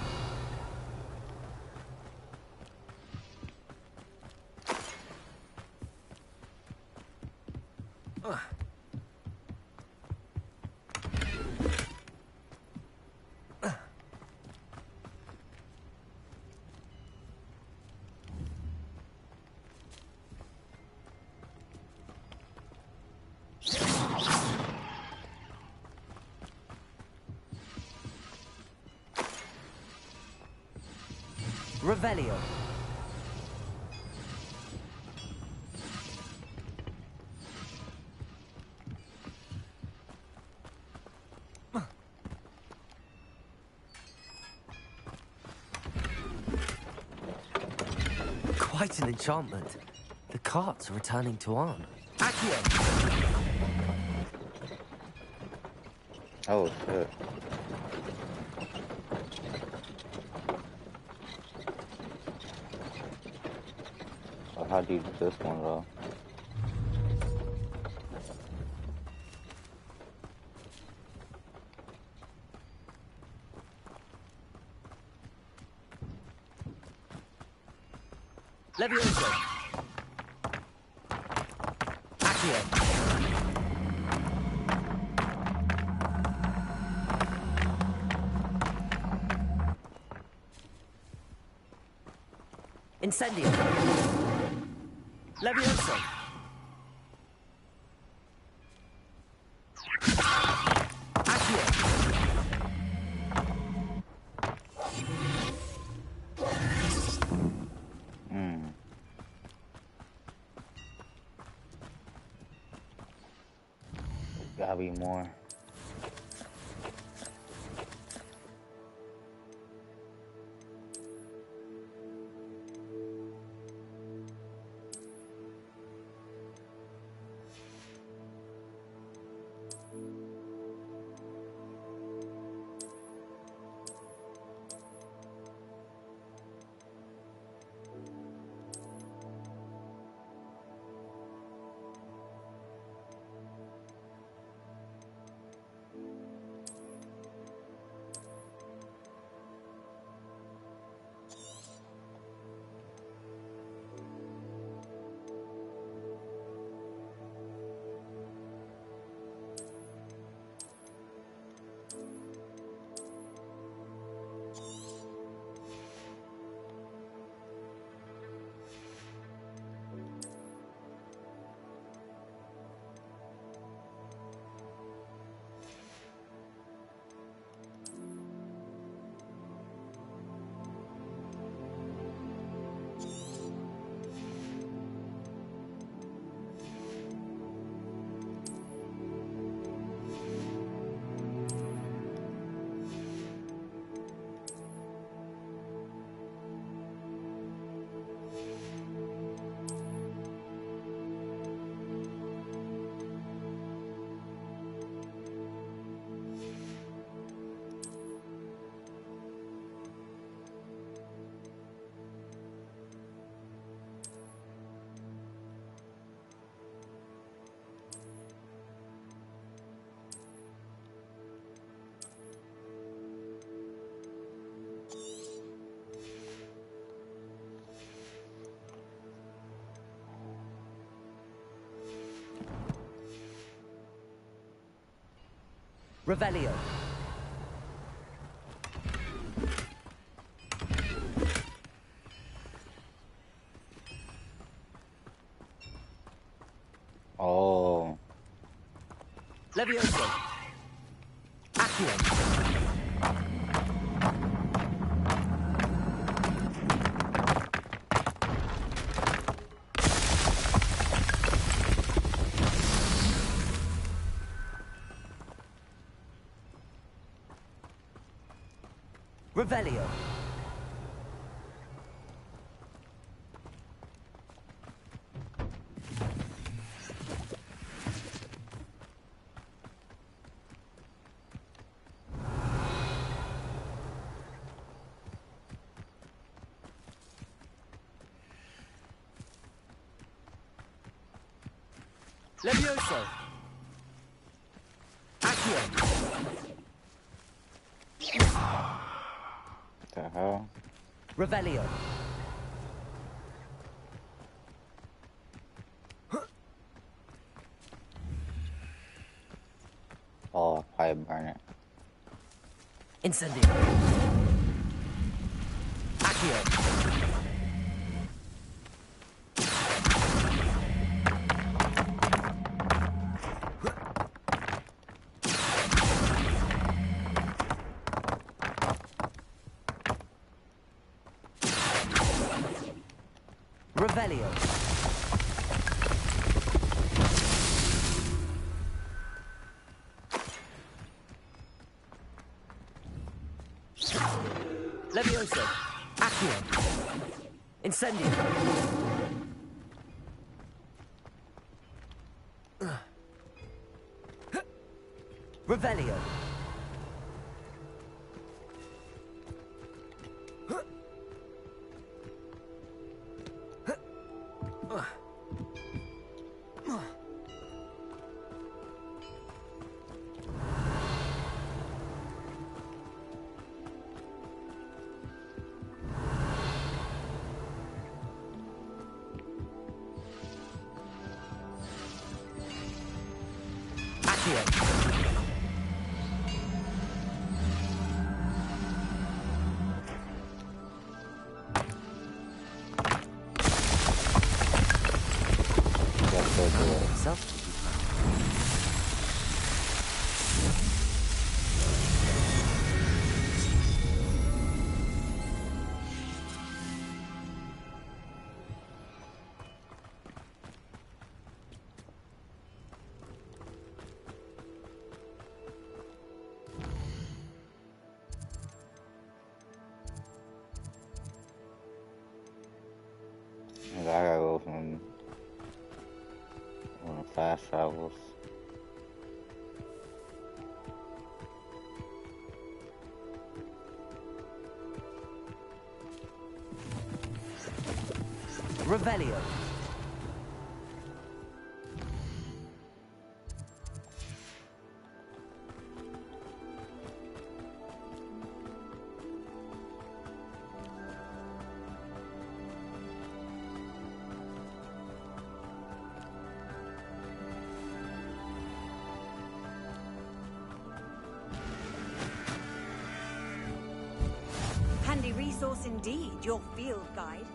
Revelio. Quite an enchantment. The carts are returning to Arn. Accio. Oh, shit. So how do you do this one, though? Levioso. Accio. Incendio. Levioso. Accio. Gotta be more. Revelio. Oh. Levioso. Accio. Revelio. Levioso. Accio. The hell? Revelio. Oh, probably burn it. Incendio. Accio. Revelio. Levioso. Accio. Incendio. Revelio. I gotta go from one of the fast travels. Revelio. Handy resource indeed, your field guide.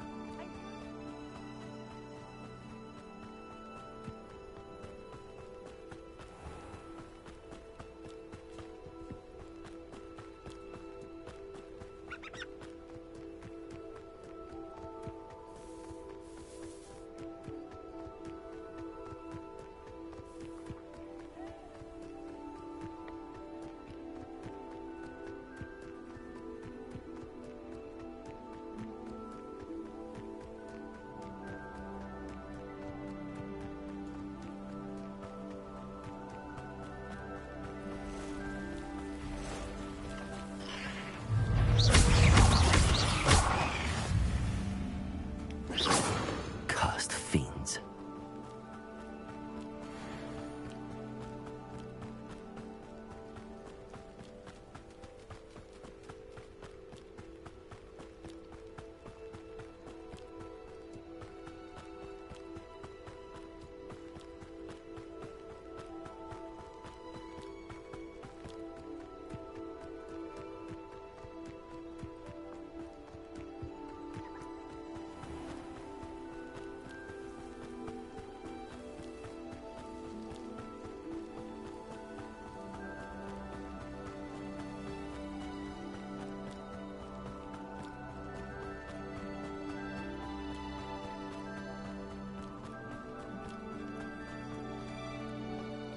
Cursed fiends.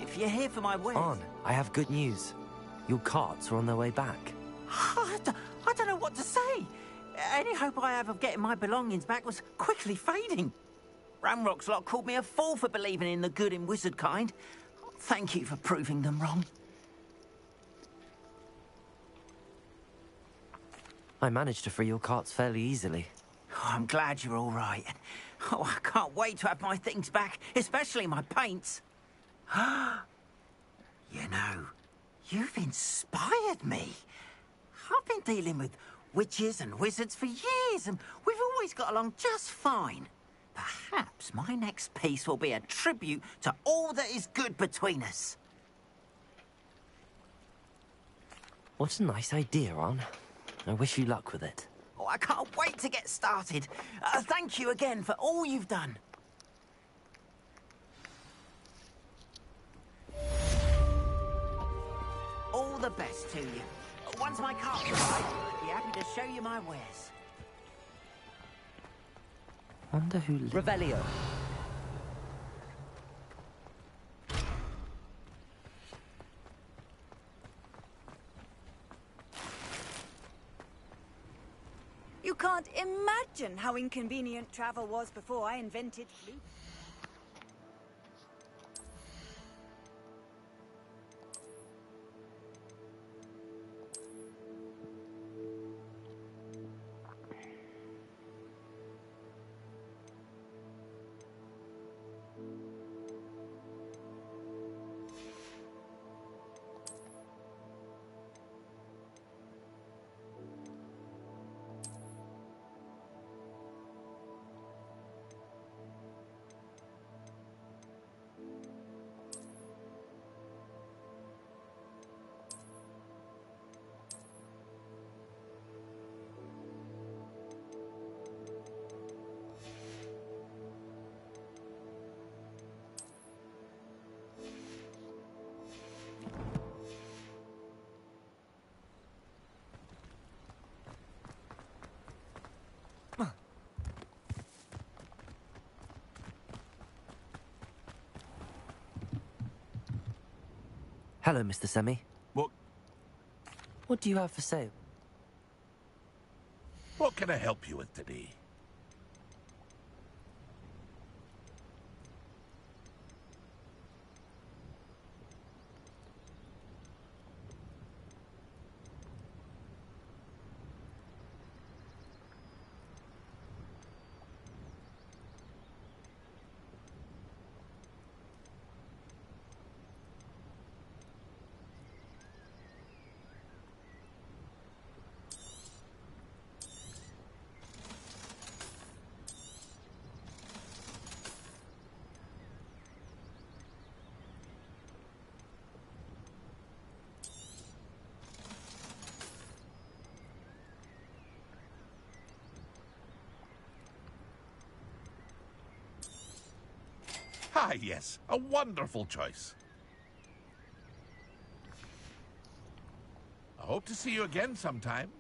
If you're here for my wares... On, I have good news. Your carts are on their way back. I don't know what to say. Any hope I have of getting my belongings back was quickly fading. Ramrock's lot called me a fool for believing in the good in wizard kind. Thank you for proving them wrong. I managed to free your carts fairly easily. Oh, I'm glad you're all right. Oh, I can't wait to have my things back, especially my paints. You know, you've inspired me. I've been dealing with witches and wizards for years, and we've always got along just fine. Perhaps my next piece will be a tribute to all that is good between us. What a nice idea, Ron. I wish you luck with it. Oh, I can't wait to get started. Thank you again for all you've done. All the best to you. Once my cart's arrived, I'd be happy to show you my wares. Wonder who... Revelio. You can't imagine how inconvenient travel was before I invented flute. Hello, Mr. Semi. What do you have for sale? What can I help you with today? Ah, yes, a wonderful choice. I hope to see you again sometime.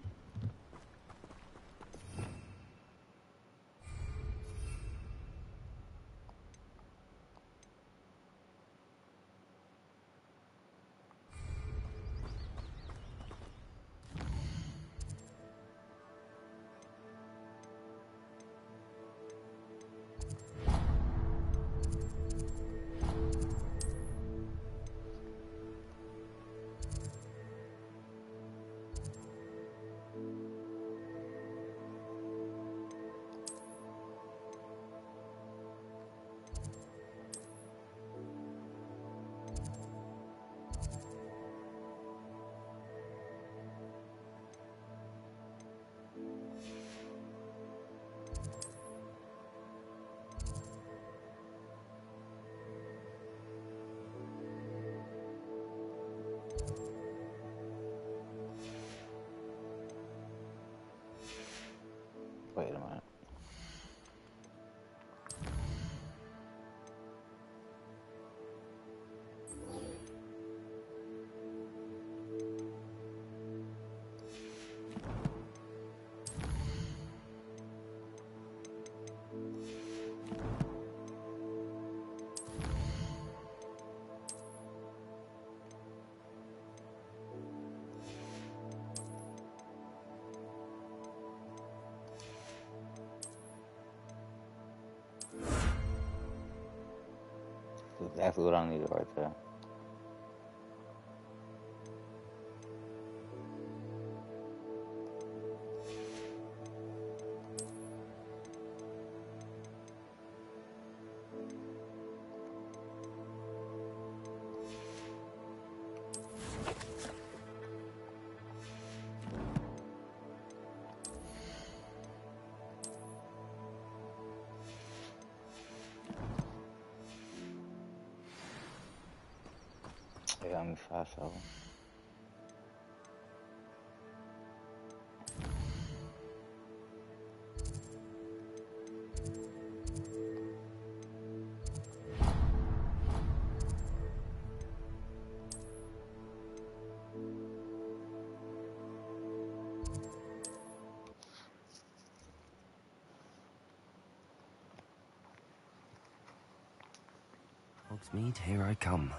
exactly what I needed right there. They got me fast over. Hogsmeade, here I come.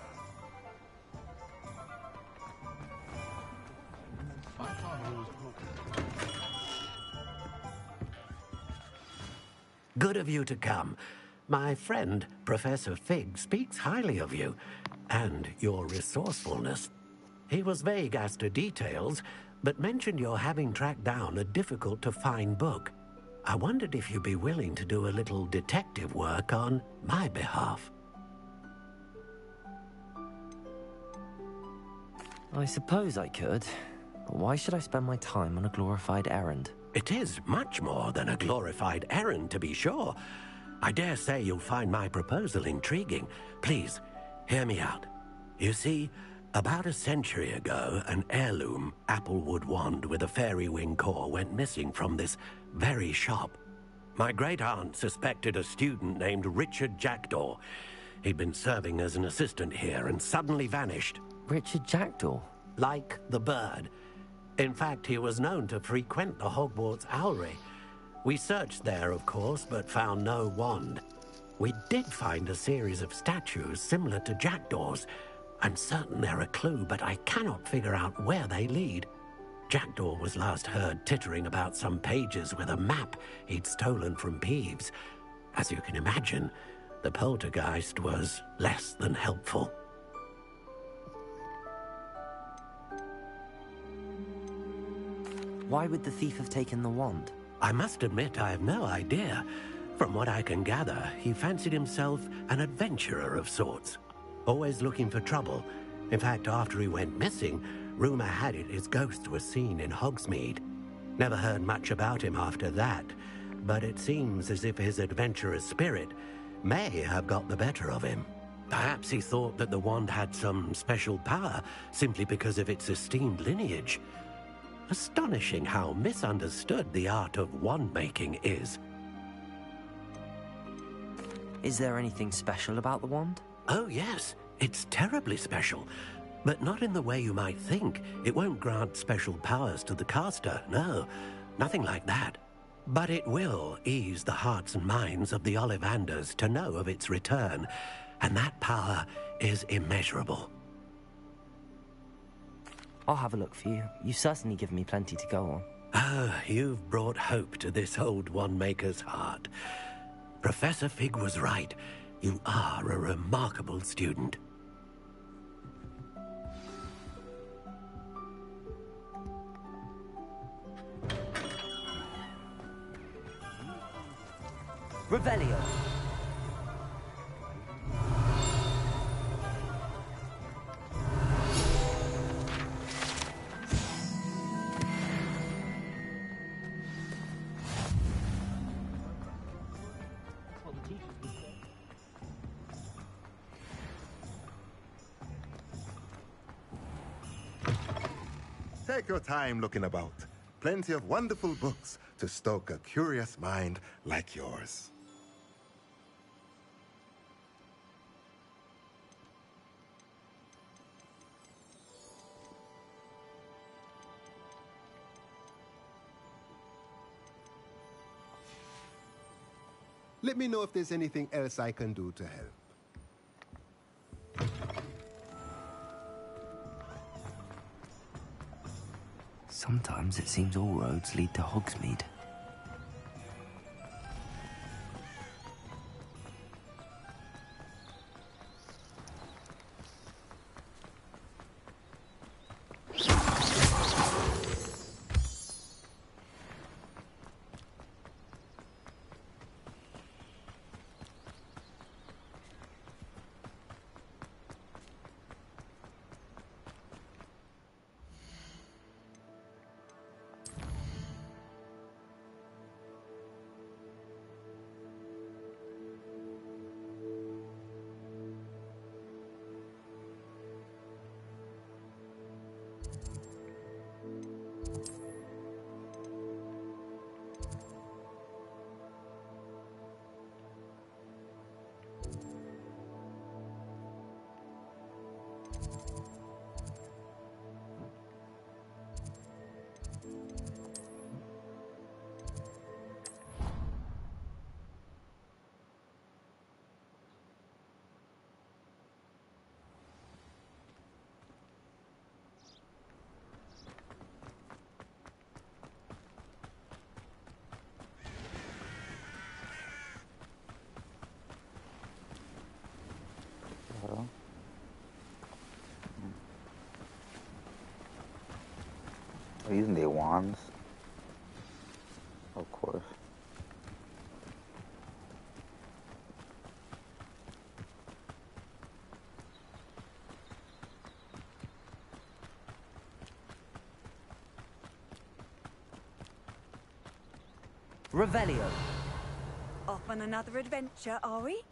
Good of you to come. My friend, Professor Fig, speaks highly of you, and your resourcefulness. He was vague as to details, but mentioned your having tracked down a difficult-to-find book. I wondered if you'd be willing to do a little detective work on my behalf. I suppose I could, but why should I spend my time on a glorified errand? It is much more than a glorified errand, to be sure. I dare say you'll find my proposal intriguing. Please, hear me out. You see, about a century ago, an heirloom applewood wand with a fairy wing core went missing from this very shop. My great-aunt suspected a student named Richard Jackdaw. He'd been serving as an assistant here and suddenly vanished. Richard Jackdaw? Like the bird. In fact, he was known to frequent the Hogwarts Owlery. We searched there, of course, but found no wand. We did find a series of statues similar to Jackdaw's. I'm certain they're a clue, but I cannot figure out where they lead. Jackdaw was last heard tittering about some pages with a map he'd stolen from Peeves. As you can imagine, the poltergeist was less than helpful. Why would the thief have taken the wand? I must admit I have no idea. From what I can gather, he fancied himself an adventurer of sorts. Always looking for trouble. In fact, after he went missing, rumor had it his ghost was seen in Hogsmeade. Never heard much about him after that, but it seems as if his adventurous spirit may have got the better of him. Perhaps he thought that the wand had some special power simply because of its esteemed lineage. Astonishing how misunderstood the art of wand-making is. Is there anything special about the wand? Oh, yes. It's terribly special. But not in the way you might think. It won't grant special powers to the caster, no. Nothing like that. But it will ease the hearts and minds of the Ollivanders to know of its return. And that power is immeasurable. I'll have a look for you. You've certainly given me plenty to go on. Oh, you've brought hope to this old wand-maker's heart. Professor Fig was right. You are a remarkable student. Revelio. Take your time looking about. Plenty of wonderful books to stoke a curious mind like yours. Let me know if there's anything else I can do to help. Sometimes it seems all roads lead to Hogsmeade. wands. Of course. Revelio. Off on another adventure, are we?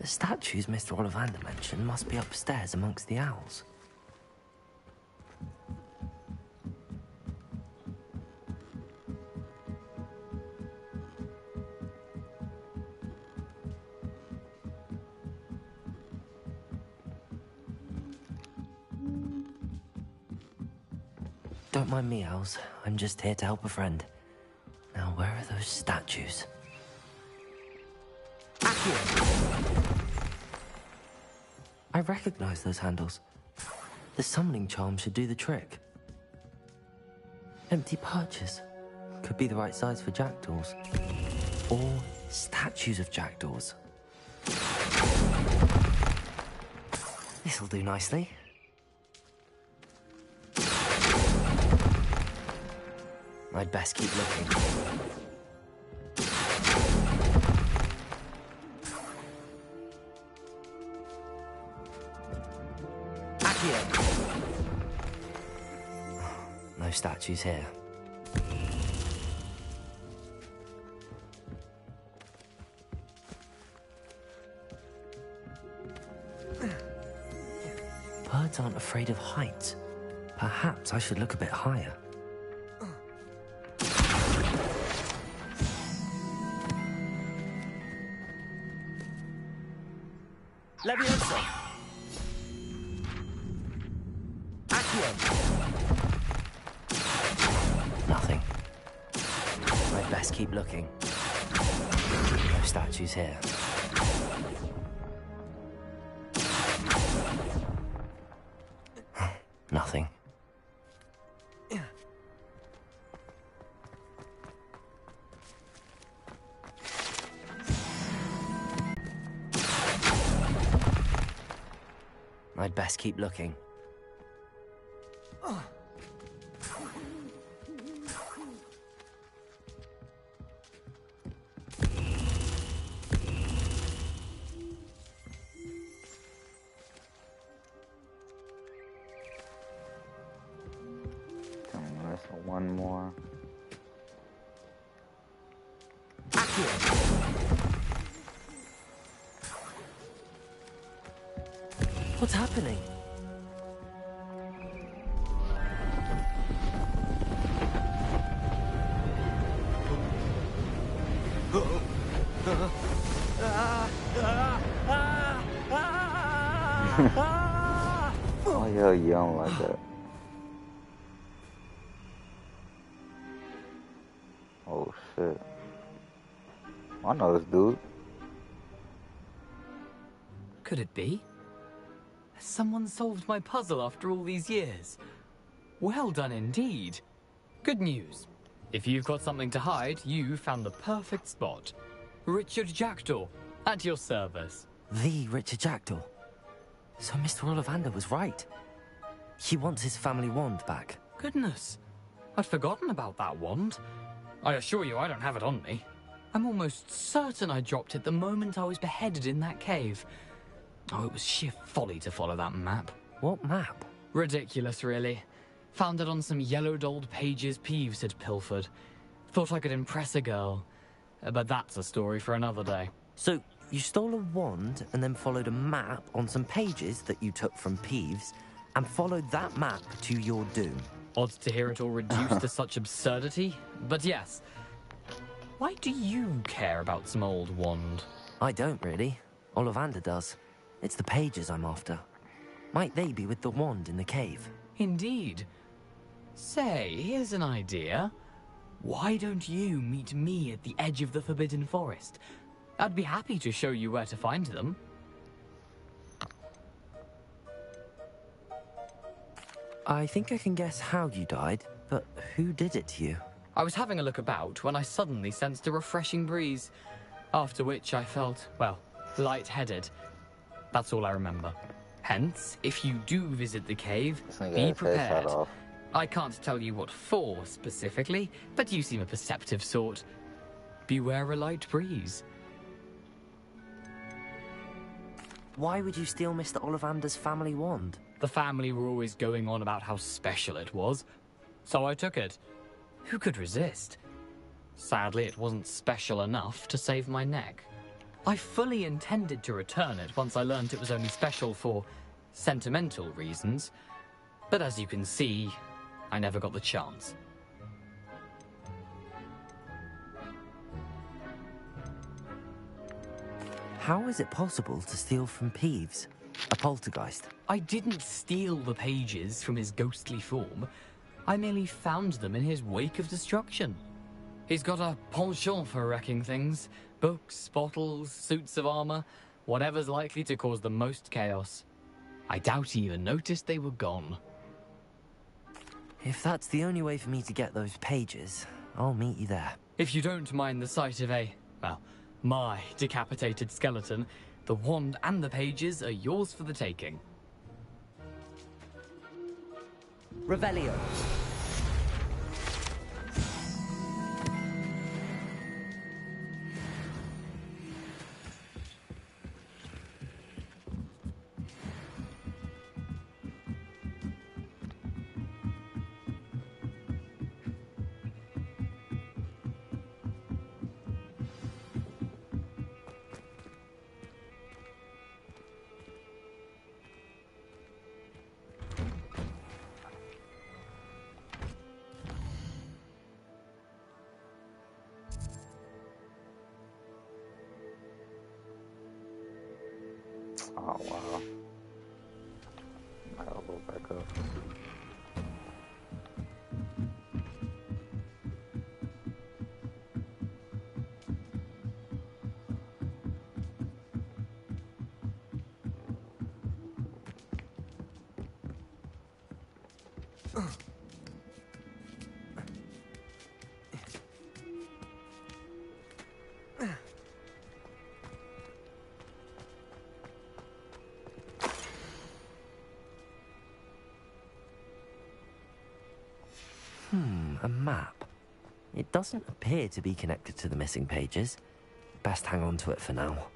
The statues Mr. Ollivander mentioned must be upstairs amongst the owls. Don't mind me, owls. I'm just here to help a friend. Now, where are those statues? I recognize those handles. The summoning charm should do the trick. Empty perches. Could be the right size for jackdaws. Or statues of jackdaws. This'll do nicely. I'd best keep looking. No statues here. Birds aren't afraid of heights. Perhaps I should look a bit higher. Leviosa! Nothing. I'd best keep looking. No statues here. Nothing. I'd best keep looking. One more. What's happening? Why y'all yelling like that? Oh shit. I know this dude. Could it be? Has someone solved my puzzle after all these years? Well done indeed. Good news. If you've got something to hide, you found the perfect spot. Richard Jackdaw, at your service. The Richard Jackdaw. So Mr. Ollivander was right. He wants his family wand back. Goodness. I'd forgotten about that wand. I assure you I don't have it on me. I'm almost certain I dropped it the moment I was beheaded in that cave. Oh, it was sheer folly to follow that map. What map? Ridiculous, really. Found it on some yellowed old pages Peeves had pilfered. Thought I could impress a girl. but that's a story for another day. So, you stole a wand and then followed a map on some pages that you took from Peeves and followed that map to your doom. Odd to hear it all reduced to such absurdity, but yes. Why do you care about some old wand? I don't really. Ollivander does. It's the pages I'm after. Might they be with the wand in the cave? Indeed. Say, here's an idea. Why don't you meet me at the edge of the Forbidden Forest? I'd be happy to show you where to find them. I think I can guess how you died, but who did it to you? I was having a look about when I suddenly sensed a refreshing breeze, after which I felt, well, lightheaded. That's all I remember. Hence, if you do visit the cave, be prepared. I can't tell you what for specifically, but you seem a perceptive sort. Beware a light breeze. Why would you steal Mr. Ollivander's family wand? The family were always going on about how special it was, so I took it. Who could resist? Sadly, it wasn't special enough to save my neck. I fully intended to return it once I learned it was only special for sentimental reasons, but as you can see, I never got the chance. How is it possible to steal from Peeves, a poltergeist? I didn't steal the pages from his ghostly form. I merely found them in his wake of destruction. He's got a penchant for wrecking things. Books, bottles, suits of armor, whatever's likely to cause the most chaos. I doubt he even noticed they were gone. If that's the only way for me to get those pages, I'll meet you there. If you don't mind the sight of my decapitated skeleton, the wand and the pages are yours for the taking. Revelio. Oh, wow. I'll go back up. A map. It doesn't appear to be connected to the missing pages. Best hang on to it for now.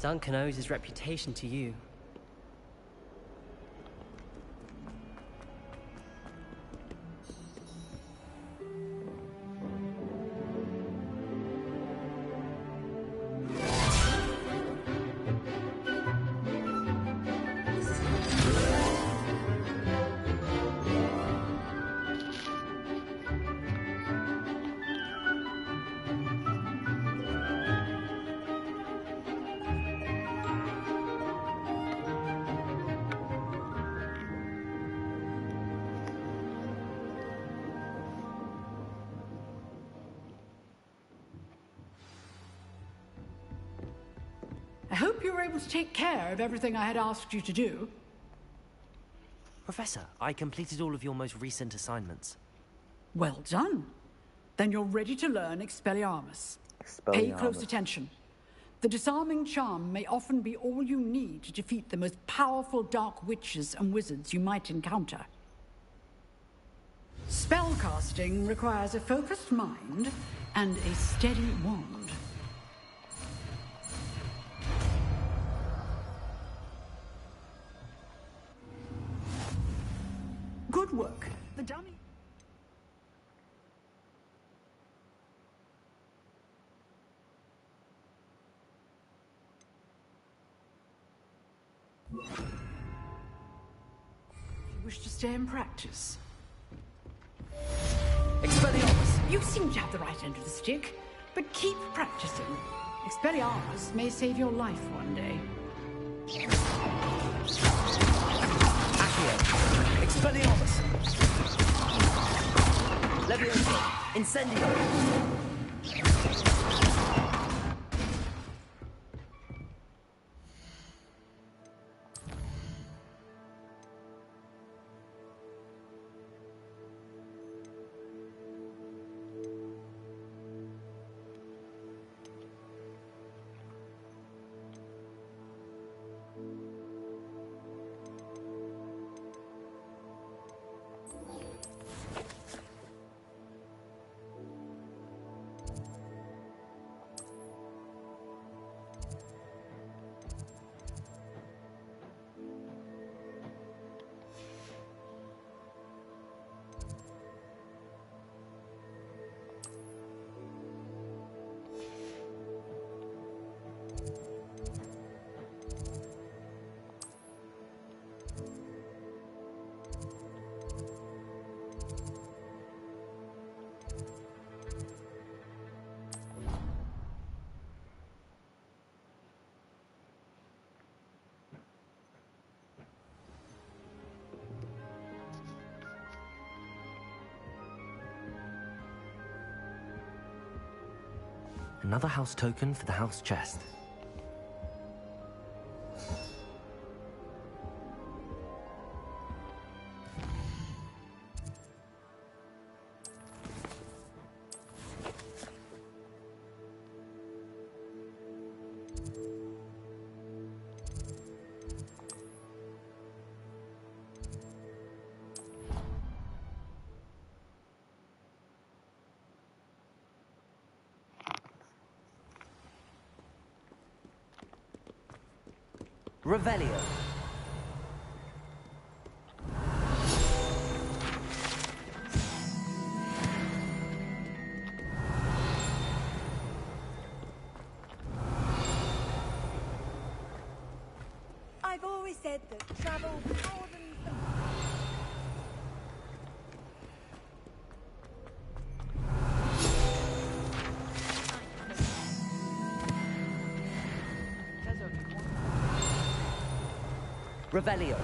Duncan owes his reputation to you. I hope you were able to take care of everything I had asked you to do. Professor, I completed all of your most recent assignments. Well done. Then you're ready to learn Expelliarmus. Pay close attention. The disarming charm may often be all you need to defeat the most powerful dark witches and wizards you might encounter. Spellcasting requires a focused mind and a steady wand. Good work. The dummy... You wish to stay and practice? Expelliarmus! You seem to have the right end of the stick, but keep practicing. Expelliarmus may save your life one day. Accio! Expelliarmus! Levioso! Incendio! Another house token for the house chest. Revelio. I've always said that travel more than... Revelio.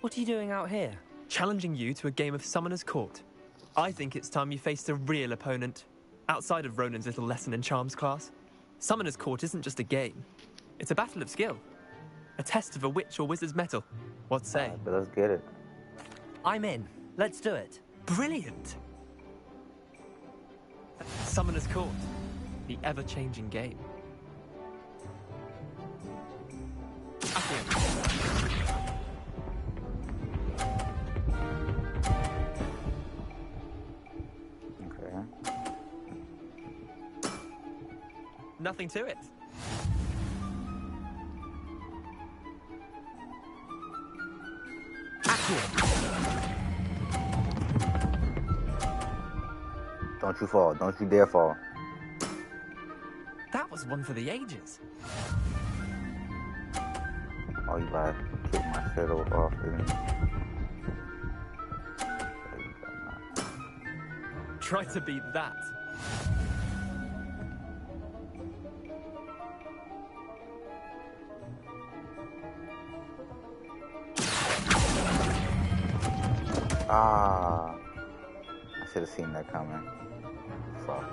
What are you doing out here? Challenging you to a game of Summoner's Court. I think it's time you faced a real opponent, outside of Ronan's little lesson in charms class. Summoner's Court isn't just a game. It's a battle of skill. A test of a witch or wizard's mettle. What say? But let's get it. I'm in. Let's do it. Brilliant! Summoner's Court. The ever-changing game. Okay. Nothing to it. Don't you fall. Don't you dare fall. That was one for the ages. Oh, you about to kick my shit off, didn't you? Try to beat that. Ah, I should have seen that coming. Fuck.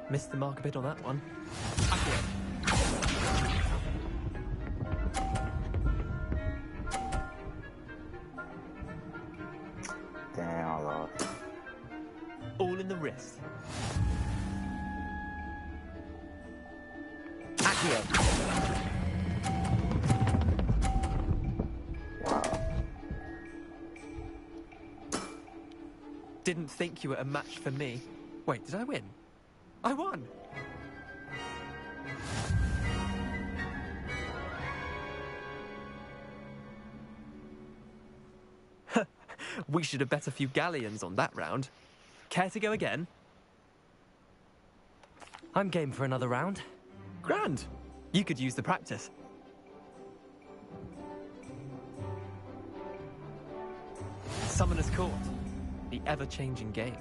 Missed the mark a bit on that one. Damn, I lost. All in the wrist. Wow. Didn't think you were a match for me. Wait, did I win? I won! We should have bet a few galleons on that round. Care to go again? I'm game for another round. Grand. You could use the practice. Summoner's Court. The ever-changing game.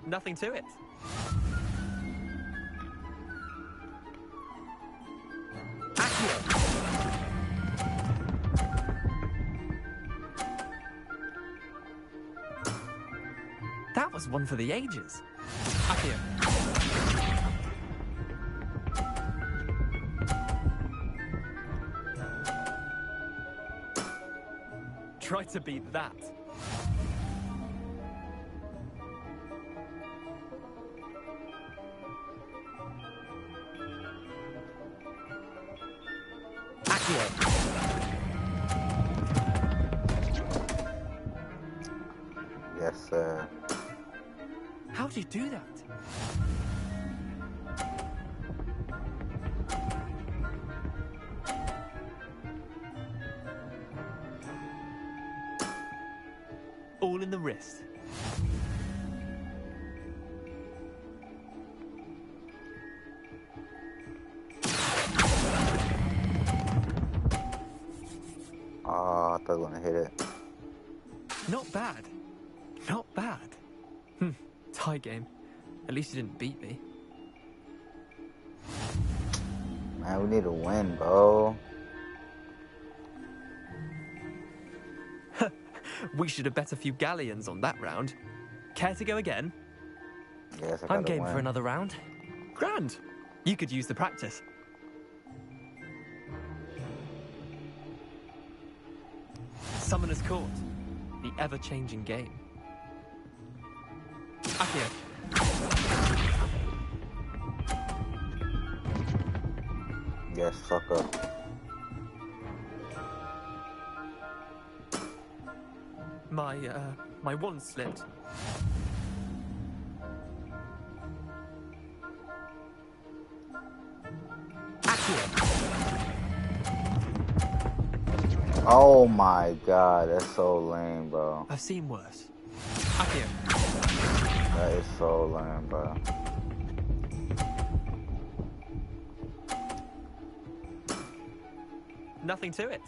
Nothing to it. That was one for the ages. Accio. Try to beat that. Yes, sir. How'd you do that? All in the wrist. Oh, I thought I was gonna hit it. Not bad. Not bad. Tie game. At least you didn't beat me. Man, we need to win, bro. We should have bet a few galleons on that round. Care to go again? Yes, I'm game for another round. Grand. You could use the practice. Summoner's Court. The ever-changing game. Accio. Yes, fuck up. My wand slipped. Oh my god, that's so lame, bro. I've seen worse. Accio. That is so lame, bro. Nothing to it.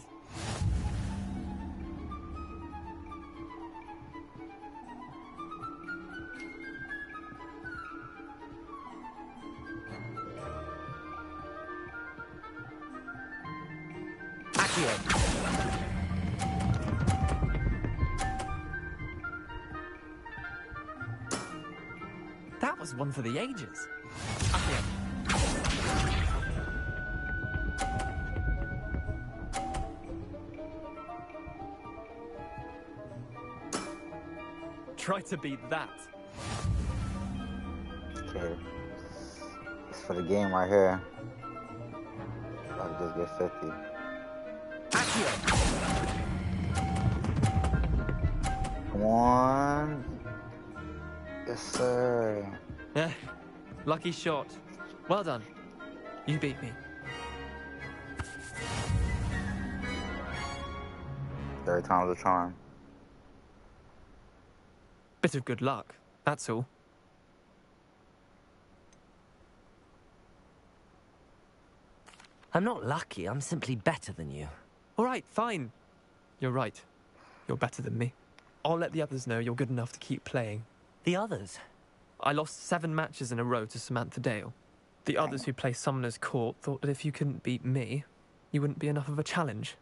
That was one for the ages. Try to beat that. Okay. It's for the game right here. I can just get 50. Come on. Yes, sir. Yeah, lucky shot. Well done. You beat me. Third time's a charm. Bit of good luck, that's all. I'm not lucky, I'm simply better than you. All right, fine. You're right. You're better than me. I'll let the others know you're good enough to keep playing. The others? I lost 7 matches in a row to Samantha Dale. The others who play Summoner's Court thought that if you couldn't beat me, you wouldn't be enough of a challenge.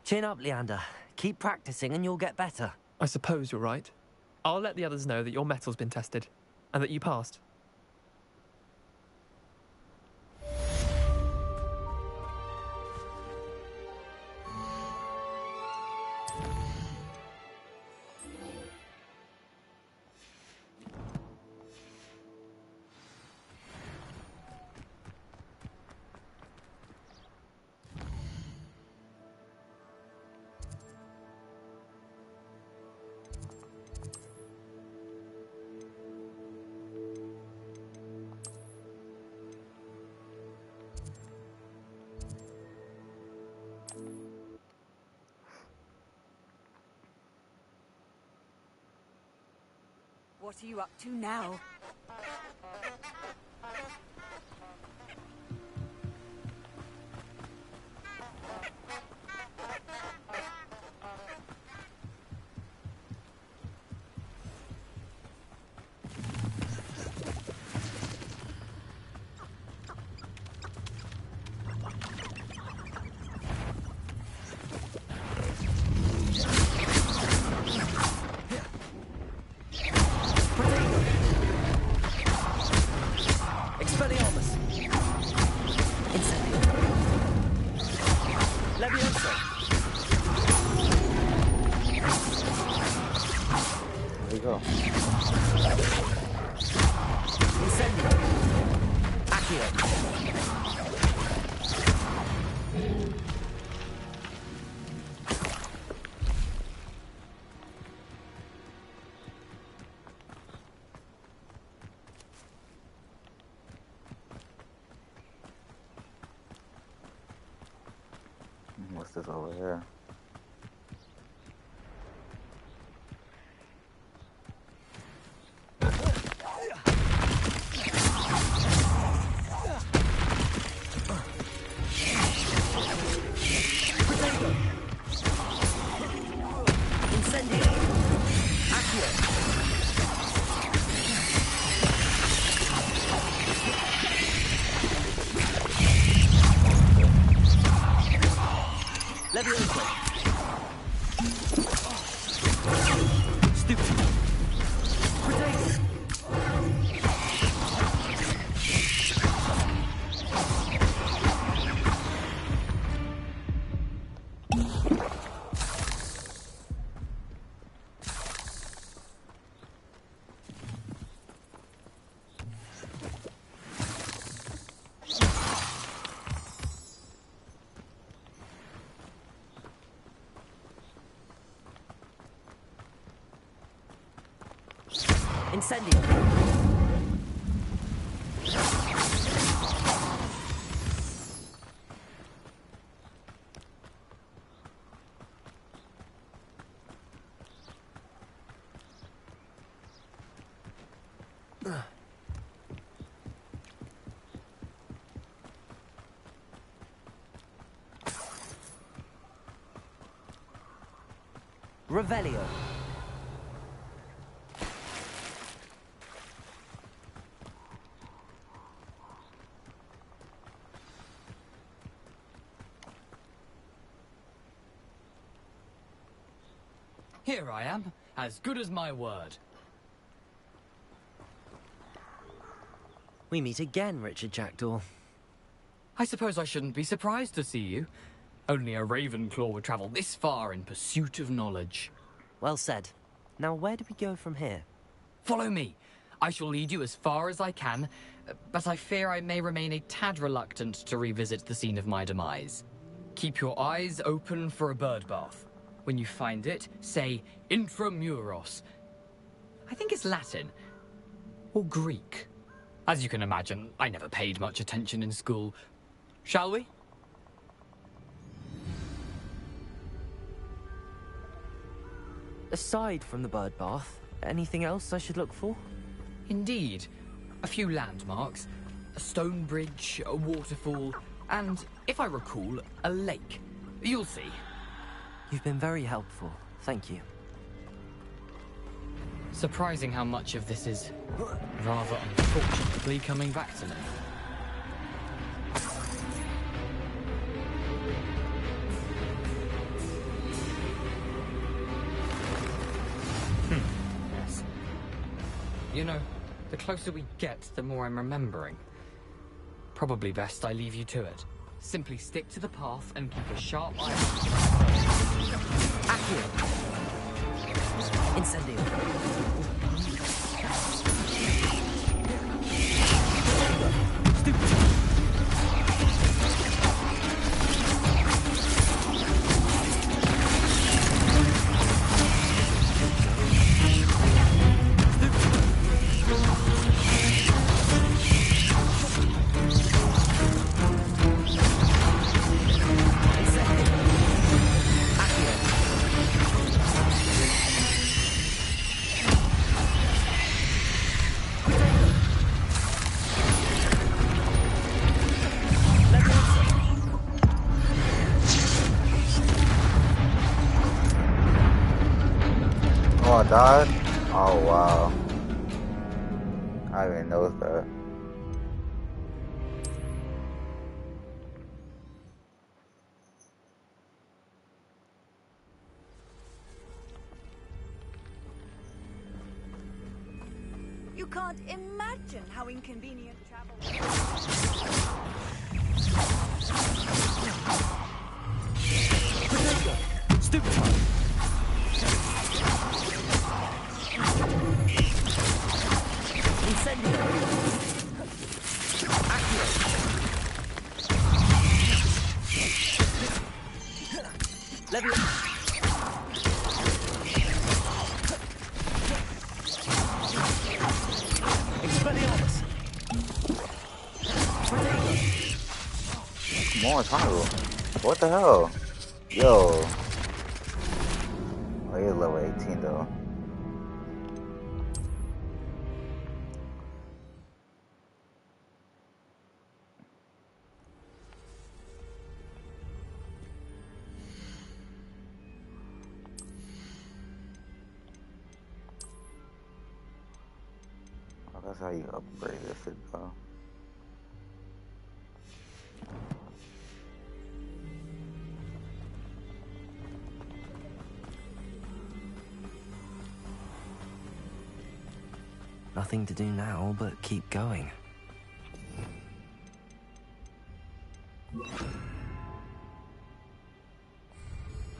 Chin up, Leander. Keep practicing and you'll get better. I suppose you're right. I'll let the others know that your metal's been tested, and that you passed. What are you up to now? What's this over here? Incendio. Revelio. Here I am, as good as my word. We meet again, Richard Jackdaw. I suppose I shouldn't be surprised to see you. Only a Ravenclaw would travel this far in pursuit of knowledge. Well said. Now where do we go from here? Follow me. I shall lead you as far as I can, but I fear I may remain a tad reluctant to revisit the scene of my demise. Keep your eyes open for a bird bath. When you find it, say intramuros. I think it's Latin. Or Greek. As you can imagine, I never paid much attention in school. Shall we? Aside from the bird bath, anything else I should look for? Indeed. A few landmarks. A stone bridge, a waterfall, and, if I recall, a lake. You'll see. You've been very helpful. Thank you. Surprising how much of this is rather unfortunately coming back to me. Yes. You know, the closer we get, the more I'm remembering. Probably best I leave you to it. Simply stick to the path and keep a sharp eye on Accio! Incendio! Oh, I died? Oh, wow. I didn't know that. You can't imagine how inconvenient travel Stupid! Incendio! Accio! Level. Expelliarmus! More tunnel. What the hell? Yo. Oh, he's level 18 though. Oh, that's how you upgrade this shit though. Nothing to do now but keep going.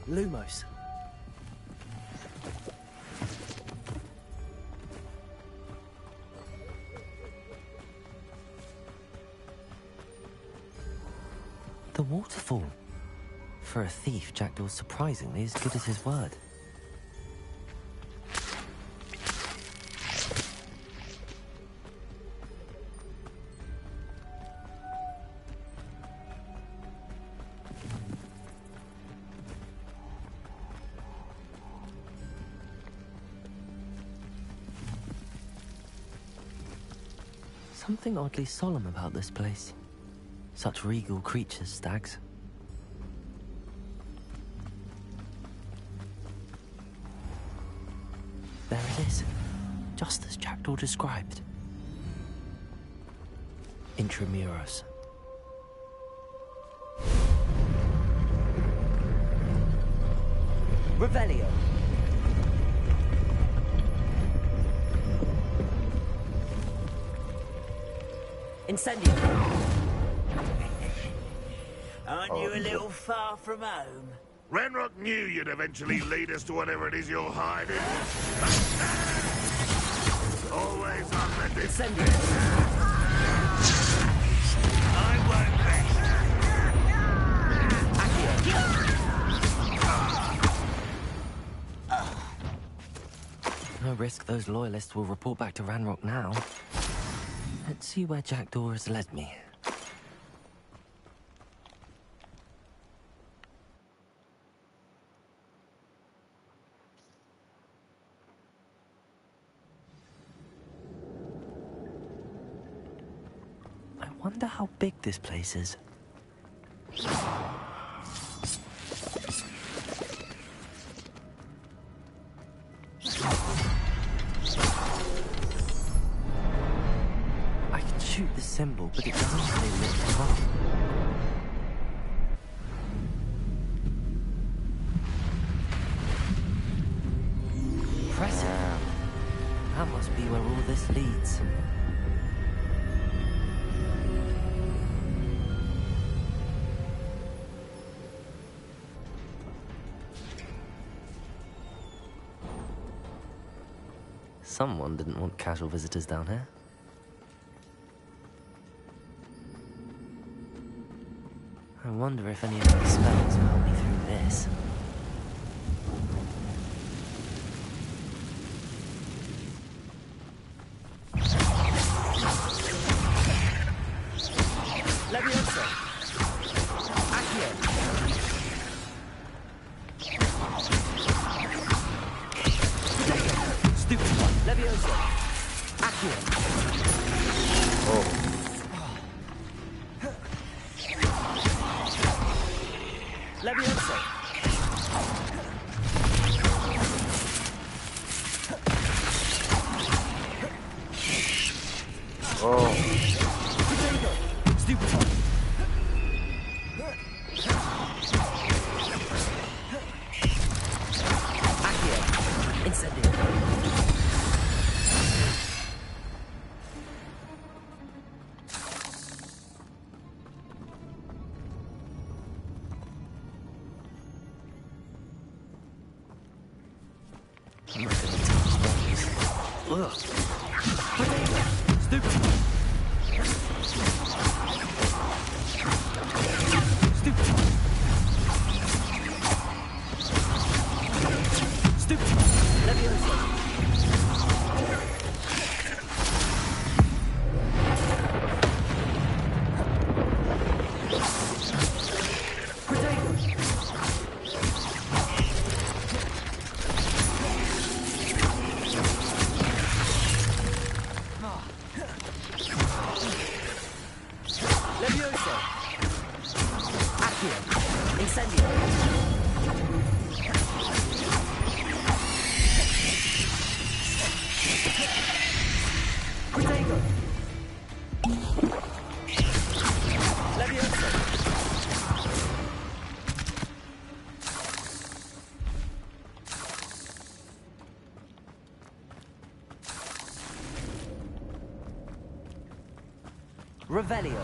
Lumos. The waterfall. For a thief, Jackdaw's surprisingly as good as his word. Something oddly solemn about this place. Such regal creatures, stags. There it is, just as Jackdaw described. Intramuros. Revelio. Incendio! Aren't you a little far from home? Renrock knew you'd eventually lead us to whatever it is you're hiding. Always unlimited. Incendio! I won't No risk those loyalists will report back to Ranrock now. Let's see where Jackdaw has led me. I wonder how big this place is. I can shoot the symbol, but it doesn't stay lit up. Impressive. That must be where all this leads. Someone didn't want casual visitors down here. I wonder if any of my spells will help me through this. Leviosa! Accio! Stupid one! Leviosa! Accio! Leviosa! Potato! Stupid one! Accio! Incendio! I'm not gonna touch those. Ugh. Potato! Stupid one! Stupid one! Stupid one! Leviosa! Leviosa! Accio! Incendio! Potato! Leviosa! Revelio!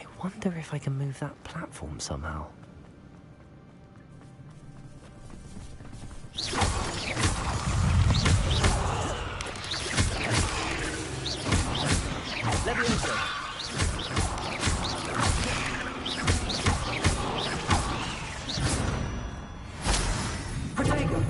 I wonder if I can move that platform somehow. Levioso. Protego.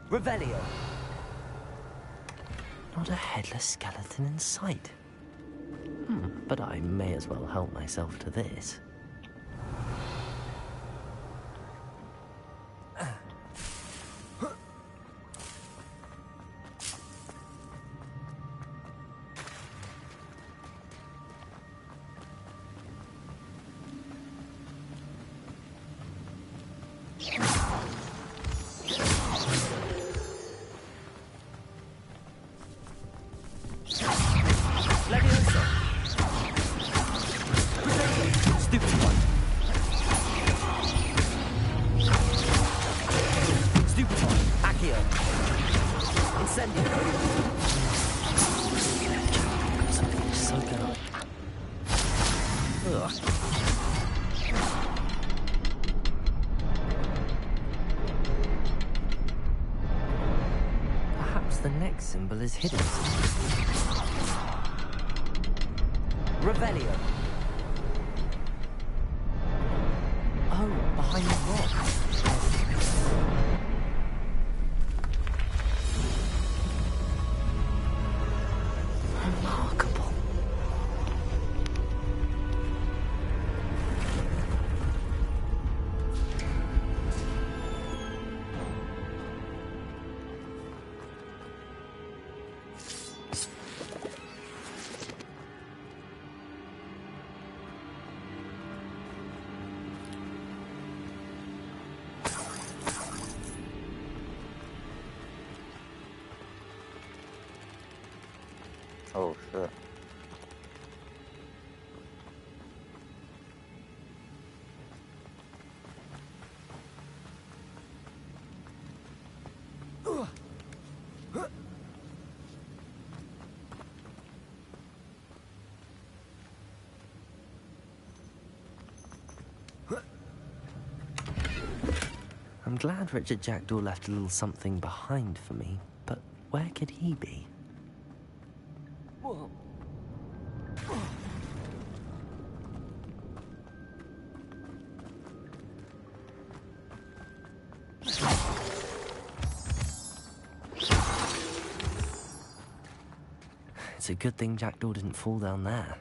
Revelio. Not a headless skeleton in sight. But I may as well help myself to this. The next symbol is hidden. Revelio. Oh, behind the rock. Remarkable. Oh, shit. I'm glad Richard Jackdaw left a little something behind for me, but where could he be? It's a good thing Jackdaw didn't fall down there.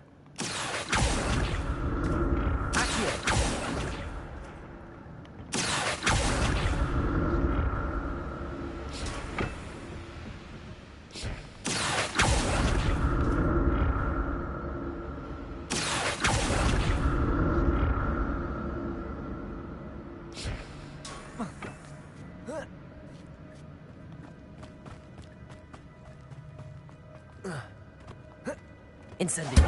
Incendio.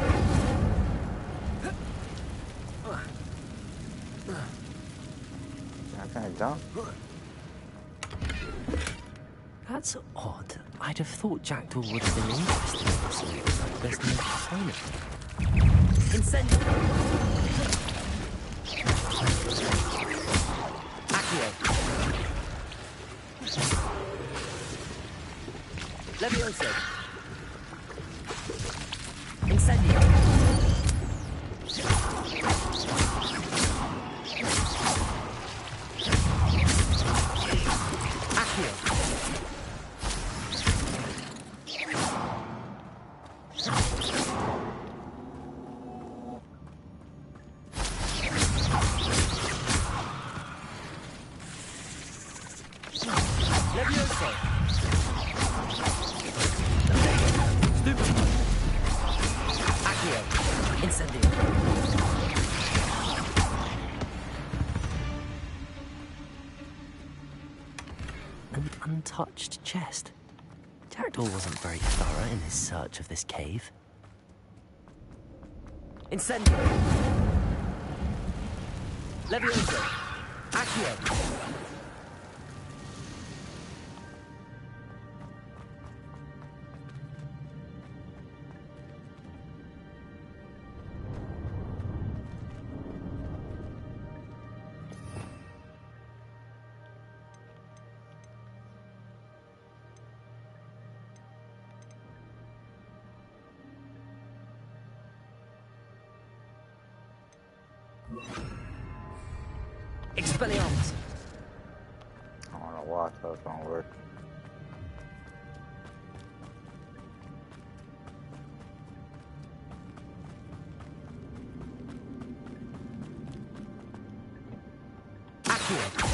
I can't jump. That's odd. I'd have thought Jackdaw would have been interested in this like there's no sign of it. Incendio. Accio. Levioso. Incendio. Accio. Levioso. Stupid. Accio. Incendio. An untouched chest. Jackdaw wasn't very thorough in his search of this cave. Incendio. Levioso. Accio. Expelliarmus. I don't know why that's gonna work. Accio.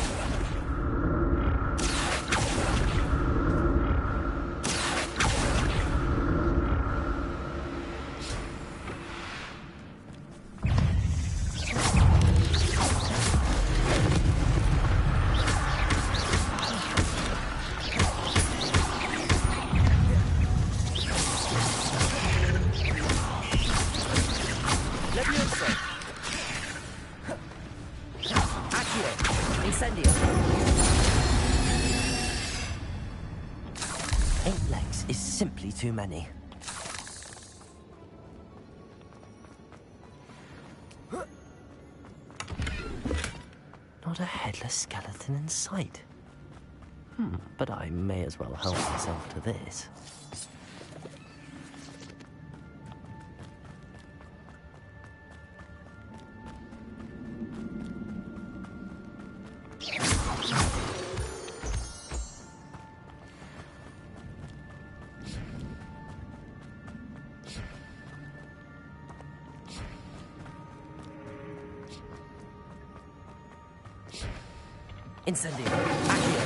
Levioso. Accio. Incendio. 8 legs is simply too many. Not a headless skeleton in sight. But I may as well help myself to this. Incendio. Accio.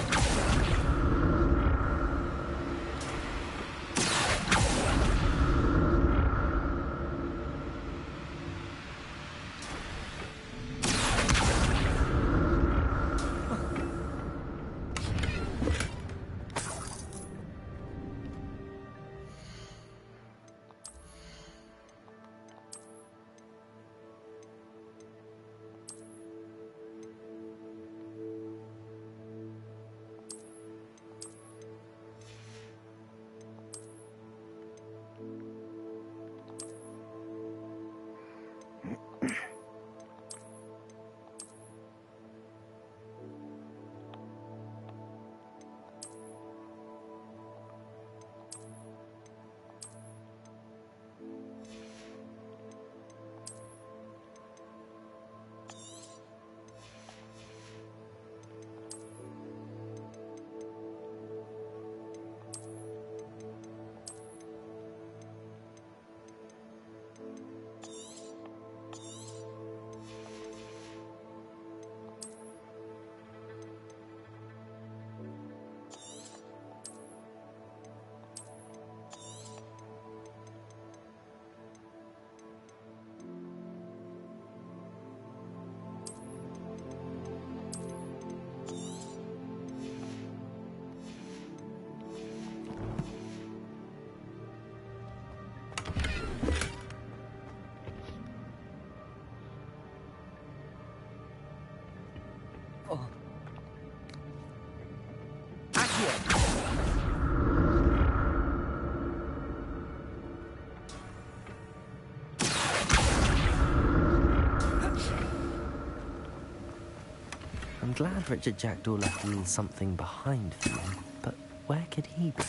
I'm glad Richard Jackdaw left a little something behind for me, but where could he be?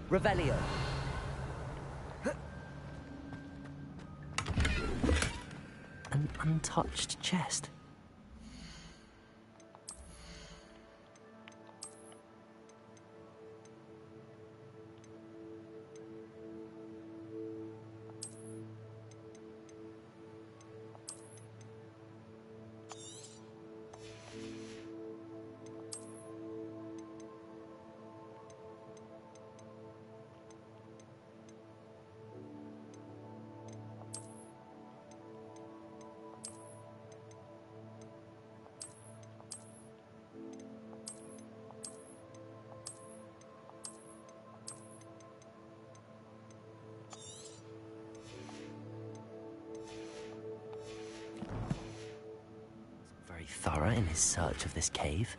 Revelio. An untouched chest. Thorough in his search of this cave.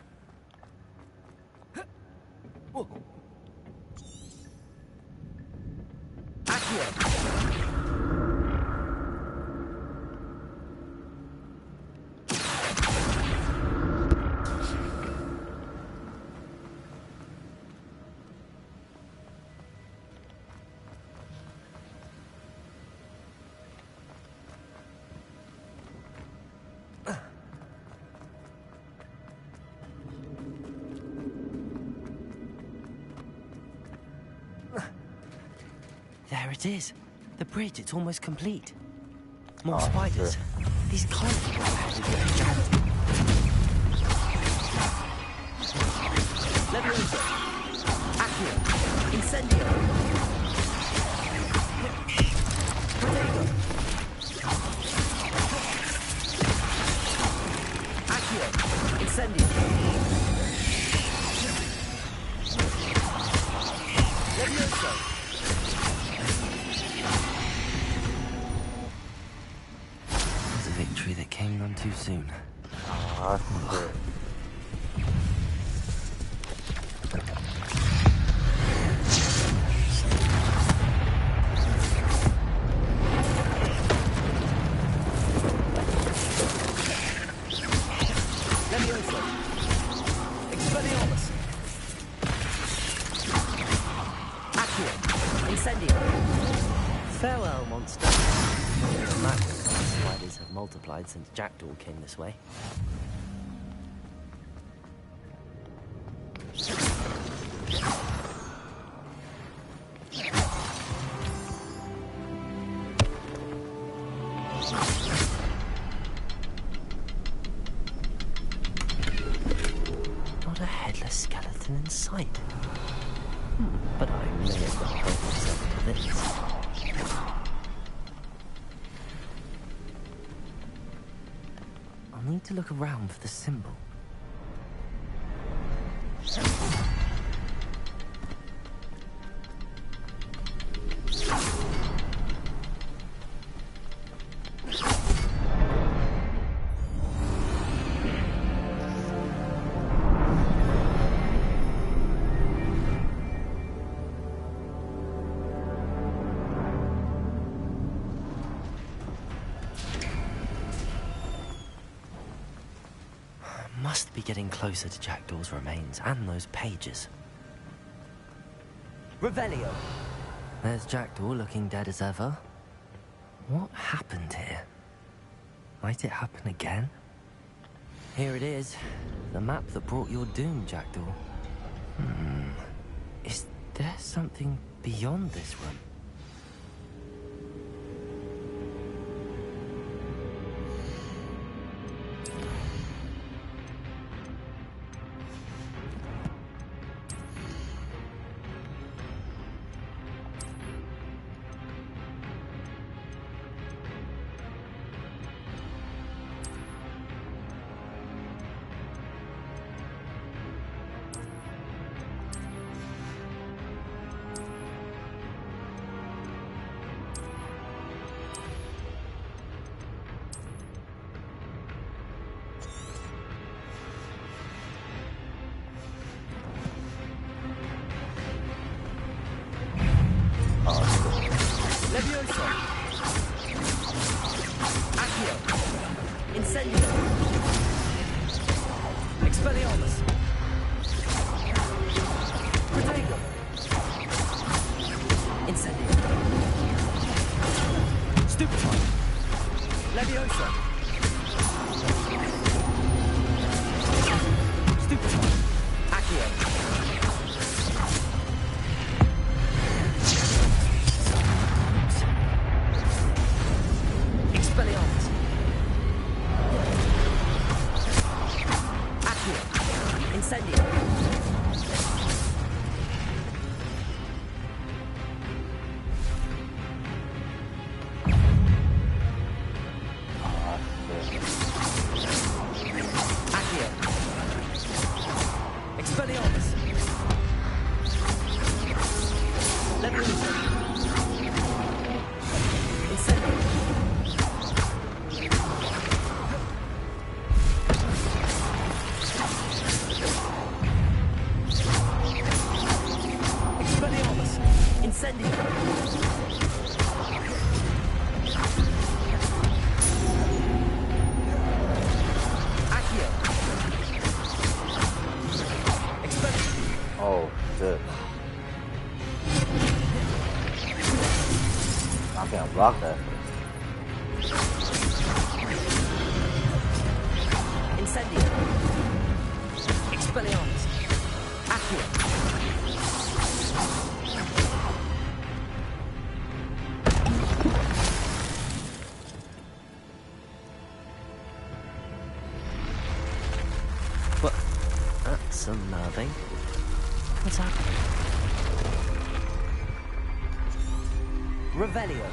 There it is. The bridge, it's almost complete. More spiders. Shit. These can't be Leviosa. Accio. Incendio. Protego. Accio. Incendio. Leviosa. That came none too soon. Leviosa. Expelliarmus. Accio. Incendio. Farewell, monster. Spiders have multiplied since Jackdaw came this way. Not a headless skeleton in sight. But I may as well help myself to this. I'll need to look around for the symbol. Must be getting closer to Jackdaw's remains and those pages. Revelio. There's Jackdaw looking dead as ever. What happened here? Might it happen again? Here it is. The map that brought your doom, Jackdaw. Is there something beyond this room? Levioso! Accio! Incendio! Expelliarmus! Protego! Incendio! Stupefy! Levioso! Stupefy! Accio! Expelliarmus! Accio! Incendio! Accio! Expelliarmus! Levioso! Incendio! Expelliarmus! Incendio! Accio! Expelliarmus! Oh, shit. I can't block that. Incendio! Expelliarmus! Accio! But that's unnerving. What's happening? Revelio.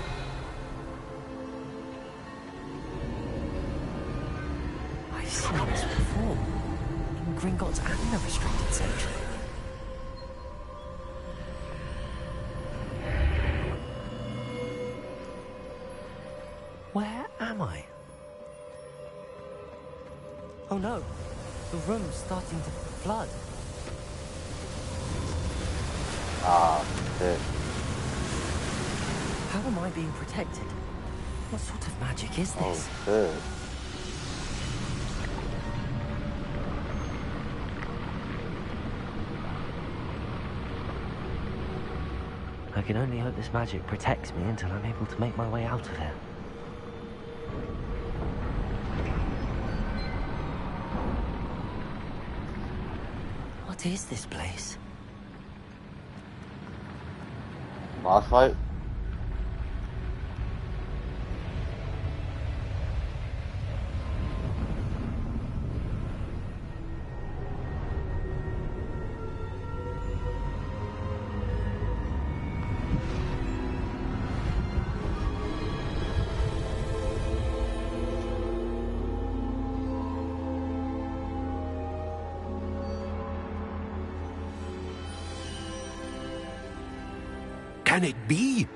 I've seen this before. In Gringotts and the restricted section. Where am I? Oh no, the room's starting to flood. Ah, shit. How am I being protected? What sort of magic is this? Oh, shit. I can only hope this magic protects me until I'm able to make my way out of here. What is this place? Boss fight? Can it be?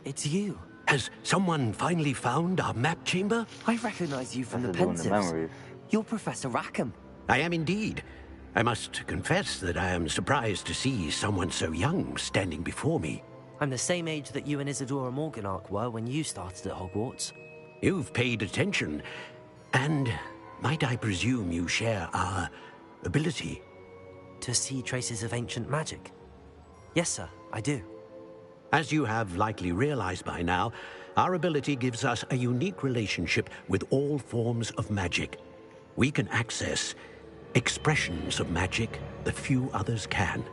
It's you. Has someone finally found our map chamber? I recognize you from the Doing the Pensives. memories. You're Professor Rackham. I am indeed. I must confess that I am surprised to see someone so young standing before me. I'm the same age that you and Isadora Morganach were when you started at Hogwarts. You've paid attention, and might I presume you share our ability? To see traces of ancient magic? Yes, sir, I do. As you have likely realized by now, our ability gives us a unique relationship with all forms of magic. We can access expressions of magic that few others can.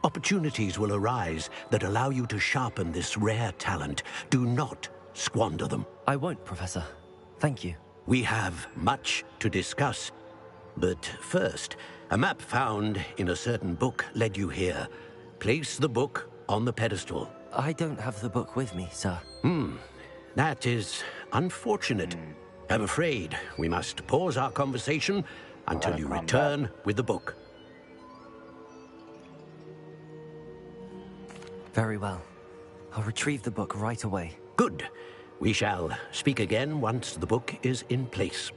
Opportunities will arise that allow you to sharpen this rare talent. Do not squander them. I won't, Professor. Thank you. We have much to discuss. But first, a map found in a certain book led you here. Place the book on the pedestal. I don't have the book with me, sir. That is unfortunate. I'm afraid we must pause our conversation until you return with the book. Very well. I'll retrieve the book right away. Good. We shall speak again once the book is in place.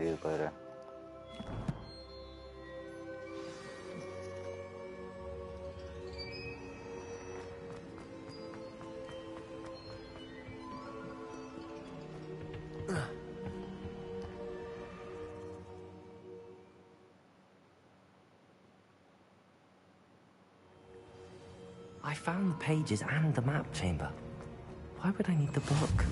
these later. I found the pages and the map chamber. Why would I need the book?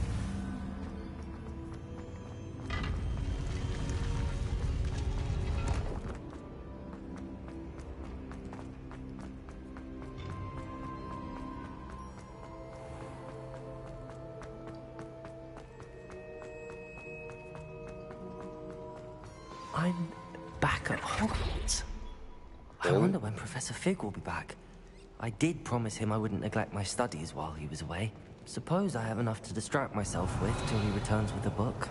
I'm back at Hogwarts. I wonder when Professor Fig will be back. I did promise him I wouldn't neglect my studies while he was away. Suppose I have enough to distract myself with till he returns with the book.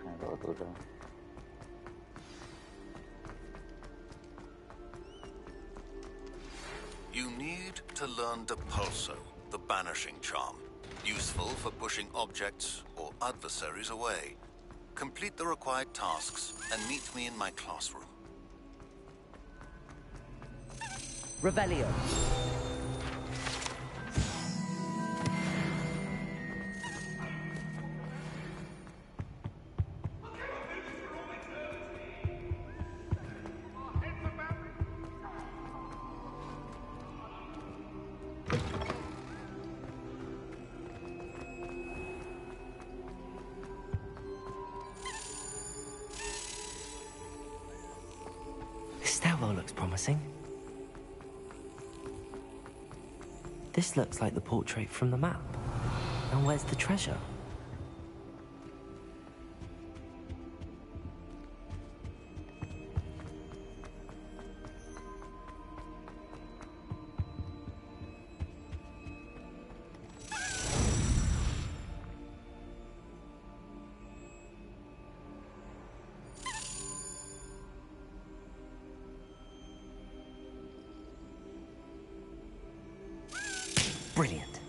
Can't go through there. You need to learn Depulso, the banishing charm. Useful for pushing objects or adversaries away. Complete the required tasks and meet me in my classroom. Revelio. This stairwell looks promising. This looks like the portrait from the map. And where's the treasure? Brilliant.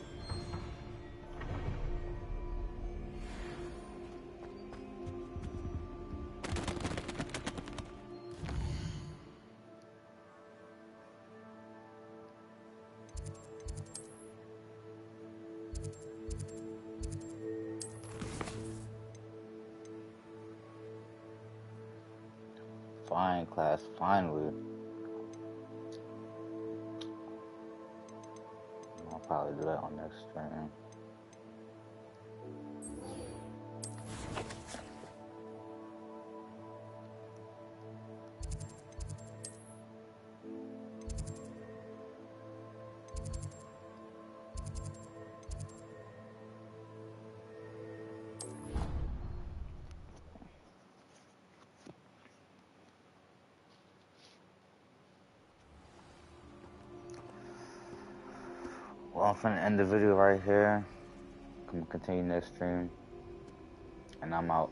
Fine class, finally. I'll probably do that on next stream. Well, I'm finna end the video right here. Continue next stream. And I'm out.